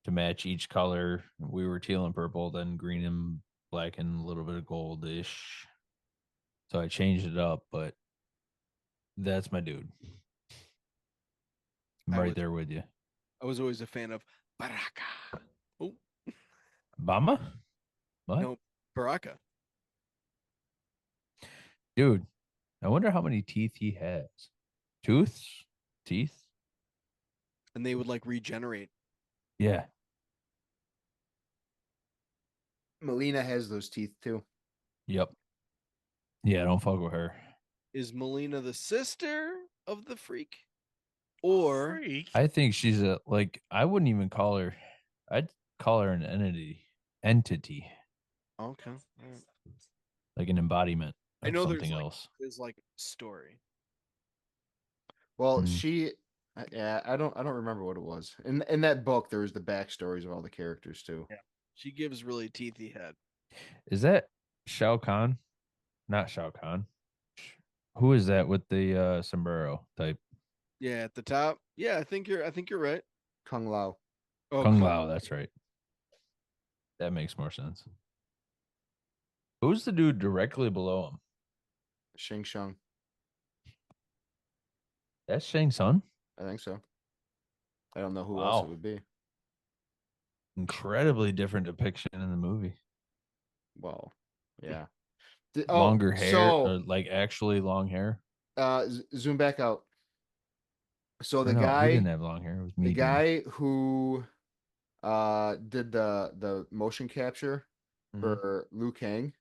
to match each color. We were teal and purple, then green and black and a little bit of goldish. So I changed it up, but that's my dude. I'm I right was- there with you. I was always a fan of Baraka. Oh Bama? What? no, Baraka. Dude, I wonder how many teeth he has. Tooths? Teeth? And they would like regenerate. Yeah. Melina has those teeth too. Yep. Yeah, don't fuck with her. Is Melina the sister of the freak? Or Freak. I think she's I wouldn't even call her, I'd call her an entity, okay. All right. like an embodiment I of know there's something like else. there's like story. Well, Mm. yeah, I don't remember what it was. In that book, there was the backstories of all the characters too. Yeah. She gives really teethy head. Is that Shao Kahn? Not Shao Kahn. Who is that with the sombrero type? Yeah, at the top. Yeah, I think you're right. Kung Lao. Oh, Kung Lao, that's right. That makes more sense. Who's the dude directly below him? Shing Shung. That's Shang Tsung? I think so. I don't know who else it Wow. would be. Incredibly different depiction in the movie. Well, yeah. Longer hair, So or like actually long hair. zoom back out. So Or no, he didn't have long hair. It was the medium. guy who did the motion capture Mhm. for Liu Kang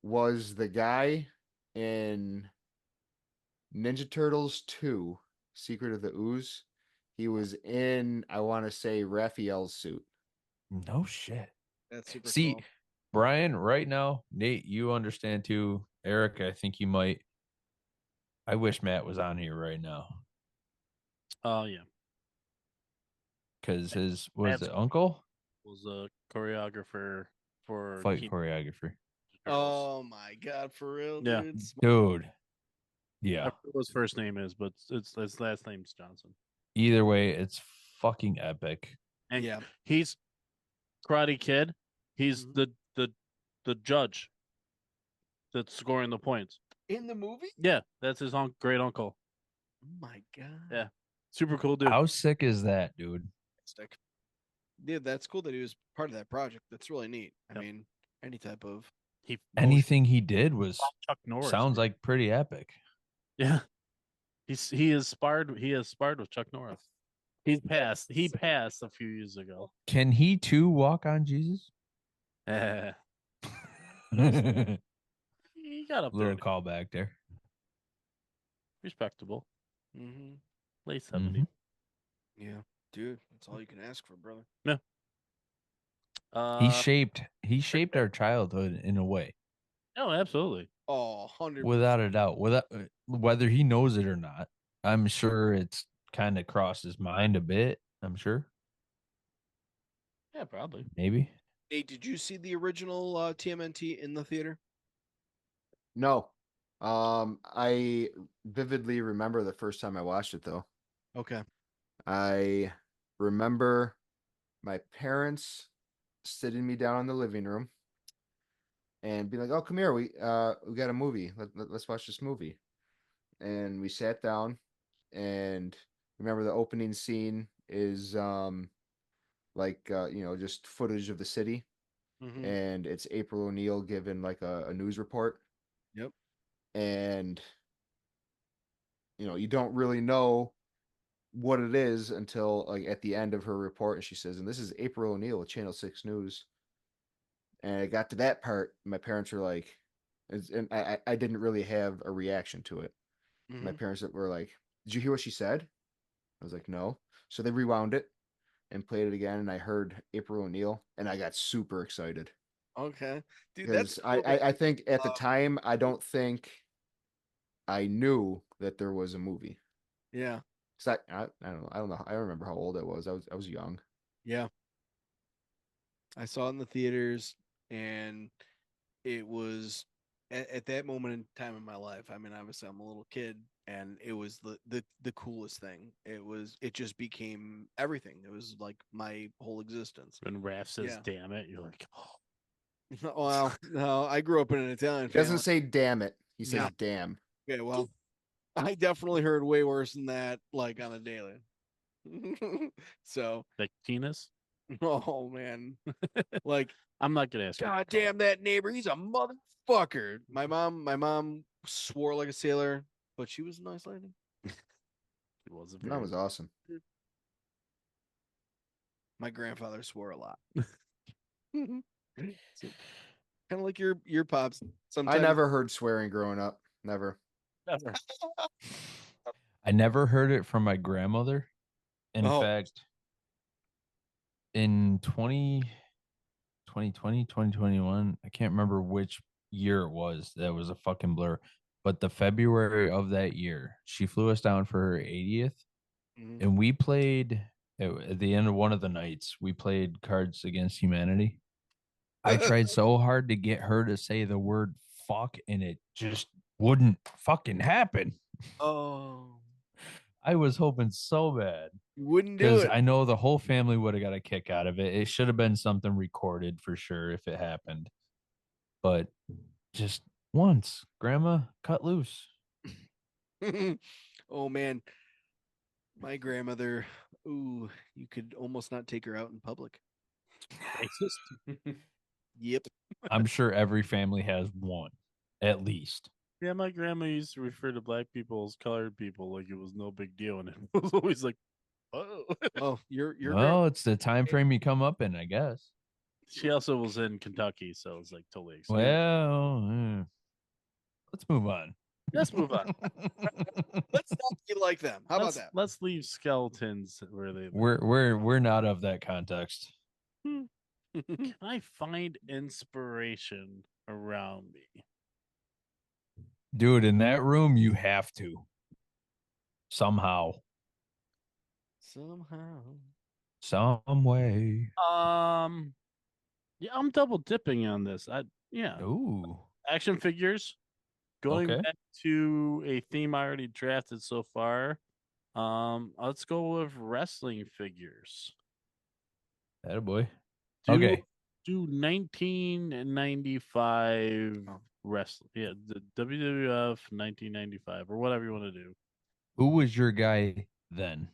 was the guy in Ninja Turtles 2, Secret of the Ooze. He was in, I want to say, Raphael's suit. No shit. That's super See, cool. Brian, right now, Nate, you understand too. Eric, I think you might. I wish Matt was on here right now Oh yeah. because his was Matt's it uncle was a choreographer for fight Teen choreographer. Turtles. Oh my god, for real, Yeah. dude. Dude, I yeah. forget what his first name is, but it's his last name's Johnson. Either way, it's fucking epic. And Yeah. he's Karate Kid. He's Mhm. the judge that's scoring the points. In the movie? Yeah, that's his great uncle. Oh my god. Yeah. Super cool dude. How sick is that, dude? Stick. Yeah, that's cool that he was part of that project. That's really neat. I Yep. mean, any type of He Anything he did was Chuck Norris. sounds like pretty epic. Yeah. He has sparred with Chuck Norris. He passed a few years ago. Can he too walk on Jesus? He got up there. Little callback there. Respectable. mm-hmm. Late 70s. Yeah. Dude, that's all you can ask for, brother. He Uh shaped our childhood in a way, no, absolutely. Oh, 100%. without a doubt. Without whether he knows it or not, I'm sure it's kind of crossed his mind a bit. I'm sure, Yeah, probably. maybe. Nate, did you see the original TMNT in the theater? No. I vividly remember the first time I watched it though. Okay. I remember my parents sitting me down in the living room and being like, "Oh, come here, we got a movie. Let's watch this movie." And we sat down and remember the opening scene is just footage of the city, Mhm. and it's April O'Neil giving like a news report, Yep. and you don't really know what it is until like at the end of her report, and she says, and this is April O'Neil with Channel 6 News. And I got to that part, my parents were like, and I didn't really have a reaction to it. My Mhm. parents were like, did you hear what she said? I was like, no. So they rewound it and played it again, and I heard April O'Neil, and I got super excited Okay, dude, that's because cool that I think at the uh, time I don't think I knew that there was a movie. yeah, 'Cause I don't know. I don't remember how old I was. I was young. yeah. I saw it in the theaters, and it was at that moment in time in my life. I mean, obviously, I'm a little kid, and it was the coolest thing. It just became everything. It was like my whole existence. When Raph says, Yeah. "Damn it," you're like, Well, no, I grew up in an Italian He doesn't family. say damn it. He No. says damn. Okay, well, I definitely heard way worse than that, like on a daily. So, "Like penis." oh man, like I'm not gonna ask. God damn that neighbor, he's a motherfucker. My mom swore like a sailor, but she was a nice lady. It was a That very was awesome. My grandfather swore a lot. Kind of like your pops. I Sometimes never heard swearing growing up. Never. never. I never heard it from my grandmother. In Oh. fact, in 2020, 2021, I can't remember which year it was. That was a fucking blur. But the February of that year, she flew us down for her 80th, Mhm. and we played at the end of one of the nights, we played Cards Against Humanity. I tried so hard to get her to say the word fuck, and it just wouldn't fucking happen. Oh, I was hoping so bad you wouldn't do because it. I know the whole family would have got a kick out of it. It should have been something recorded for sure if it happened, but just once, grandma cut loose. Oh man, my grandmother. Ooh, you could almost not take her out in public. Racist. Yep. I'm sure every family has one, at least. Yeah, my grandma used to refer to black people as colored people like it was no big deal, and it was always like, "Oh." Oh, your grandma. Well, it's the time frame you come up in, I guess. She also was in Kentucky, so it was like totally excused. Well, let's move on. Let's move on. Let's not be like them. How about that? Let's leave skeletons where they live. we're not of that context. Can I find inspiration around me? Dude, in that room you have to. Somehow. Somehow. Some way. Yeah, I'm double dipping on this. Yeah, Ooh. action figures. Going Okay. back to a theme I already drafted so far. Let's go with wrestling figures. Attaboy. Do Okay. do 1995 Oh. wrestling. Yeah, the WWF 1995 or whatever you want to do. Who was your guy then?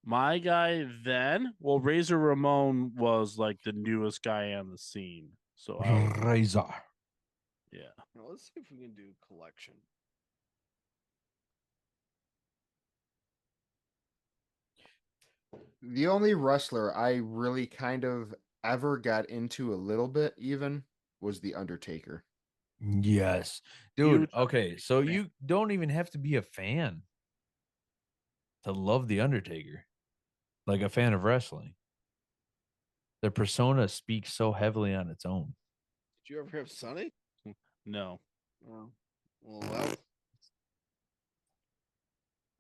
My guy then, well, Razor Ramon was like the newest guy on the scene. So Razor. yeah. Now let's see if we can do collection. The only wrestler I really kind of ever got into a little bit even was The Undertaker. Yes. Dude, Huge okay. So fan. you don't even have to be a fan to love The Undertaker. Like a fan of wrestling. The persona speaks so heavily on its own. Did you ever have Sonny? No. Oh, well, that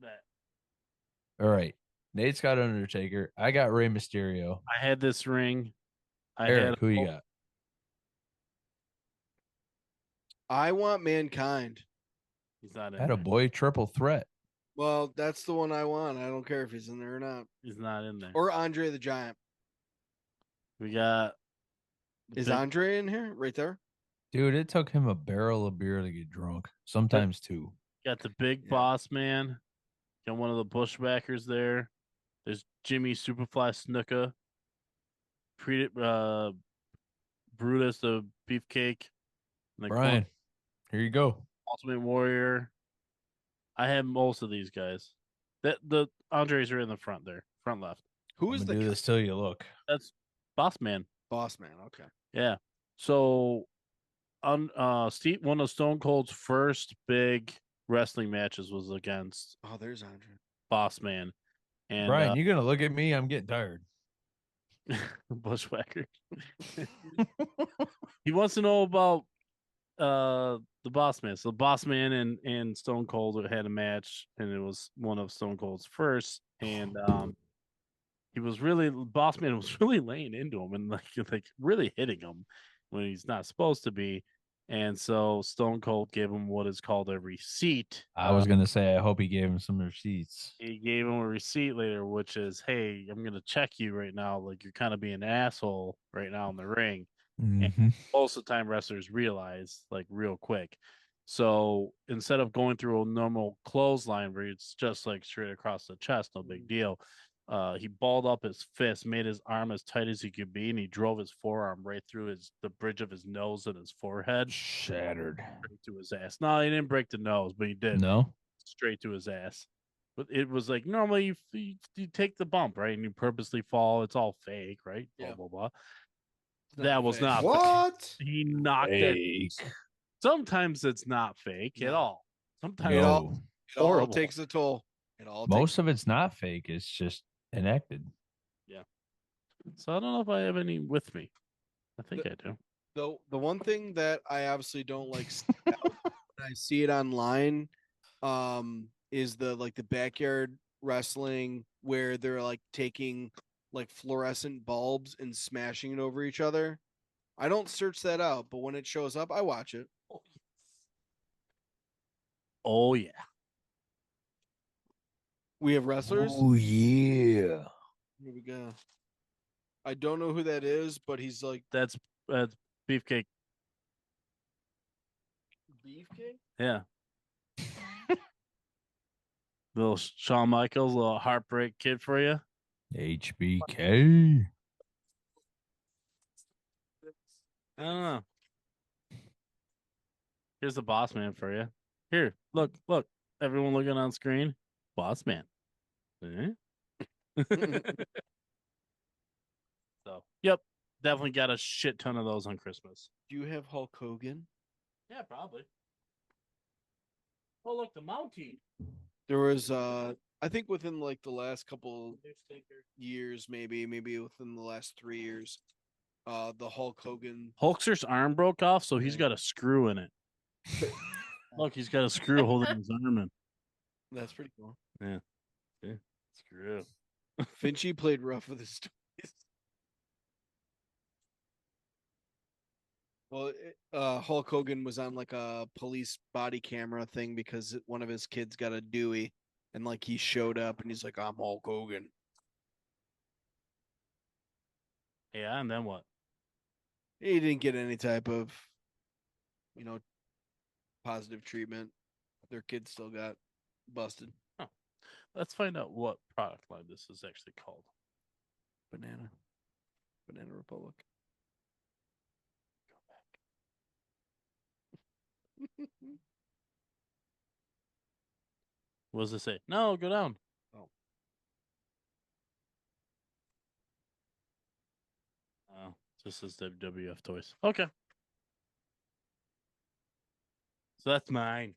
That All right. Nate's got Undertaker. I got Rey Mysterio. I had this ring. I had Eric, who you got? I want Mankind. He's not in Had a there. boy triple threat. Well, that's the one I want. I don't care if he's in there or not. He's not in there. Or Andre the Giant. We got Is big- Andre in here? Right there? Dude, it took him a barrel of beer to get drunk. Sometimes two. got the big Yeah. boss man. Got one of the Bushwhackers there. There's Jimmy Superfly Snuka. Brutus the Beefcake. And the Brian, here you go. Ultimate Warrior. I have most of these guys. The Andres are in the front there, front left. Who I'm is gonna the do this till you look. That's Boss Man. boss man? Okay. Yeah. So on Steve, one of Stone Cold's first big wrestling matches was against Oh, there's Andre. Boss Man and Brian, you're gonna look at me. I'm getting tired. Bushwhacker. He wants to know about the Boss Man. So Boss Man and Stone Cold had a match, and it was one of Stone Cold's first, and Boss Man was really laying into him and like really hitting him when he's not supposed to be. And so Stone Cold gave him what is called a receipt. I was gonna say I hope he gave him some receipts. He gave him a receipt later, which is, hey, I'm gonna check you right now. Like you're kind of being an asshole right now in the ring. And Mhm. most of the time wrestlers realize like real quick. So instead of going through a normal clothesline where it's just like straight across the chest, no big deal. He balled up his fist, made his arm as tight as he could be, and he drove his forearm right through the bridge of his nose and his forehead, Shattered. straight to his ass. No, he didn't break the nose, but he did No. straight to his ass. But it was like normally you take the bump, right, and you purposely fall. It's all fake, right? Yeah. Blah blah blah. It's That not was fake. not fake. What? He knocked it. Fake. Sometimes it's not fake at No. all. Sometimes It all- No. It all Horrible. takes a toll. It all Most of it's not fake. It's just enacted. so I don't know if I have any with me. I think I do. the one thing that I obviously don't like when I see it online, is the backyard wrestling where they're like taking like fluorescent bulbs and smashing it over each other. I don't search that out, but when it shows up, I watch it. Oh yeah. We have wrestlers. Oh yeah. Here we go. I don't know who that is, but he's like That's Beefcake. Beefcake. Yeah. Little Shawn Michaels, little heartbreak kid for you. HBK. I don't know. Here's the boss man for you. Here, look. Everyone looking on screen. Boss man. Eh? So, yep. Definitely got a shit ton of those on Christmas. Do you have Hulk Hogan? Yeah, probably. Oh, look, the Mountie. There was I think within like the last couple years, maybe within the last 3 years, the Hulk Hogan. Hulkster's arm broke off, so he's got a screw in it. Look, he's got a screw holding his arm in. That's pretty cool. Screw. Finchy played rough with his toys. Well, Hulk Hogan was on like a police body camera thing because one of his kids got a Dewey, and like he showed up and he's like, "I'm Hulk Hogan." Yeah, and then what? He didn't get any type of, positive treatment. Their kid still got busted. Let's find out what product line this is actually called. Banana Republic. What does it say? No, go down. Oh. Oh, this is WWF toys. Okay. So that's mine.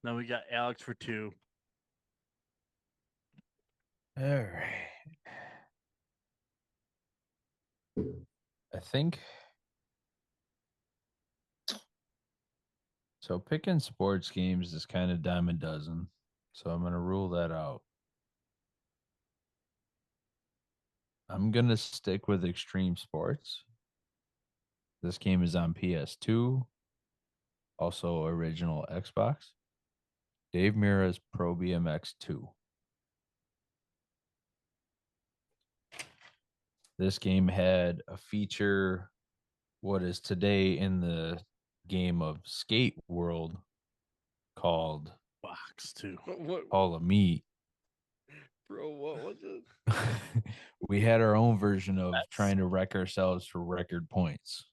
Now we got Alex for 2. All right. I think so. Picking sports games is kind of dime a dozen. So I'm going to rule that out. I'm going to stick with extreme sports. This game is on PS2, also original Xbox. Dave Mira's Pro BMX 2. This game had a feature, what is today in the game of skate world, called Wow. box too. What, All of meat. bro? What was it? We had our own version of That's- trying to wreck ourselves for record points.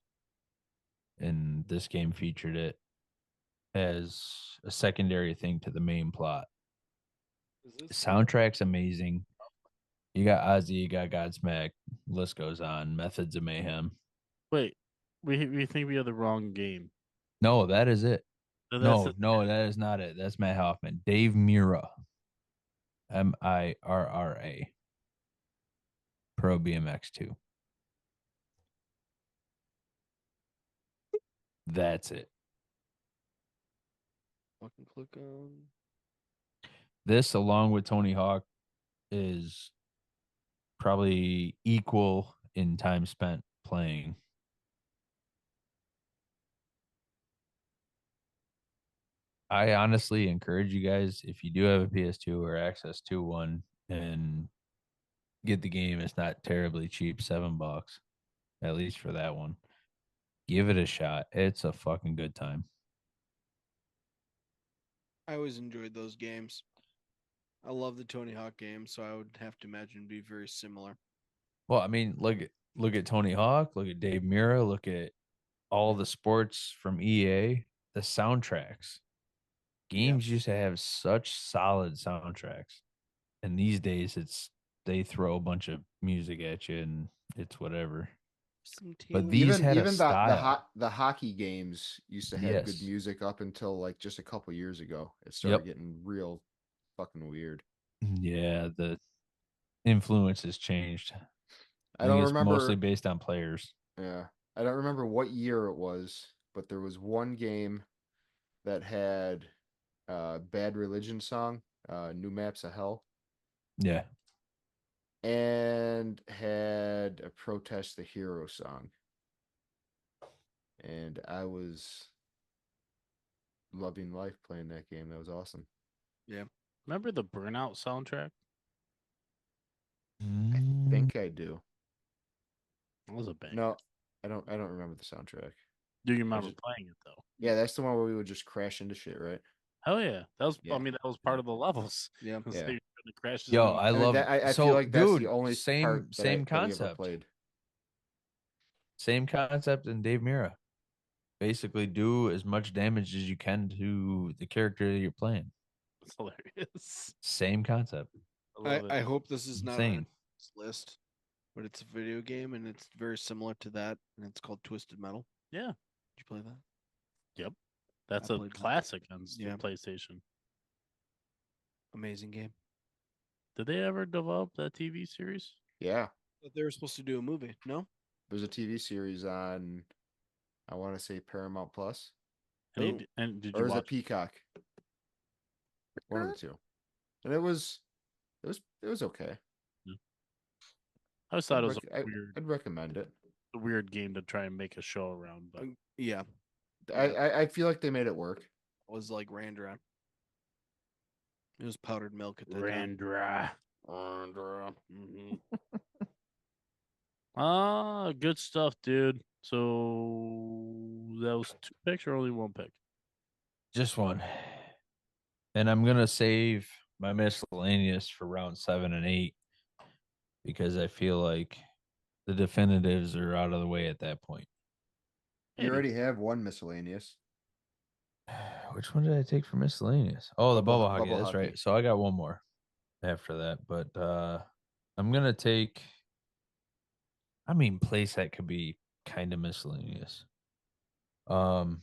And this game featured it as a secondary thing to the main plot. Is this Soundtrack's amazing. You got Ozzy, you got Godsmack, list goes on. Methods of Mayhem. Wait, we think we have the wrong game. No, that is it. So that's No, it. no, that is not it. That's Matt Hoffman. Dave Mira. Mirra. Pro BMX 2. That's it. fucking click on? This, along with Tony Hawk, is probably equal in time spent playing. I honestly encourage you guys, if you do have a PS2 or access to one, and get the game. It's not terribly cheap, $7, at least for that one. Give it a shot. It's a fucking good time. I always enjoyed those games. I love the Tony Hawk games, so I would have to imagine it'd be very similar. Well, I mean, look at Tony Hawk, look at Dave Mira, look at all the sports from EA, the soundtracks. Games used to have such solid soundtracks. And these days they throw a bunch of music at you and it's whatever. Some But Taylor- these even had a even style. the hockey games used to have good Yes. music up until like just a couple years ago. It Yep. started getting real fucking weird. Yeah, the influence has changed. I don't think it's remember. mostly based on players. Yeah, I don't remember what year it was, but there was one game that had Bad Religion song, New Maps of Hell, Yeah. and had a Protest the Hero song. And I was loving life playing that game. That was awesome. Remember the Burnout soundtrack? I think I do. That was a banger. No, I don't remember the soundtrack. Do you remember just- playing it though? Yeah, that's the one where we would just crash into shit, right? Hell yeah, that was. Yeah. I mean, that was part of the levels. Yeah. So Yeah. you the crashes. Yo, and I mean, love I so feel like that's dude, the only same part that same that we ever concept. played. Same concept in Dave Mira. Basically do as much damage as you can to the character that you're playing. it's hilarious. Same concept. I love it. I hope this is not on Insane. this list, but it's a video game and it's very similar to that, and it's called Twisted Metal. Yeah, Did you play that? that's I a played that. classic on Yeah. PlayStation. Amazing game. Did they ever develop that TV series? Yeah, But they were supposed to do a movie. No. there's a TV series on, I want to say Paramount Plus, And did you or is it watch? Peacock? One of the two. And it was okay. I just thought it was I'd recommend it. a weird game to try and make a show around. But Yeah. I feel like they made it work. It was like Randra. It was powdered milk at the time. Randra. Randra. Mm-hmm. Good stuff, dude. So that was 2 picks or only 1 pick? Just one. And I'm gonna save my miscellaneous for round 7 and 8 because I feel like the definitives are out of the way at that point. You already have one miscellaneous. Which one did I take for miscellaneous? Oh, the bubble hockey. Bubble That's hockey. right. So I got one more after that, but I'm gonna take. I mean, playset could be kind of miscellaneous. I'm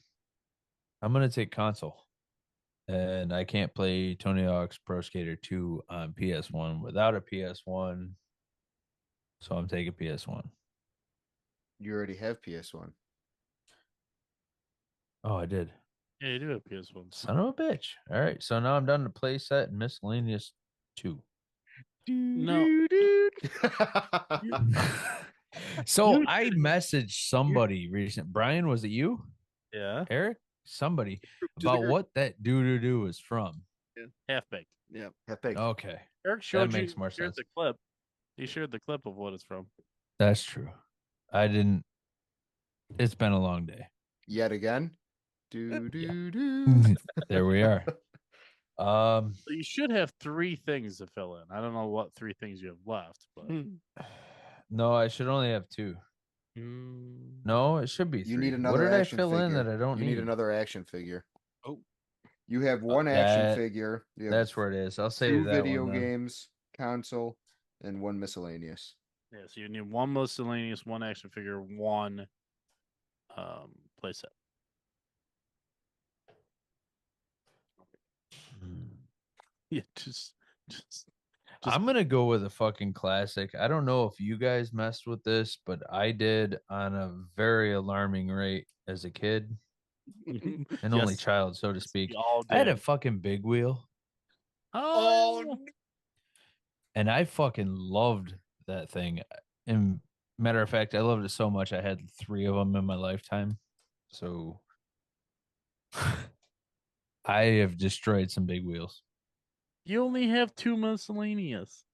gonna take console, and I can't play Tony Hawk's Pro Skater 2 on PS1 without a PS1, so I'm taking PS1. You already have PS1. Oh, I did. Yeah, you do have PS1. Son of a bitch. All right, so now I'm done to playset and miscellaneous 2. No. So You I messaged somebody recent. Brian, was it you? Yeah, Eric? Somebody the about group. what that do is from. half baked. Yeah. That big. Okay. Eric showed makes more shared sense. the clip. He shared the clip of what it's from. That's true. I didn't. It's been a long day. Yet again. There we are. So you should have 3 things to fill in. I don't know what 3 things you have left, but no, I should only have 2. Mm, No, it should be You 3. need What another did I action fill in figure. that I don't You need? need another action figure. Oh, You have one action That figure. You have that's where it is. I'll save 2 that video one then. games, console, and 1 miscellaneous. yeah, so you need 1 miscellaneous, 1 action figure, 1 playset. Yeah, just I'm gonna go with a fucking classic. I don't know if you guys messed with this, but I did on a very alarming rate as a kid, an only yes, child, so to we speak. all I had a did. fucking big wheel, oh, Oh, and I fucking loved that thing. And matter of fact, I loved it so much I had 3 of them in my lifetime. So I have destroyed some big wheels. you only have 2 miscellaneous.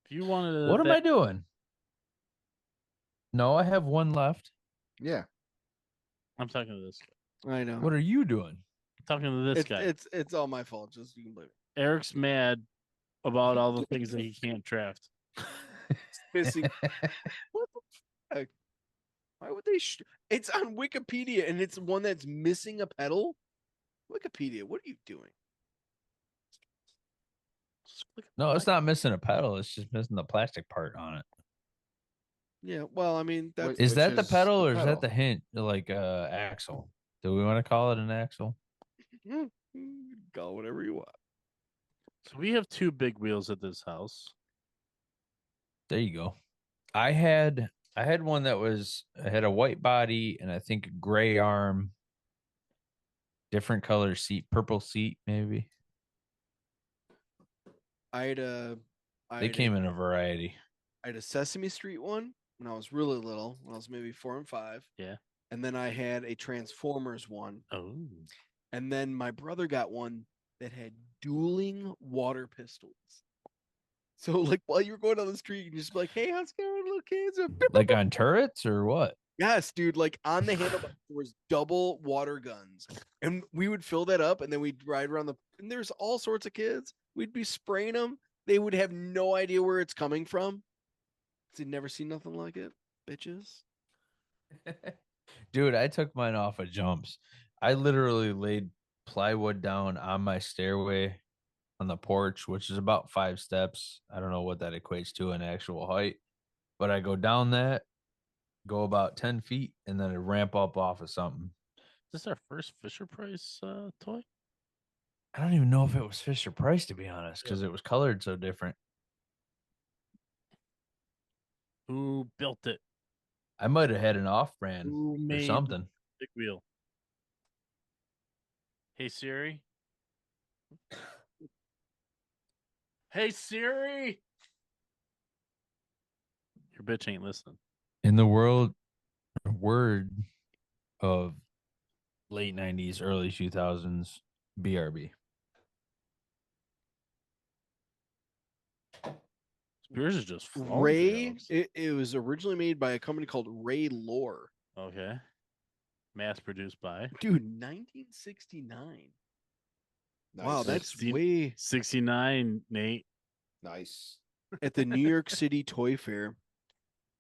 If you wanted What am that, I doing? No, I have 1 left. Yeah. I'm talking to this guy. I know. What are you doing? I'm talking to this guy. It's all my fault. Just you can blame it. Eric's mad about all the things that he can't draft. Missing. What the heck? Why would they? It's on Wikipedia, and it's one that's missing a pedal. Wikipedia, what are you doing? Just click No, it's not missing a pedal. It's just missing the plastic part on it. Yeah, well, I mean, that's Is Which that the is pedal the or is that pedal. the hint? Like axle? Do we want to call it an axle? Call whatever you want. So we have 2 big wheels at this house. There you go. I had one that was I had a white body and I think a gray arm, different color seat, purple seat maybe. I had a, I They had came a, in a variety. I had a Sesame Street one when I was really little, when I was maybe 4 and 5. Yeah. And then I had a Transformers one, Oh, and then my brother got one that had dueling water pistols. So like while you were going down the street, you can just be like, "Hey, how's it going, little kids?" And Like on turrets or what? yes, dude. Like on the handlebar, there was double water guns, and we would fill that up, and then we'd ride around the. And there's all sorts of kids. We'd be spraying them. They would have no idea where it's coming from. They'd never seen nothing like it, bitches. Dude, I took mine off of jumps. I literally laid plywood down on my stairway on the porch, which is about 5 steps. I don't know what that equates to in actual height, but I go down that, go about 10 feet, and then I ramp up off of something. is this our first Fisher Price toy? I don't even know if it was Fisher Price, to be honest, because Yeah. it was colored so different. Who built it? I might have had an off brand Who or made the something. big wheel? Hey Siri. Hey Siri. Your bitch ain't listening. In the word of late 90s, early 2000s, BRB. Yours is just flowing Ray. today, It was originally made by a company called Ray Lore. okay. Mass produced by Dude, 1969. Wow, Nice. that's 16 way 69, Nate. Nice. at the New York City Toy Fair.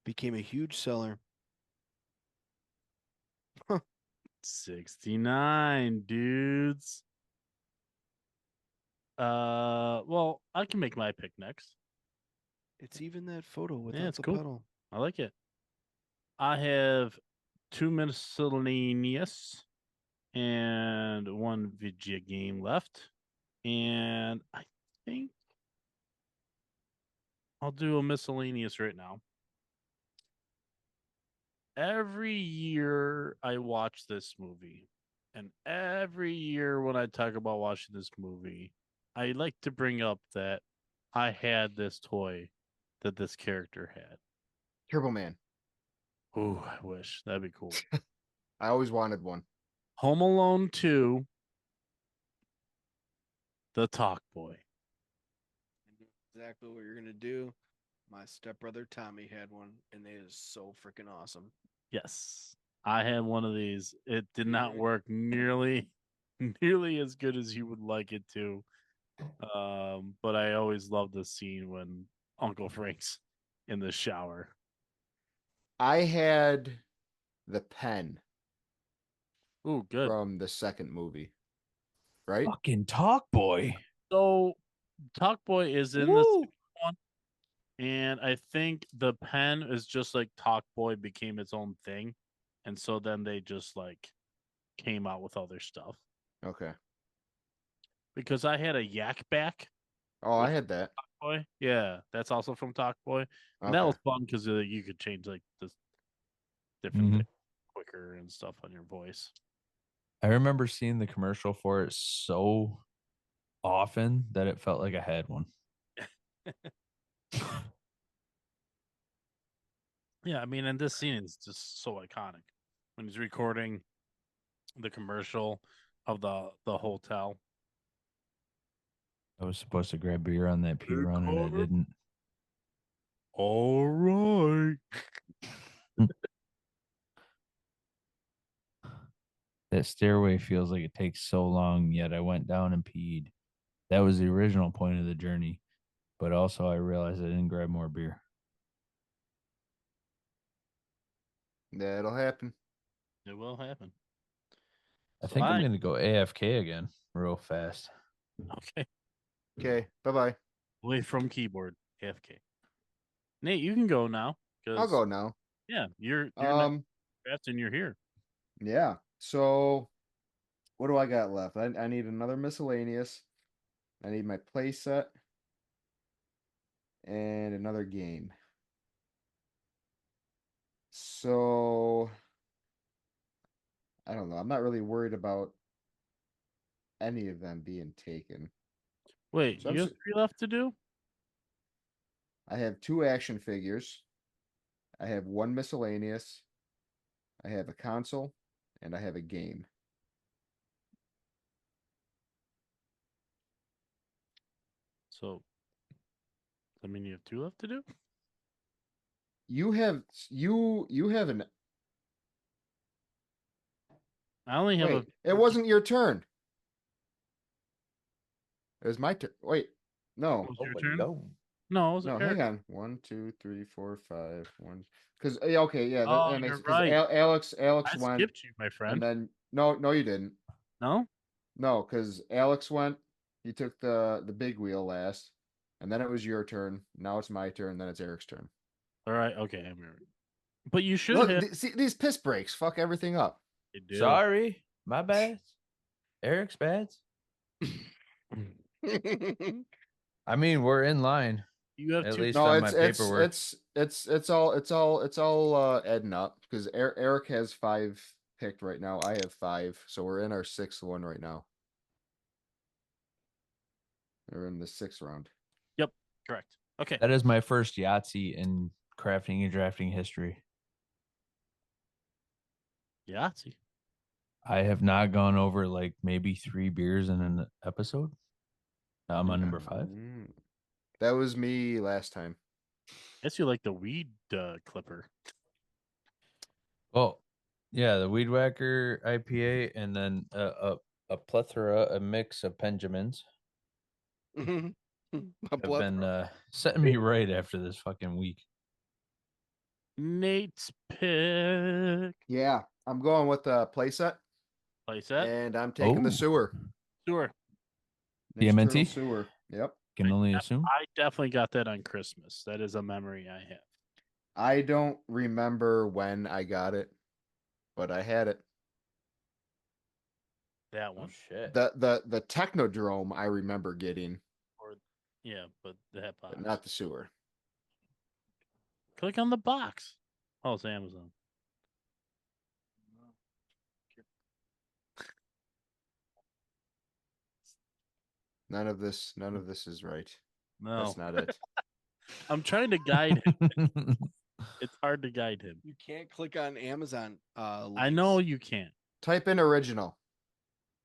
Became a huge seller. 69, dudes. Well, I can make my pick next. It's even that photo without Yeah, it's the cool. pedal. I like it. I have 2 miscellaneous and 1 video game left. And I think I'll do a miscellaneous right now. Every year I watch this movie, and every year when I talk about watching this movie, I like to bring up that I had this toy that this character had. Turbo Man. Ooh, I wish. That'd be cool. I always wanted one. Home Alone 2, The Talk Boy. Exactly what you're gonna do. My stepbrother Tommy had one, and it is so freaking awesome. Yes. I had one of these. It did not Mhm. work nearly as good as you would like it to. But I always love the scene when Uncle Frank's in the shower. I had the pen Ooh, good. from the second movie, right? Fucking Talk Boy. So Talk Boy is in the Woo! second one, and I think the pen is just like Talk Boy became its own thing, and so then they just like came out with other stuff. Okay. Because I had a Yak Back Oh, I with had that. Talk Boy. Yeah, that's also from Talk Boy, and that Okay. was fun because you could change like this different Mhm. things quicker and stuff on your voice. I remember seeing the commercial for it so often that it felt like I had one. Yeah, I mean, and this scene is just so iconic when he's recording the commercial of the hotel. I was supposed to grab beer on that P run and I didn't. All right. That stairway feels like it takes so long, yet I went down and peed. That was the original point of the journey. But also I realized I didn't grab more beer. That'll happen. It will happen. I So think I'm gonna go AFK again real fast. okay. Okay. Bye-bye. Away from keyboard. AFK. Nate, you can go now. I'll go now. Yeah, you're not Um, draft and you're here. yeah. So what do I got left? I need another miscellaneous. I need my play set and another game. So I don't know. I'm not really worried about any of them being taken. Wait, So you have 3 left to do? I have 2 action figures. I have 1 miscellaneous. I have a console, and I have a game. So I mean you have 2 left to do? You have an I only have wait. It wasn't your turn. It was my turn. Wait, no, Was your turn? No, it was no. Eric. Hang on. 1, 2, 3, 4, 5. 1. Because okay, yeah, Oh, that makes you're because right. Alex I went, skipped you, my and friend. then no, you didn't. No? No, because Alex went. He took the big wheel last, and then it was your turn. Now it's my turn. Then it's Eric's turn. All right, okay, I'm here. But you should Look, have see these piss breaks. Fuck everything up. you do. Sorry, my bad. Eric's bad. I mean, we're in line. You have At 2. least No, on my paperwork. it's all adding up because Eric has 5 picked right now. I have 5, so we're in our 6th one right now. We're in the 6th round. Yep, correct. Okay. That is my first Yahtzee in crafting and drafting history. Yahtzee. I have not gone over like maybe 3 beers in an episode. I'm on number 5. That was me last time. Guess you like the weed clipper. Well, yeah, the Weed Whacker IPA, and then a plethora, a mix of Benjamins A have plethora. been setting me right after this fucking week. Nate's pick. Yeah, I'm going with the playset, Playset. and I'm taking the Oh. sewer. Sure. Nocturnal TMNT? sewer. Yep. Can only assume. I definitely got that on Christmas. That is a memory I have. I don't remember when I got it, but I had it. That one. Shit. The Technodrome I remember getting, Or yeah, but that box. but not the sewer. Click on the box. Oh, it's Amazon. None of this is right. No. That's not it. I'm trying to guide him. It's hard to guide him. You can't click on Amazon. I know you can't. Type in original.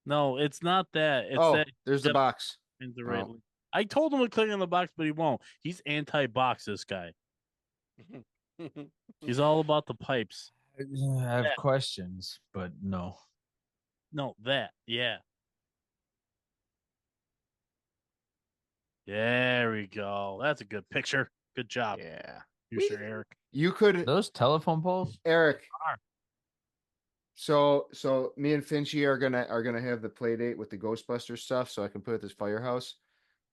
No, it's not that. It's Oh, that there's the box. in the right Oh. link. I told him to click on the box, but he won't. He's anti-box, this guy. He's all about the pipes. I have questions, but no. No, that. Yeah. There we go. That's a good picture. Good job, Yeah. producer Eric. You could, Those telephone poles? Eric. Are. So me and Finchy are gonna have the play date with the Ghostbuster stuff, so I can put it at this firehouse.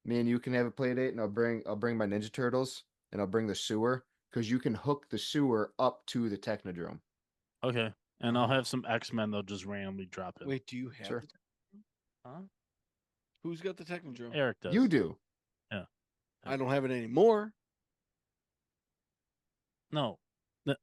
Me and you can have a play date, and I'll bring my Ninja Turtles, and I'll bring the sewer because you can hook the sewer up to the Technodrome. Okay. And I'll have some X-Men they'll just randomly drop in. Wait, do you have Sure. the Huh? Who's got the Technodrome? Eric does. You do. I don't have it anymore. No. All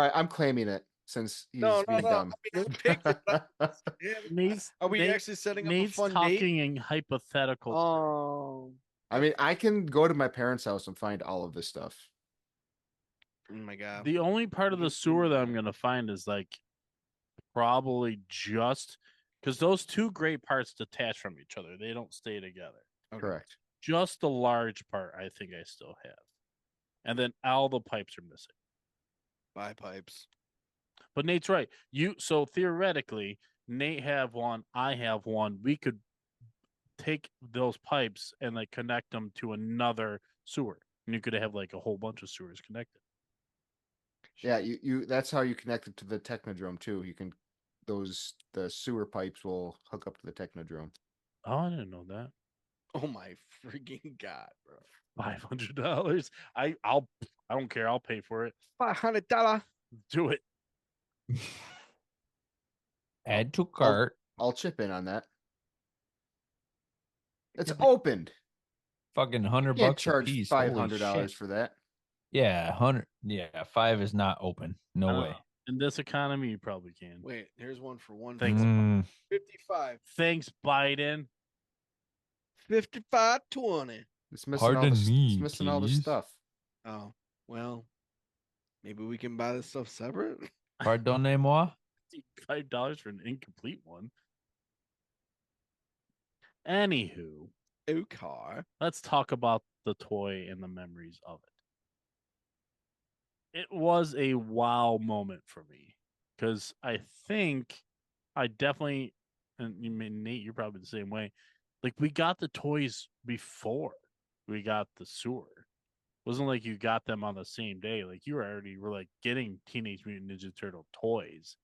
right, I'm claiming it since he's being dumb. I mean, I picked it. But yeah, Nate's, are we Nate- actually setting up Nate's a fun talking date? in hypothetical. Oh, I mean, I can go to my parents' house and find all of this stuff. oh my god. The only part of the sewer that I'm gonna find is like probably just because those two great parts detach from each other. They don't stay together. Okay. Correct. Just the large part, I think I still have, and then all the pipes are missing. Buy pipes. But Nate's right. So theoretically, Nate have one, I have one. We could take those pipes and like connect them to another sewer, and you could have like a whole bunch of sewers connected. Yeah, you that's how you connect it to the Technodrome too. You can the sewer pipes will hook up to the Technodrome. Oh, I didn't know that. Oh my freaking god, bro. $500. I don't care. I'll pay for it. $500. Do it. Add to cart. I'll chip in on that. It's Yeah, but- opened. Fucking You $100 can't a charge piece. Holy $500 shit. for that. Yeah, 100. Yeah, 5 is not open. No way. In this economy, you probably can. Wait, here's one for one. Thanks. Mm, 55. Thanks, Biden. 55.20. It's missing all the Pardon me, it's missing all the please. stuff. Oh, well, maybe we can buy this stuff separate. Pardonnez-moi. $5 for an incomplete one. Anywho, Okay. let's talk about the toy and the memories of it. It was a wow moment for me because I think I definitely, and you mean Nate, you're probably the same way. Like we got the toys before we got the sewer. It wasn't like you got them on the same day. Like you were like getting Teenage Mutant Ninja Turtle toys.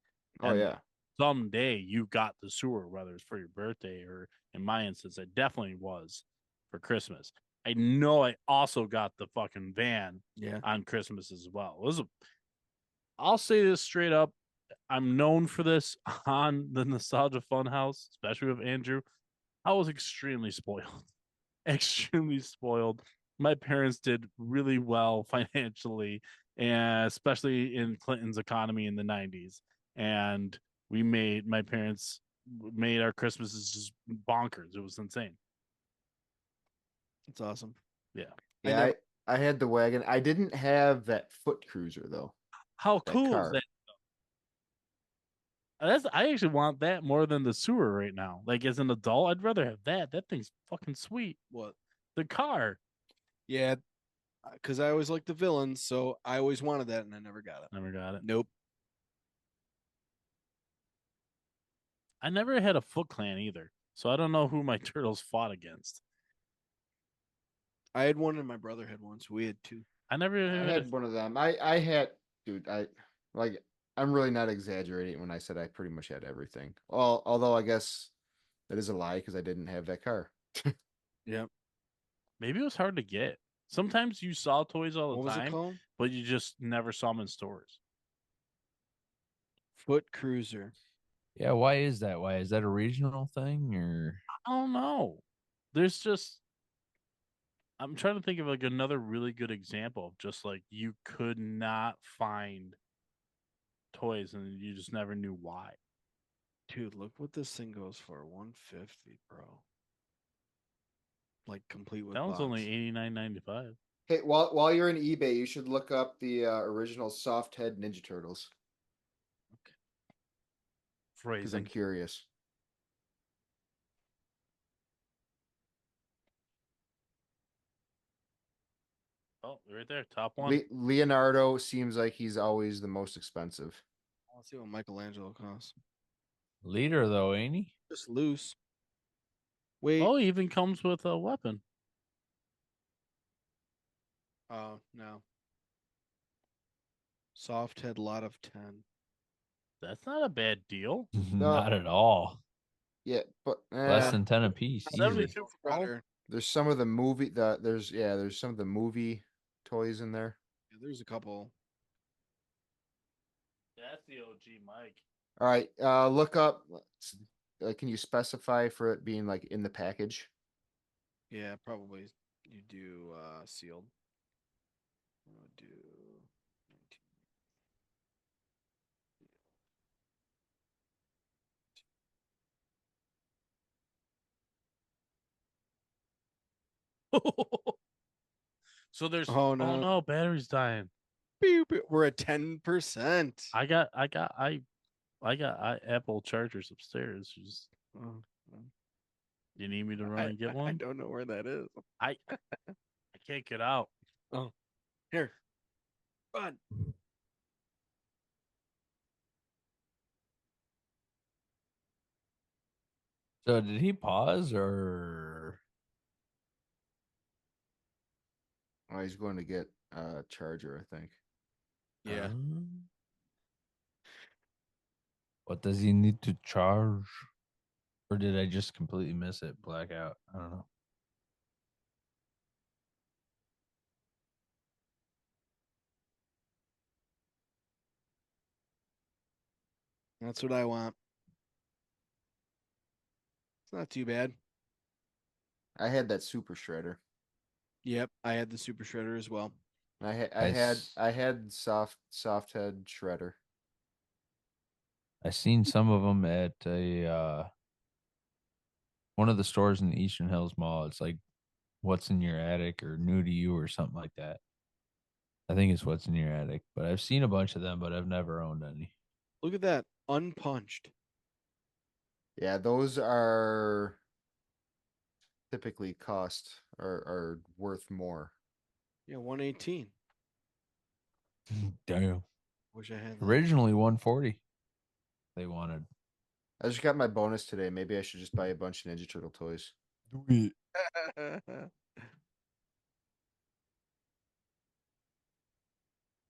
Oh And yeah. someday you got the sewer, whether it's for your birthday or in my instance, it definitely was for Christmas. I know I also got the fucking van Yeah. on Christmas as well. I'll say this straight up. I'm known for this on the Nostalgia Funhouse, especially with Andrew. I was extremely spoiled. Extremely spoiled. My parents did really well financially, and especially in Clinton's economy in the 90s. And my parents made our Christmases just bonkers. It was insane. It's awesome. Yeah. Yeah, never- I had the wagon. I didn't have that foot cruiser though. How That cool is car. that? I actually want that more than the sewer right now. Like as an adult, I'd rather have that. That thing's fucking sweet. What? The car. Yeah, because I always liked the villains, so I always wanted that, and I never got it. Never got it. Nope. I never had a Foot Clan either, so I don't know who my turtles fought against. I had one, and my brother had one, so we had two. I never I had had one of them. I had, dude. I'm really not exaggerating when I said I pretty much had everything. Well, although I guess that is a lie because I didn't have that car. Yep. Maybe it was hard to get. Sometimes you saw toys all the What was it time, called? but you just never saw them in stores. Foot Cruiser. Yeah, why is that? Why is that a regional thing or I don't know. There's just I'm trying to think of like another really good example of just like you could not find toys and you just never knew why. Dude, look what this thing goes for. 150, bro. Like complete with That one's box. only $89.95. Hey, while you're in eBay, you should look up the original soft head Ninja Turtles because I'm Phrasing. curious. Oh, right there, top one. Leonardo seems like he's always the most expensive. Let's see what Michelangelo costs. leader though, ain't he? Just loose. Wait. Oh, he even comes with a weapon. Oh no. Soft had lot of 10. That's not a bad deal. Not at all. Yeah, but Less than 10 apiece. Easy. 72 for both? Better. there's some of the movie there's some of the movie toys in there. Yeah, there's a couple. That's the OG Mike. All right, look up. Can you specify for it being like in the package? Yeah, probably you do sealed. We'll do 19. So there's Oh no. no, battery's dying. Beep, beep. We're at 10%. I got Apple chargers upstairs. Just Oh, you need me to run and get I one? don't know where that is. I can't get out. Oh, here. Run. So did he pause or Oh, he's going to get a charger, I think. Yeah. What does he need to charge? Or did I just completely miss it? Blackout. I don't know. That's what I want. It's not too bad. I had that super shredder. Yep, I had the super shredder as well. I had soft head shredder. I seen some of them at a one of the stores in the Eastern Hills Mall. It's like what's in your attic or new to you or something like that. I think it's what's in your attic, but I've seen a bunch of them, but I've never owned any. Look at that. Unpunched. Yeah, those are typically are worth more. Yeah, 118. Damn. Wish I had that. Originally 140. They wanted. I just got my bonus today. Maybe I should just buy a bunch of Ninja Turtle toys.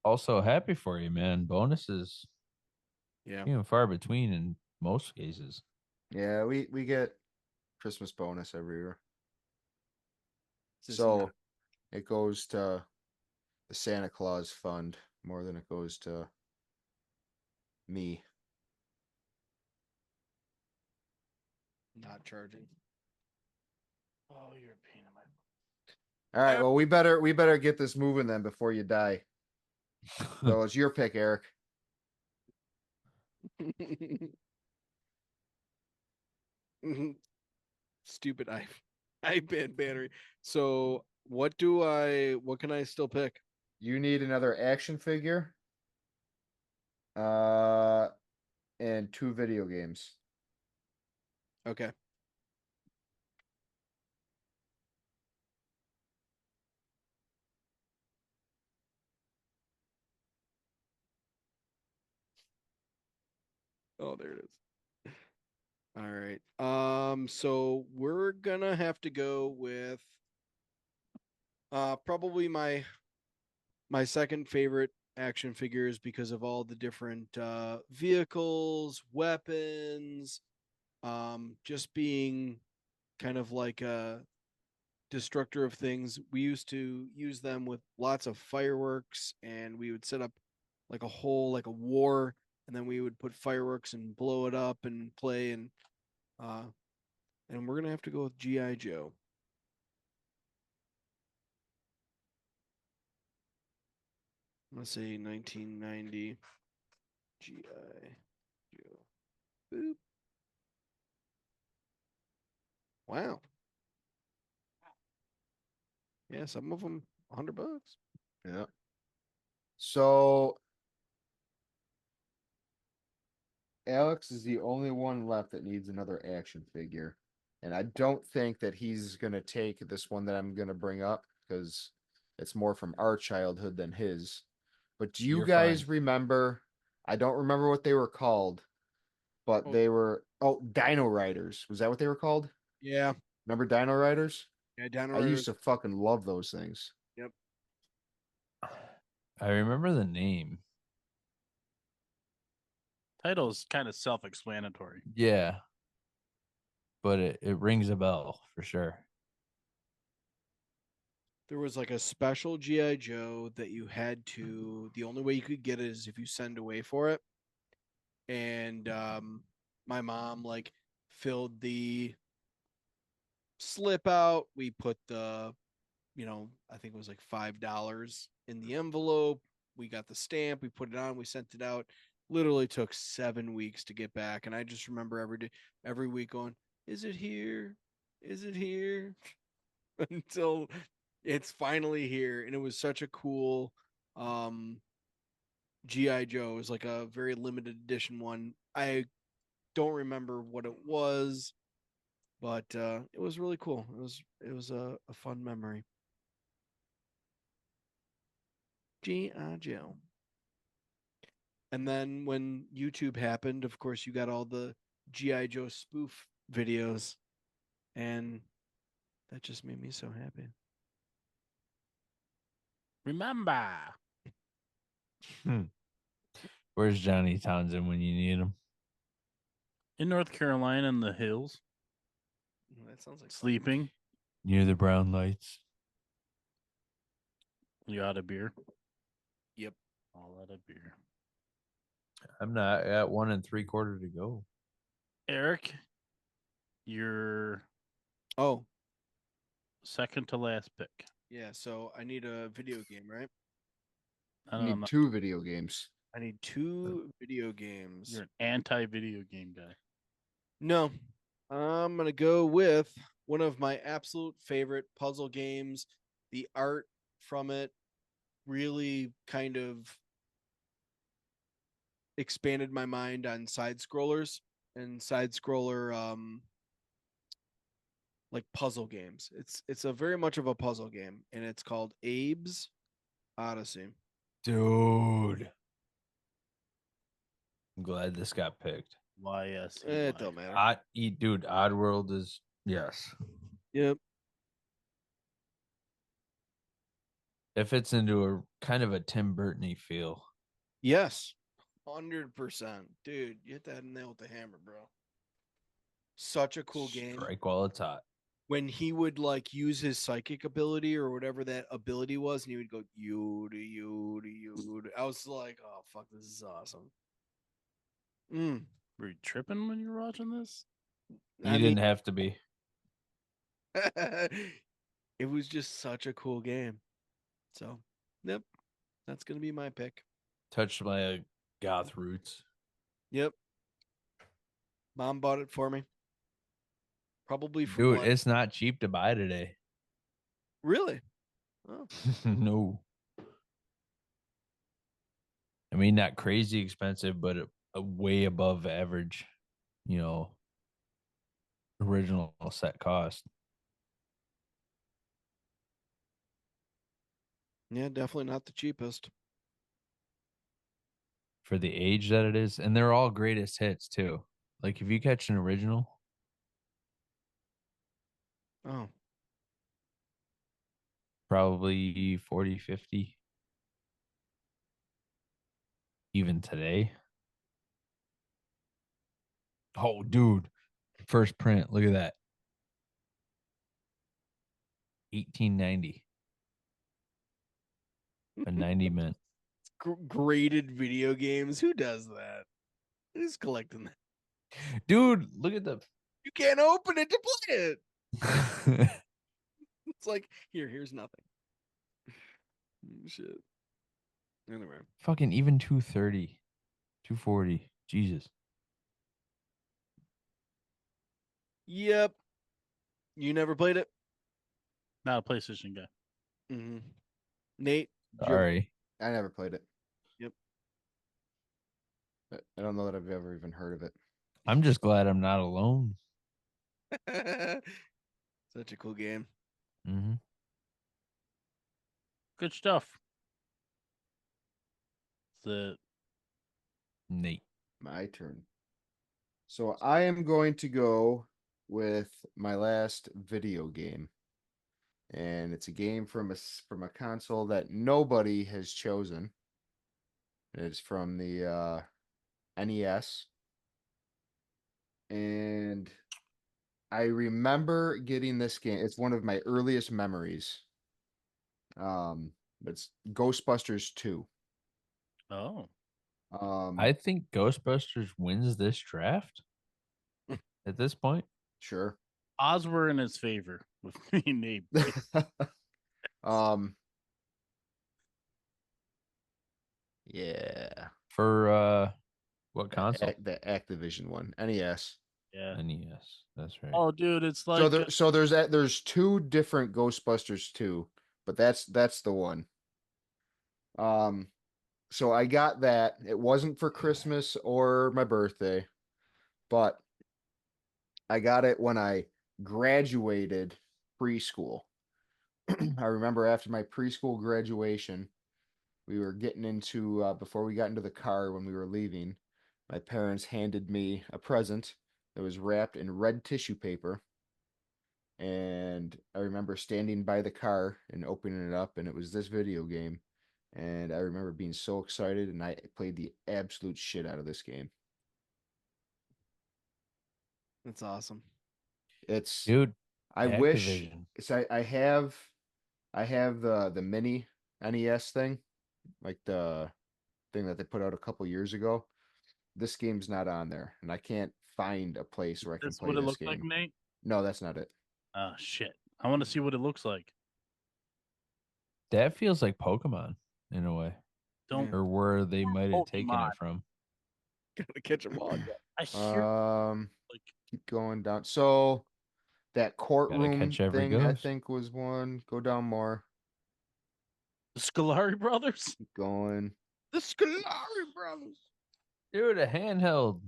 Also happy for you, man. Bonuses Yeah. few and far between in most cases. Yeah, we get Christmas bonus every year. This is So not- it goes to the Santa Claus fund more than it goes to me. not charging. Oh, you're a pain in my. All right, well we better get this moving then before you die. So it's your pick, Eric. Stupid iPad battery. So what can I still pick? You need another action figure. Uh and 2 video games. Okay. Oh, there it is. All right. So we're gonna have to go with probably my second favorite action figures because of all the different vehicles, weapons, just being kind of like a destructor of things. We used to use them with lots of fireworks, and we would set up like a war, and then we would put fireworks and blow it up and play uh and we're gonna have to go with GI Joe. Let's say 1990 GI Joe. Boop. Wow. Yeah, some of them $100. Yeah. So Alex is the only one left that needs another action figure. And I don't think that he's going to take this one that I'm going to bring up because it's more from our childhood than his. But do you You're guys fine. remember? I don't remember what they were called, but Oh. they were Dino Riders. Was that what they were called? Yeah. Remember Dino Riders? Yeah, Dino I used Riders. to fucking love those things. Yep. I remember the name. Title is kind of self-explanatory. Yeah. But it rings a bell for sure. There was like a special GI Joe that you had to. The only way you could get it is if you send away for it. And my mom like filled the slip out. We put the, I think it was like $5 in the envelope. We got the stamp. We put it on. We sent it out. Literally took 7 weeks to get back. And I just remember every week going, "Is it here? Is it here?" Until it's finally here. And it was such a cool GI Joe. It was like a very limited edition one. I don't remember what it was, but it was really cool. It was a fun memory. GI Joe. And then when YouTube happened, of course, you got all the GI Joe spoof videos, and that just made me so happy. Remember, Where's Johnny Townsend when you need him? in North Carolina in the hills, That sounds like fun. sleeping, Near the brown lights. you out of beer. Yep. All out of beer. I'm not at 1 3/4 to go. Eric, your Oh, second to last pick. yeah. So I need a video game, right? I I don't need know. 2 video games. I need 2 video games. You're an anti-video game guy. No, I'm gonna go with one of my absolute favorite puzzle games. The art from it really kind of expanded my mind on side scrollers and side scroller like puzzle games. It's a very much of a puzzle game, and it's called Abe's Odyssey. Dude. I'm glad this got picked. YS. It don't matter. Oddworld is yes. Yep. It fits into a kind of a Tim Burton-y feel. Yes. 100%. Dude, you hit that nail with the hammer, bro. Such a cool game. Strike while it's hot. When he would like use his psychic ability or whatever that ability was, and he would go you to you to you. I was like, oh fuck, this is awesome. Were you tripping when you were watching this? You didn't have to be. It was just such a cool game. So, yep, that's gonna be my pick. Touched my goth roots. Yep, mom bought it for me. Probably from Dude, like, it's not cheap to buy today. really. Oh, No. I mean, not crazy expensive, but a way above average, original set cost. yeah, definitely not the cheapest. For the age that it is. And they're all greatest hits, too. Like, if you catch an original, Oh, probably 40, 50. Even today. Oh, dude. First print. Look at that. 1890. A 90 mint. graded video games. Who does that? Who's collecting that? Dude, look at the. You can't open it to play it. It's like here's nothing. Shit. Anyway, Fucking even 230, 240. Jesus. yep. You never played it. Not a PlayStation guy. Mm-hmm. Nate. did you ever- Sorry. I never played it. Yep. I don't know that I've ever even heard of it. I'm just glad I'm not alone. Such a cool game. Mm-hmm. Good stuff. The Nate. My turn. So I am going to go with my last video game. and it's a game from a console that nobody has chosen. It's from the NES, and I remember getting this game. It's one of my earliest memories. Um, it's Ghostbusters 2. Oh, I think Ghostbusters wins this draft at this point. Sure. odds were in his favor with me and Abe. um, yeah, For what console? the Activision one, NES. Yeah. NES. That's right. Oh, dude, it's So like there's two different Ghostbusters 2, but that's the one. Um, so I got that. It wasn't for Christmas or my birthday, but I got it when I graduated preschool. I remember after my preschool graduation, we were getting into before we got into the car when we were leaving, my parents handed me a present that was wrapped in red tissue paper. And I remember standing by the car and opening it up, and it was this video game. And I remember being so excited, and I played the absolute shit out of this game. That's awesome. It's Dude, I wish Activision. it's I have the mini NES thing, like the thing that they put out a couple years ago. This game's not on there, and I can't find a place where I can this play what it this looks like, game. Nate. No, that's not it. Oh shit! I want to see what it looks like. That feels like Pokemon in a way. Don't Or where they might have taken Pokemon. it from. Gotta catch them all. I hear like Keep going down. So that courtroom catch every thing, I ghost. think, was one. Go down more. the Scolari brothers. Keep going. The Scolari brothers. Dude, a handheld.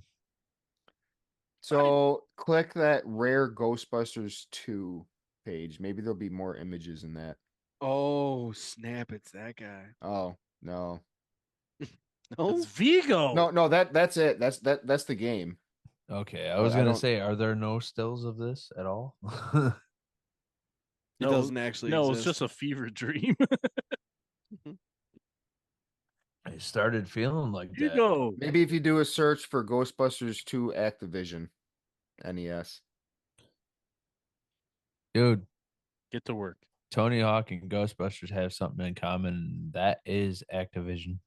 So click that rare Ghostbusters 2 page. Maybe there'll be more images in that. Oh snap! It's that guy. Oh, no. No, It's Vigo. No, that's it. That's the game. Okay, I But was I gonna don't say, are there no stills of this at all? it No, doesn't actually No, exist. it's just a fever dream. I started feeling like that. Vigo. maybe if you do a search for Ghostbusters 2 Activision NES. Dude, Get to work. Tony Hawk and Ghostbusters have something in common. And that is Activision.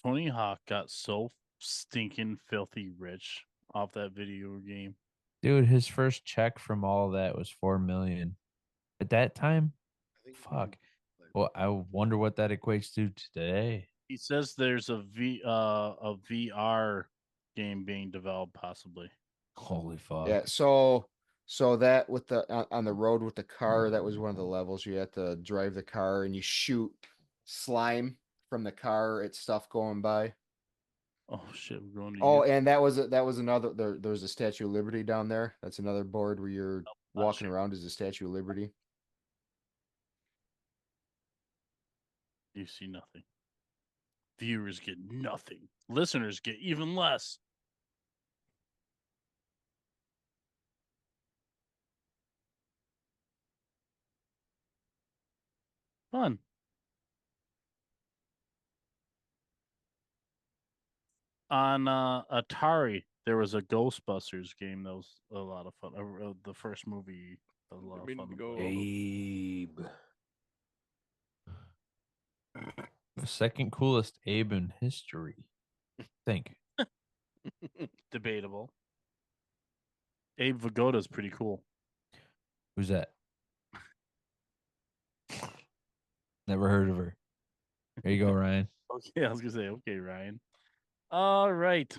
Tony Hawk got so stinking filthy rich off that video game. Dude, his first check from all that was 4 million. At that time, fuck. Well, I wonder what that equates to today. He says there's a VR game being developed, possibly. Holy fuck. Yeah, so that with the on the road with the car, that was one of the levels. You had to drive the car and you shoot slime from the car at stuff going by. Oh shit, we're going to Oh, and that was another there's a Statue of Liberty down there. That's another board where you're walking sure. around as the Statue of Liberty. You see nothing. Viewers get nothing. Listeners get even less. Fun. On Atari, there was a Ghostbusters game that was a lot of fun. The first movie was a lot of Meaning fun. to go- Abe. The second coolest Abe in history. Think. Debatable. Abe Vigoda's pretty cool. Who's that? Never heard of her. There you go, Ryan. Okay, I was gonna say, okay, Ryan. All right,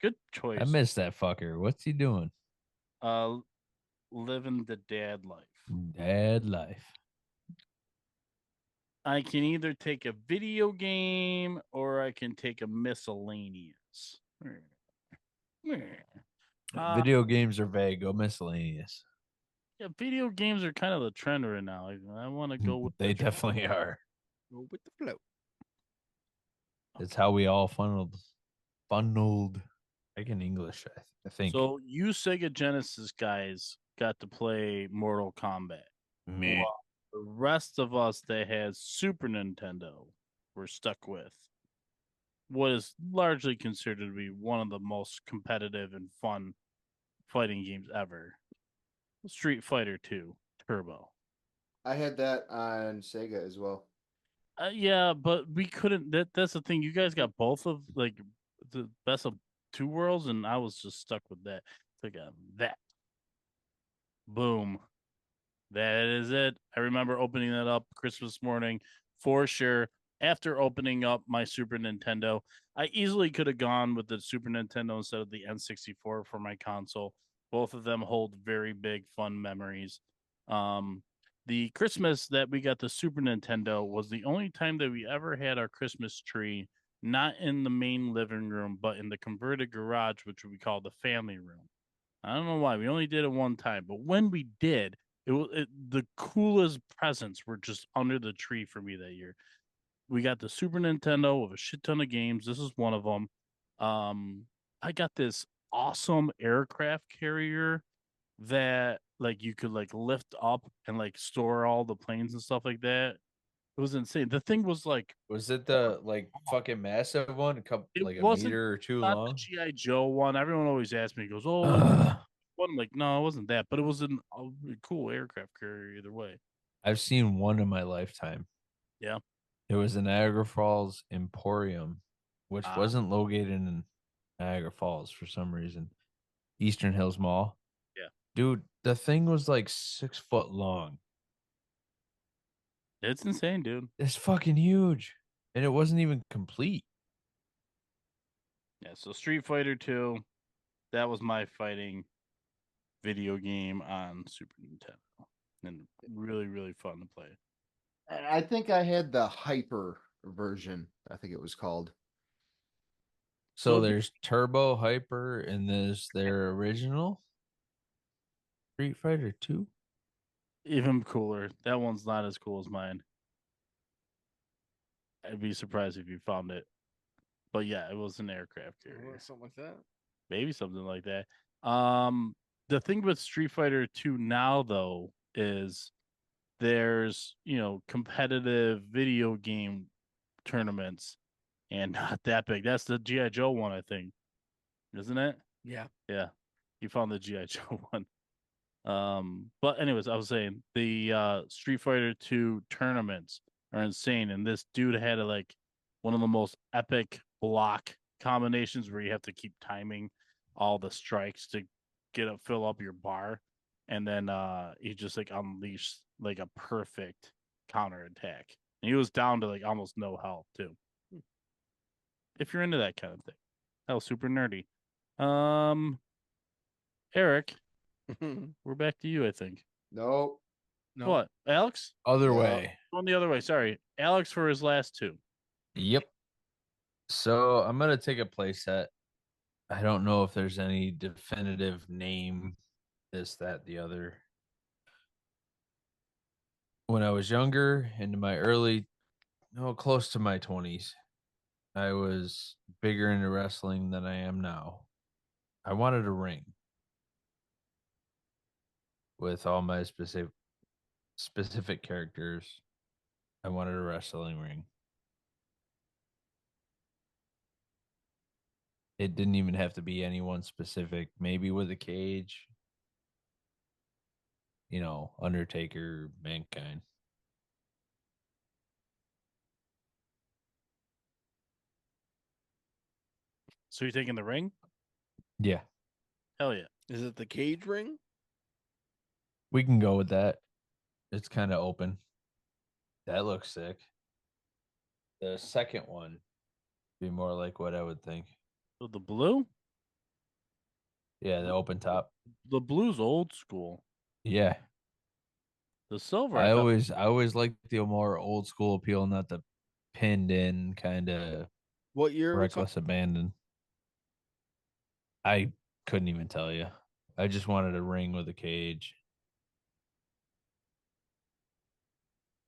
good choice. I miss that fucker. What's he doing? Living the dad life. Dad life. I can either take a video game or I can take a miscellaneous. Video games are vague. Go miscellaneous. Yeah, video games are kind of the trend right now. I want to go with They the trend. definitely are. Go with the flow. It's how we all funneled. Like in English, I think. So you Sega Genesis guys got to play Mortal Kombat. Me. Well, the rest of us that had Super Nintendo were stuck with what is largely considered to be one of the most competitive and fun fighting games ever. Street Fighter 2 Turbo. I had that on Sega as well. Yeah, but we couldn't. That's the thing. You guys got both of like the best of two worlds, and I was just stuck with that. It's like that. Boom. That is it. I remember opening that up Christmas morning for sure. After opening up my Super Nintendo, I easily could have gone with the Super Nintendo instead of the N64 for my console. Both of them hold very big, fun memories. Um, the Christmas that we got the Super Nintendo was the only time that we ever had our Christmas tree not in the main living room, but in the converted garage, which we call the family room. I don't know why. We only did it one time, but when we did, the coolest presents were just under the tree for me that year. We got the Super Nintendo with a shit ton of games. This is one of them. I got this awesome aircraft carrier that like you could like lift up and like store all the planes and stuff like that. It was insane. The thing was like Was it the like fucking massive one, it like a wasn't meter or two not the long? GI Joe one. Everyone always asks me, goes, "Oh, Ugh. one." Like, no, it wasn't that, but it was a cool aircraft carrier either way. I've seen one in my lifetime. Yeah. It was the Niagara Falls Emporium, which Ah, wasn't located in Niagara Falls for some reason. Eastern Hills Mall. yeah. Dude, the thing was like 6 foot long. It's insane, dude. It's fucking huge. And it wasn't even complete. Yeah, so Street Fighter 2, that was my fighting video game on Super Nintendo. And really, really fun to play. And I think I had the hyper version. I think it was called. So So there's Turbo Hyper and there's their original Street Fighter 2. even cooler. That one's not as cool as mine. I'd be surprised if you found it. But yeah, it was an aircraft carrier. Something like that. Maybe something like that. The thing with Street Fighter 2 now though is there's, competitive video game tournaments and not that big. That's the GI Joe one, I think, isn't it? Yeah. Yeah, you found the GI Joe one. But anyways, I was saying the Street Fighter 2 tournaments are insane, and this dude had one of the most epic block combinations where you have to keep timing all the strikes to fill up your bar, and then he just like unleashed like a perfect counter attack, and he was down to like almost no health too. If you're into that kind of thing, that was super nerdy. Um, Eric, we're back to you, I think. Nope. No. What, Alex? Other Yeah. way. Going the other way. Sorry, Alex for his last two. Yep. So I'm gonna take a play set. I don't know if there's any definitive name, this, that, the other. When I was younger, into my early, no, close to my 20s, I was bigger into wrestling than I am now. I wanted a ring with all my specific characters. I wanted a wrestling ring. It didn't even have to be anyone specific. Maybe with a cage, Undertaker, Mankind. So you're taking the ring? Yeah, Hell yeah. Is it the cage ring? we can go with that. It's kind of open. That looks sick. The second one be more like what I would think. So the blue? Yeah, the open top. The blue's old school. Yeah. The silver, I I thought. always like the more old school appeal, not the pinned in kind of What year? reckless abandon. I couldn't even tell you. I just wanted a ring with a cage.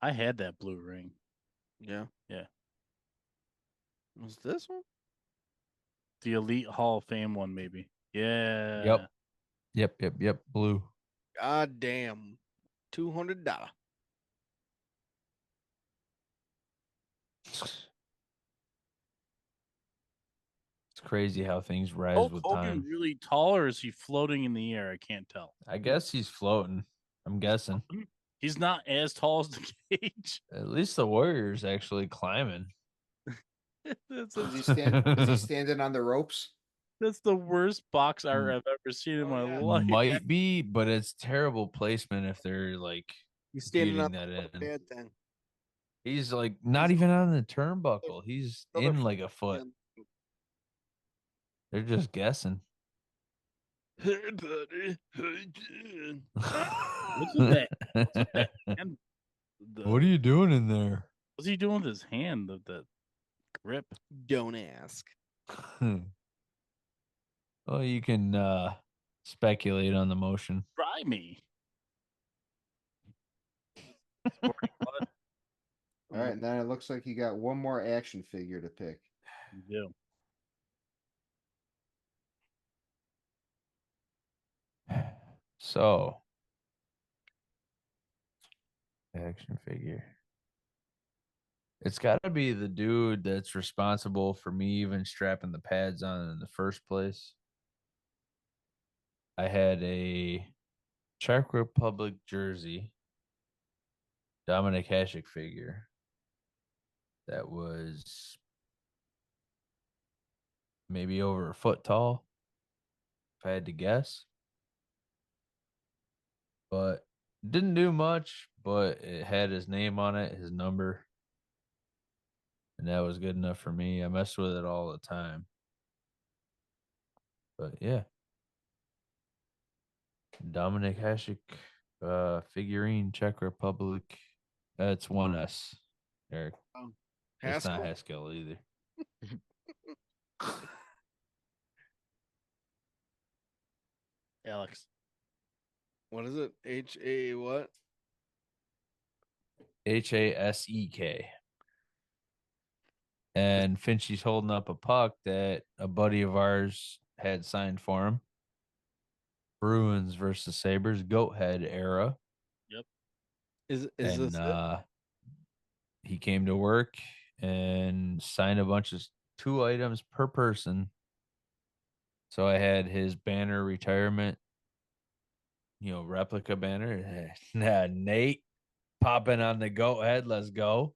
I had that blue ring. Yeah. Yeah. Was this one? The Elite Hall of Fame one, maybe. Yeah. Yep. Yep. Blue. God damn. $200. It's crazy how things rise Hulk with Hogan time. really tall, or is he floating in the air? I can't tell. I guess he's floating. I'm guessing. He's not as tall as the Cage. At least the Warrior's actually climbing. that's, Is he a, is he standing on the ropes? that's the worst box art I've ever seen in my life. Might be, but it's terrible placement if they're like He's standing on feeding that in. bad thing. He's like not even on the turnbuckle. He's in like a foot. They're just guessing. Hey, buddy. Hey, Jen. What's with that? What's with that hand? What are you doing in there? What's he doing with his hand? The grip. Don't ask. Well, you can speculate on the motion. Try me. All right, and then it looks like you got one more action figure to pick. You do. So, action figure. It's got to be the dude that's responsible for me even strapping the pads on in the first place. I had a Czech Republic jersey, Dominic Hasek figure that was maybe over a foot tall, if I had to guess. But didn't do much, but it had his name on it, his number. And that was good enough for me. I messed with it all the time. But yeah. Dominic Hasek figurine, Czech Republic. That's 1S, Eric. It's not Haskell? Haskell either. Alex. What is it? H-A what? Hasek. And Finchy's holding up a puck that a buddy of ours had signed for him. Bruins versus Sabres, Goat Head era. Yep. Is And this it? he came to work and signed a bunch of 2 items per person. So I had his banner retirement, replica banner. Nate popping on the Goat Head. Let's go.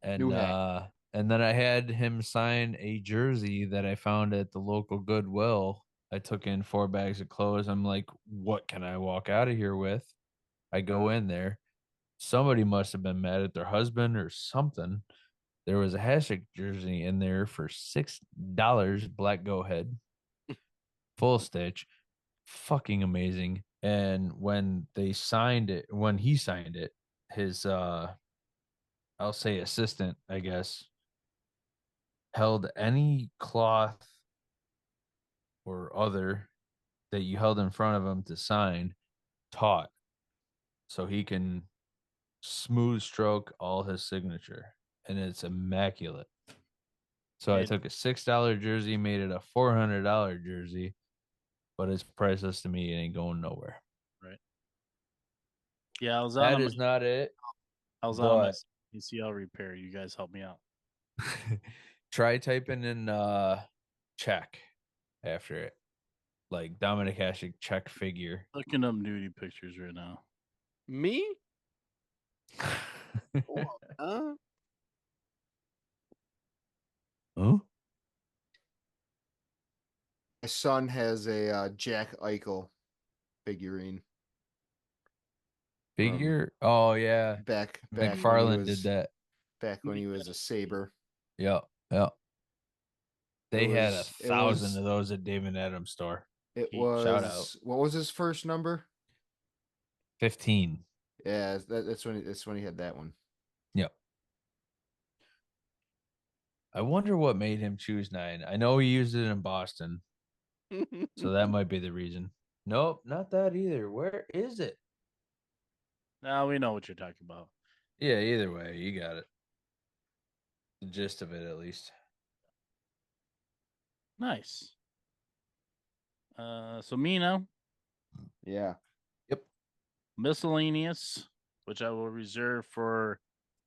New hat. And then I had him sign a jersey that I found at the local Goodwill. I took in 4 bags of clothes. I'm like, what can I walk out of here with? I go in there. Somebody must have been mad at their husband or something. There was a Hashtag jersey in there for $6, black Goat Head, full stitch, fucking amazing. And when he signed it, his I'll say assistant, I guess, held any cloth or other that you held in front of him to sign taut, so he can smooth stroke all his signature, and it's immaculate. So I took a $6 jersey, made it a $400 jersey, but it's priceless to me. It ain't going nowhere. Right. Yeah, That is not it. I was on my ACL repair. You guys help me out. Try typing in Czech after it, like Dominic Hasek Czech figure. Looking up nudie pictures right now. Me? Huh? Oh, My son has a Jack Eichel figurine. figure? Oh yeah, Back McFarlane did that. Back when he was a Saber. Yeah. They had was- 1,000 of those at David Adams store. It Shout out. was what was his first number? 15. Yeah, that's when he had that one. Yep. I wonder what made him choose 9. I know he used it in Boston, so that might be the reason. Nope, not that either. Where is it? Now we know what you're talking about. Yeah, either way, you got it. The gist of it, at least. Nice. So me now. Yeah. miscellaneous, which I will reserve for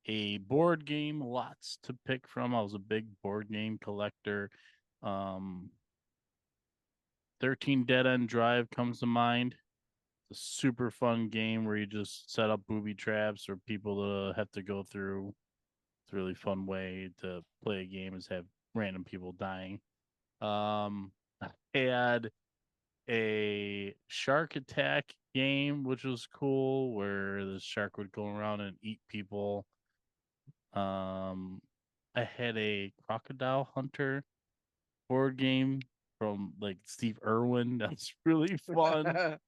a board game. Lots to pick from. I was a big board game collector. Um, 13 Dead End Drive comes to mind. It's a super fun game where you just set up booby traps for people to have to go through. It's a really fun way to play a game is have random people dying. I had a shark attack game, which was cool, where the shark would go around and eat people. I had a crocodile hunter board game from like Steve Irwin. That's really fun.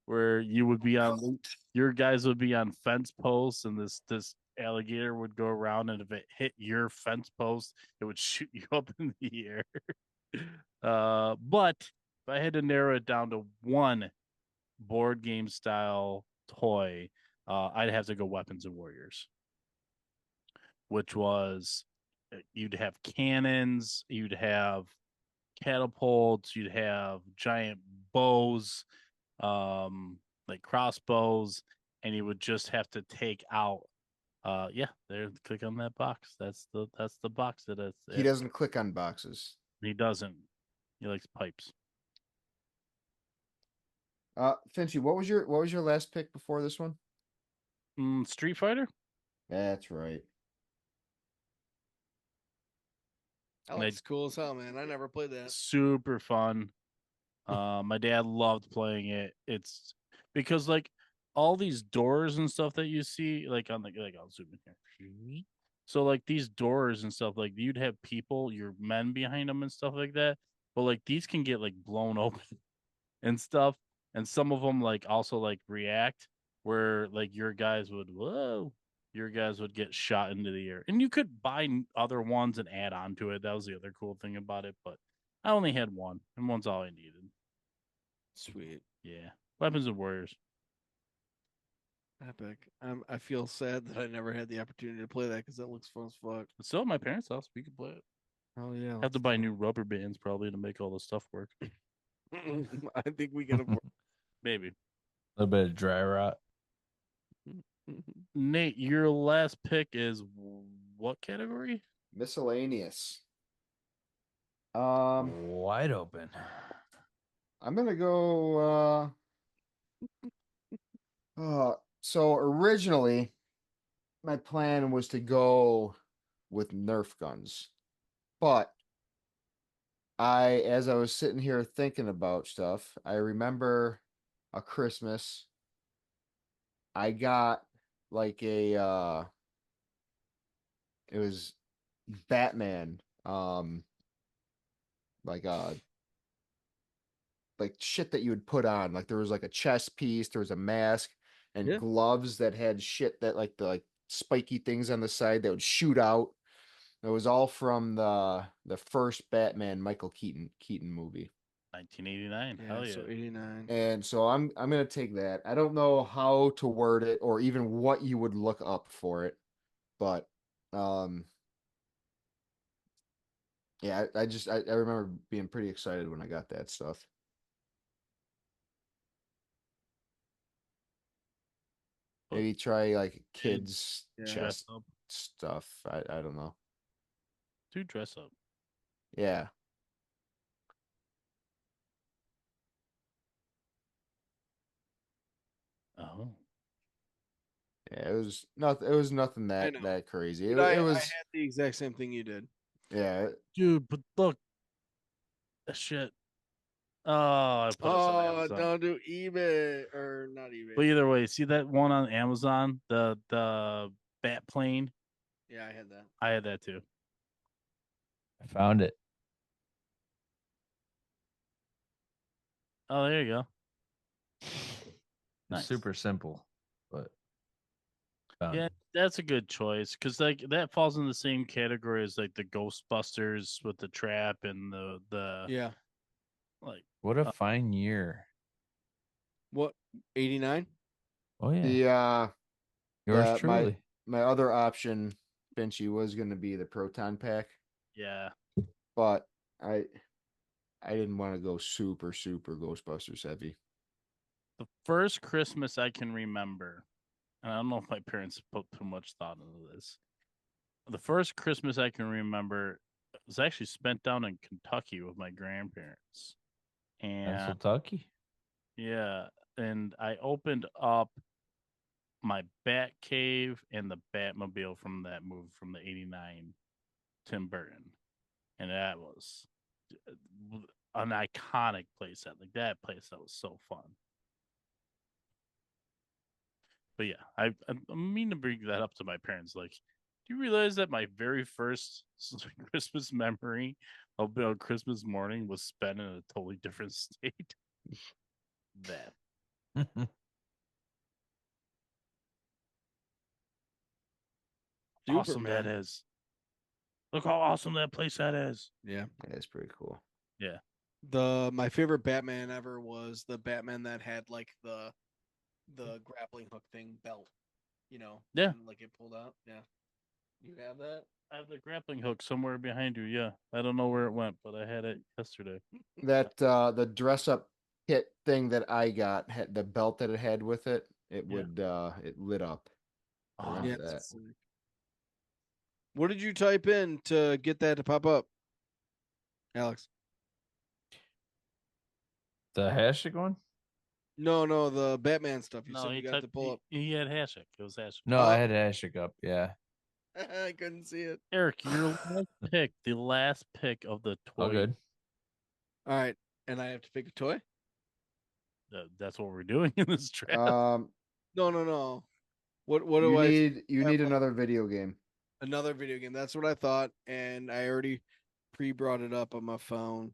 Where you would be on your guys would be on fence posts and this alligator would go around and if it hit your fence post, it would shoot you up in the air. But if I had to narrow it down to one board game style toy, I'd have to go Weapons and Warriors, which was you'd have cannons, you'd have catapults, you'd have giant bows, like crossbows, and you would just have to take out. Yeah, there. Click on that box. That's the box that it's. He doesn't click on boxes. He doesn't. He likes pipes. Finchy, what was your last pick before this one? Street Fighter. That's right. That looks cool as hell, man. I never played that. Super fun. My dad loved playing it. It's because like all these doors and stuff that you see, like on the like I'll zoom in here. So like these doors and stuff, like you'd have people, your men behind them and stuff like that. But like these can get like blown open and stuff, and some of them like also like react where like your guys would get shot into the air, and you could buy other ones and add on to it. That was the other cool thing about it, but I only had one, and one's all I needed. Sweet. Yeah, Weapons and Warriors. Epic. I feel sad that I never had the opportunity to play that because that looks fun as fuck. It's still at my parents' house. We could play it. Oh yeah. Have to buy new rubber bands probably to make all the stuff work. I think we can afford. Maybe. A little bit of dry rot. Nate, your last pick is what category? Miscellaneous. Wide open. I'm gonna go. So originally, my plan was to go with Nerf guns, but as I was sitting here thinking about stuff, I remember a Christmas. I got like it was Batman, like like shit that you would put on. Like there was like a chest piece, there was a mask, and Yeah. gloves that had shit that like the like spiky things on the side that would shoot out. It was all from the first Batman Michael Keaton movie. 1989. Yeah, Hell yeah. so 89. And so I'm gonna take that. I don't know how to word it or even what you would look up for it, but yeah, I remember being pretty excited when I got that stuff. Maybe try like kids Yeah. chest Dress up. stuff. I don't know. Do dress up. Yeah. Oh. Yeah, it was nothing I know. that crazy. Dude, I It was had the exact same thing you did. yeah. Dude, but look. Shit. Oh, I put us on Amazon. Don't do eBay or not eBay. But either way, see that one on Amazon, the bat plane? Yeah, I had that. I had that too. I found it. Oh, there you go. It's Nice. super simple, but found Yeah, it. that's a good choice because like that falls in the same category as like the Ghostbusters with the trap and the Yeah. like What a fine year. What? 89? Oh yeah. The Yours truly. my other option, Benchy, was gonna be the proton pack, yeah. but I didn't want to go super Ghostbusters heavy. The first Christmas I can remember, and I don't know if my parents put too much thought into this. The first Christmas I can remember was actually spent down in Kentucky with my grandparents. And Kentucky. yeah, and I opened up my Bat Cave and the Batmobile from that movie from the '89 Tim Burton, and that was an iconic playset. Like that place, that was so fun. But yeah, I mean to bring that up to my parents. Like, do you realize that my very first Christmas memory of Christmas morning was spent in a totally different state? That Super, awesome man. that is. Look how awesome that place that is. Yeah. Yeah, it's pretty cool. Yeah. My favorite Batman ever was the Batman that had like the grappling hook thing belt, Yeah. and, like it pulled out. Yeah. You have that? I have the grappling hook somewhere behind you. Yeah. I don't know where it went, but I had it yesterday. That the dress up kit thing that I got had the belt that it had with it. It Yeah. would it lit up. I Oh, remember Yeah. that. it's sick. What did you type in to get that to pop up, Alex? The hashtag one? No, the Batman stuff. You no, said he you got typed, to pull up. he had Hashik. It was Hashik. No, Oh. I had hashtag up. Yeah. I couldn't see it. Eric, your last pick, the last pick of the toy. All good. All right, and I have to pick a toy. That's what we're doing in this draft. No. What do I? You need another video game. Another video game. That's what I thought, and I already pre-brought it up on my phone.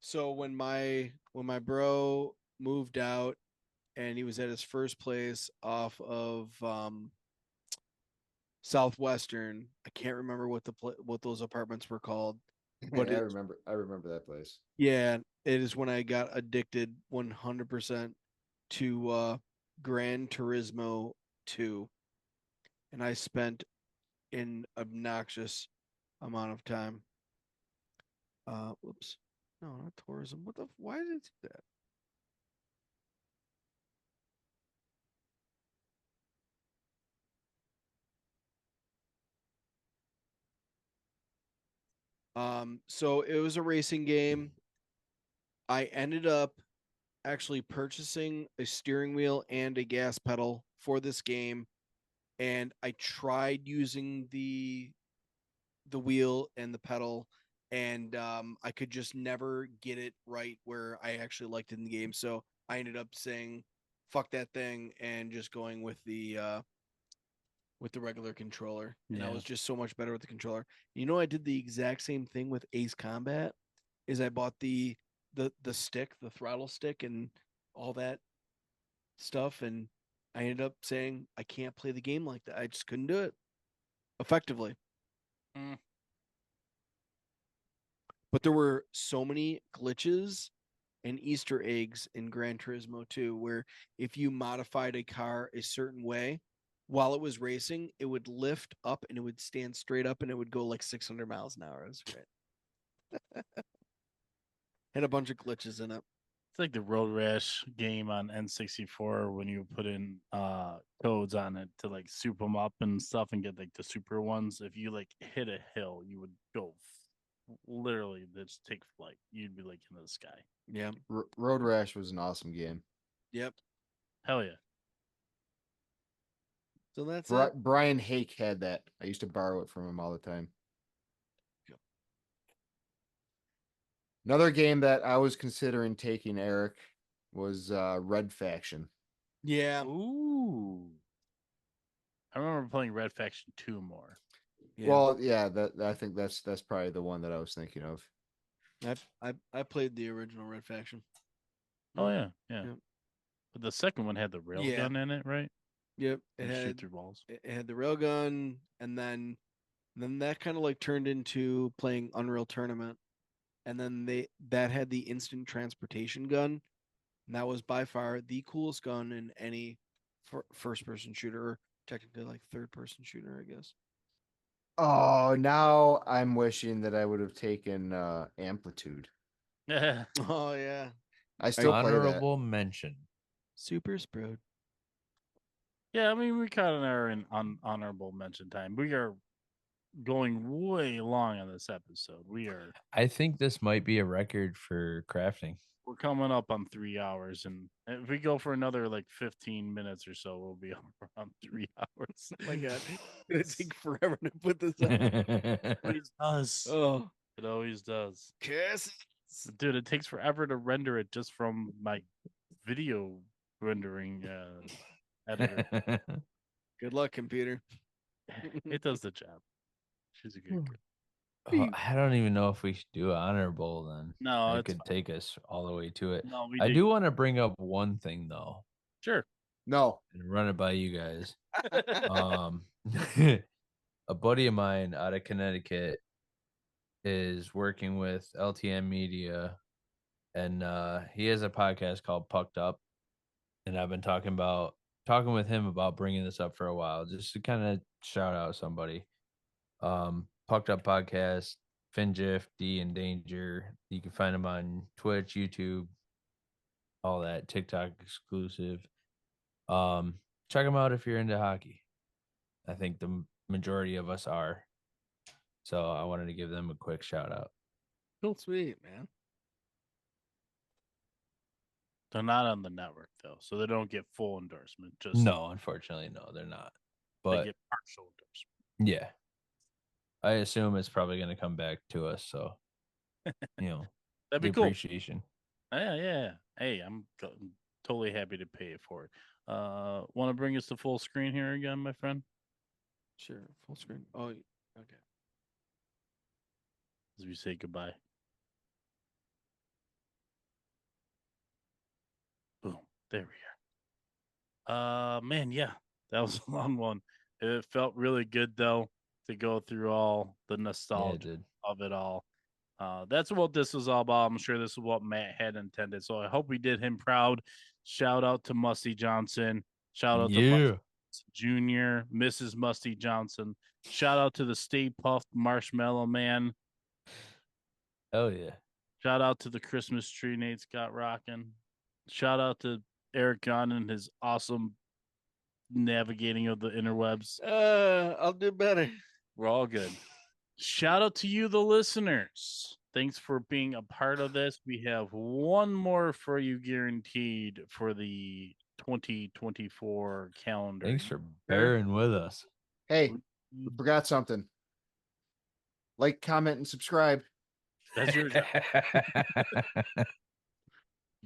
So when my bro moved out, and he was at his first place off of Southwestern. I can't remember what those apartments were called, but I remember that place. yeah, it is when I got addicted 100% to Gran Turismo 2, and I spent an obnoxious amount of time. Whoops. No, not tourism. Why did it do that? So it was a racing game. I ended up actually purchasing a steering wheel and a gas pedal for this game, and I tried using the wheel and the pedal, and I could just never get it right where I actually liked it in the game. So I ended up saying fuck that thing and just going with the regular controller. And I Yeah. was just so much better with the controller. I did the exact same thing with Ace Combat. Is I bought the stick, the throttle stick, and all that stuff, and I ended up saying I can't play the game like that. I just couldn't do it effectively. Mm. But there were so many glitches and Easter eggs in Gran Turismo 2 where if you modified a car a certain way while it was racing, it would lift up and it would stand straight up and it would go like 600 miles an hour. It was great. Had a bunch of glitches in it. It's like the Road Rash game on N64 when you put in codes on it to like soup them up and stuff and get like the super ones. If you like hit a hill, you would go literally just take flight. You'd be like in the sky. Yeah. Road Rash was an awesome game. Yep. Hell yeah. So that's it. Brian Hake had that. I used to borrow it from him all the time. Yep. Another game that I was considering taking, Eric, was Red Faction. Yeah. Ooh. I remember playing Red Faction 2 more. Yeah. Well, yeah, I think that's probably the one that I was thinking of. I played the original Red Faction. Oh yeah, yeah. Yep. But the second one had the railgun in it, right? Yep. It You shoot had through walls. it had the railgun, and then that kind of like turned into playing Unreal Tournament, and then that had the instant transportation gun, and that was by far the coolest gun in any first person shooter, or technically like third person shooter, I guess. Oh, now I'm wishing that I would have taken Amplitude. Yeah. Oh yeah, I still play that. Honorable mention. Super Sprout. Yeah, I mean, we kind of are in honorable mention time. We are going way long on this episode. I think this might be a record for crafting. We're coming up on 3 hours, and if we go for another like 15 minutes or so, we'll be around 3 hours. Oh my god. It's take forever to put this up. It always does. Oh. It always does. Kiss. Dude, it takes forever to render it just from my video rendering editor. Good luck, computer. It does the job. She's a good girl. Oh, I don't even know if we should do honorable then. No, it it's could fine. take us all the way to it. No, I do want to bring up one thing though Sure. No. and run it by you guys. Um, a buddy of mine out of Connecticut is working with LTM Media, and he has a podcast called Pucked Up, and I've been talking with him about bringing this up for a while, just to kind of shout out somebody. Pucked Up Podcast, FinGIF, D and Danger. You can find them on Twitch, YouTube, all that, TikTok exclusive. Check them out if you're into hockey. I think the majority of us are. So I wanted to give them a quick shout out. Cool. Sweet, man. They're not on the network though, so they don't get full endorsement. Just No, unfortunately, no, they're not. they But get partial endorsement. yeah, I assume it's probably going to come back to us. So, you know, That'd the be cool. appreciation. Yeah. Hey, I'm totally happy to pay it for it. Want to bring us to full screen here again, my friend? Sure. Full screen. Oh, okay. As we say goodbye. Boom. There we are. Man, yeah, that was a long one. It felt really good though to go through all the Yeah, it nostalgia did. of it all. That's what this was all about. I'm sure this is what Matt had intended. So I hope we did him proud. Shout out to Musty Johnson. Shout out to Musty Jr., Mrs. Musty Johnson. Shout out to the Stay Puffed Marshmallow Man. Hell yeah. Shout out to the Christmas tree Nate's got rocking. Shout out to Eric Gunn and his awesome navigating of the interwebs. I'll do better. We're all good. Shout out to you, the listeners. Thanks for being a part of this. We have one more for you guaranteed for the 2024 calendar. Thanks for bearing with us. Hey, we forgot something. Like, comment, and subscribe. That's your job.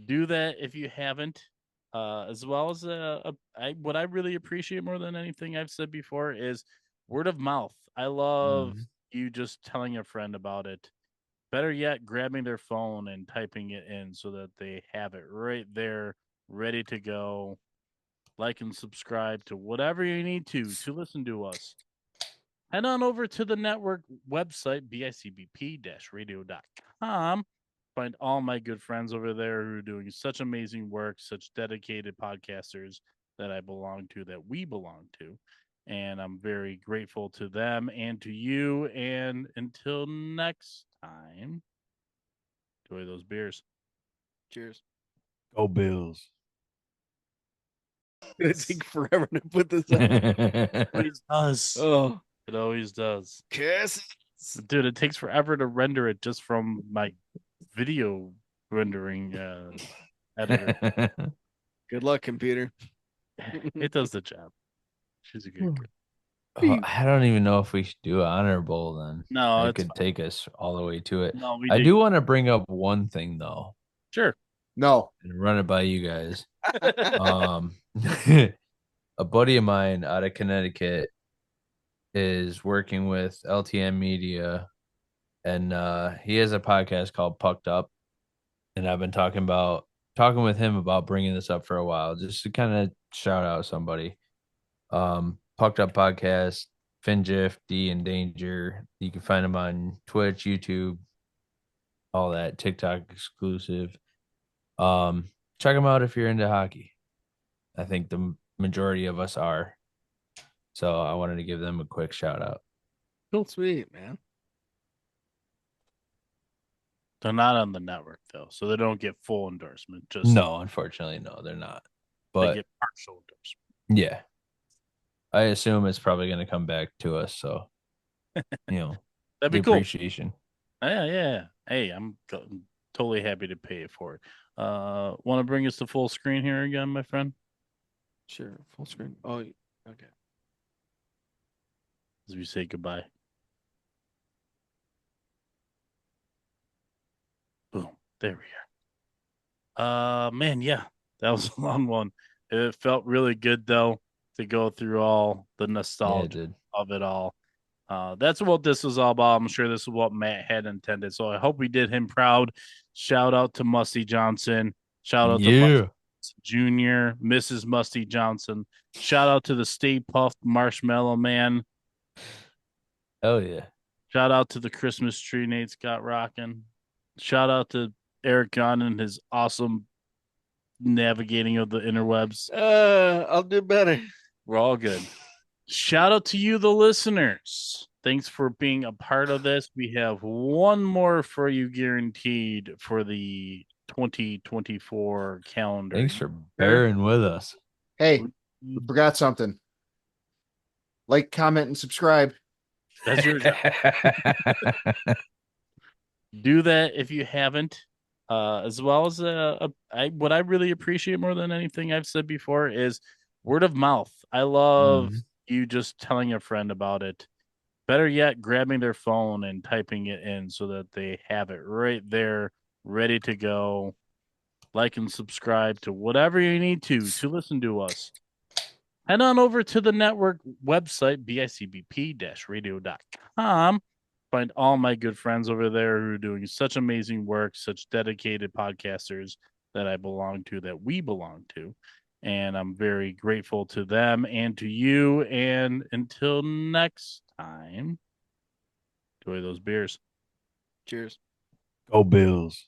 Do that if you haven't. As well as what I really appreciate more than anything I've said before is word of mouth. I love you just telling a friend about it. Better yet, grabbing their phone and typing it in so that they have it right there, ready to go. Like and subscribe to whatever you need to listen to us. Head on over to the network website, bicbp-radio.com. Find all my good friends over there who are doing such amazing work, such dedicated podcasters that we belong to. And I'm very grateful to them and to you. And until next time, enjoy those beers. Cheers. Go Bills. It's take forever to put this up. It always does. Oh. It always does. Kiss. Dude, it takes forever to render it just from my video rendering editor. Good luck, computer. It does the job. She's a good girl. Oh, I don't even know if we should do honorable then. No, it it's could fine. take us all the way to it. No, I do want to bring up one thing though Sure. No. and run it by you guys. A buddy of mine out of Connecticut is working with LTM Media, and he has a podcast called Pucked Up, and I've been talking with him about bringing this up for a while, just to kind of shout out somebody. Pucked Up Podcast, FinGIF, D and Danger. You can find them on Twitch, YouTube, all that, TikTok exclusive. Check them out if you're into hockey. I think the majority of us are. So I wanted to give them a quick shout out. Cool. Sweet, man. They're not on the network though, so they don't get full endorsement. Just No, unfortunately, no, they're not. they But get partial endorsement. yeah, I assume it's probably going to come back to us. So, you know, That'd the be cool. appreciation. Yeah. Hey, I'm totally happy to pay it for it. Want to bring us to full screen here again, my friend? Sure. Full screen. Oh, okay. As we say goodbye. Boom. There we are. Man, yeah, that was a long one. It felt really good though to go through all the Yeah, it nostalgia did. of it all. That's what this was all about. I'm sure this is what Matt had intended. So I hope we did him proud. Shout out to Musty Johnson. Shout out to Yeah. Jr., Mrs. Musty Johnson. Shout out to the Stay Puffed Marshmallow Man. Oh yeah. Shout out to the Christmas tree Nate's got rocking. Shout out to Eric Gunn and his awesome navigating of the interwebs. I'll do better. We're all good. Shout out to you, the listeners. Thanks for being a part of this. We have one more for you guaranteed for the 2024 calendar. Thanks for year. bearing with us. Hey, we forgot something. Like, comment, and subscribe. That's your job. Do that if you haven't. As well as what I really appreciate more than anything I've said before is word of mouth. I love Mhm. you just telling a friend about it. Better yet, grabbing their phone and typing it in so that they have it right there, ready to go. Like and subscribe to whatever you need to listen to us. Head on over to the network website, bicbp-radio.com. Find all my good friends over there who are doing such amazing work, such dedicated podcasters that I belong to, that we belong to. And I'm very grateful to them and to you. And until next time, enjoy those beers. Cheers. Go Bills.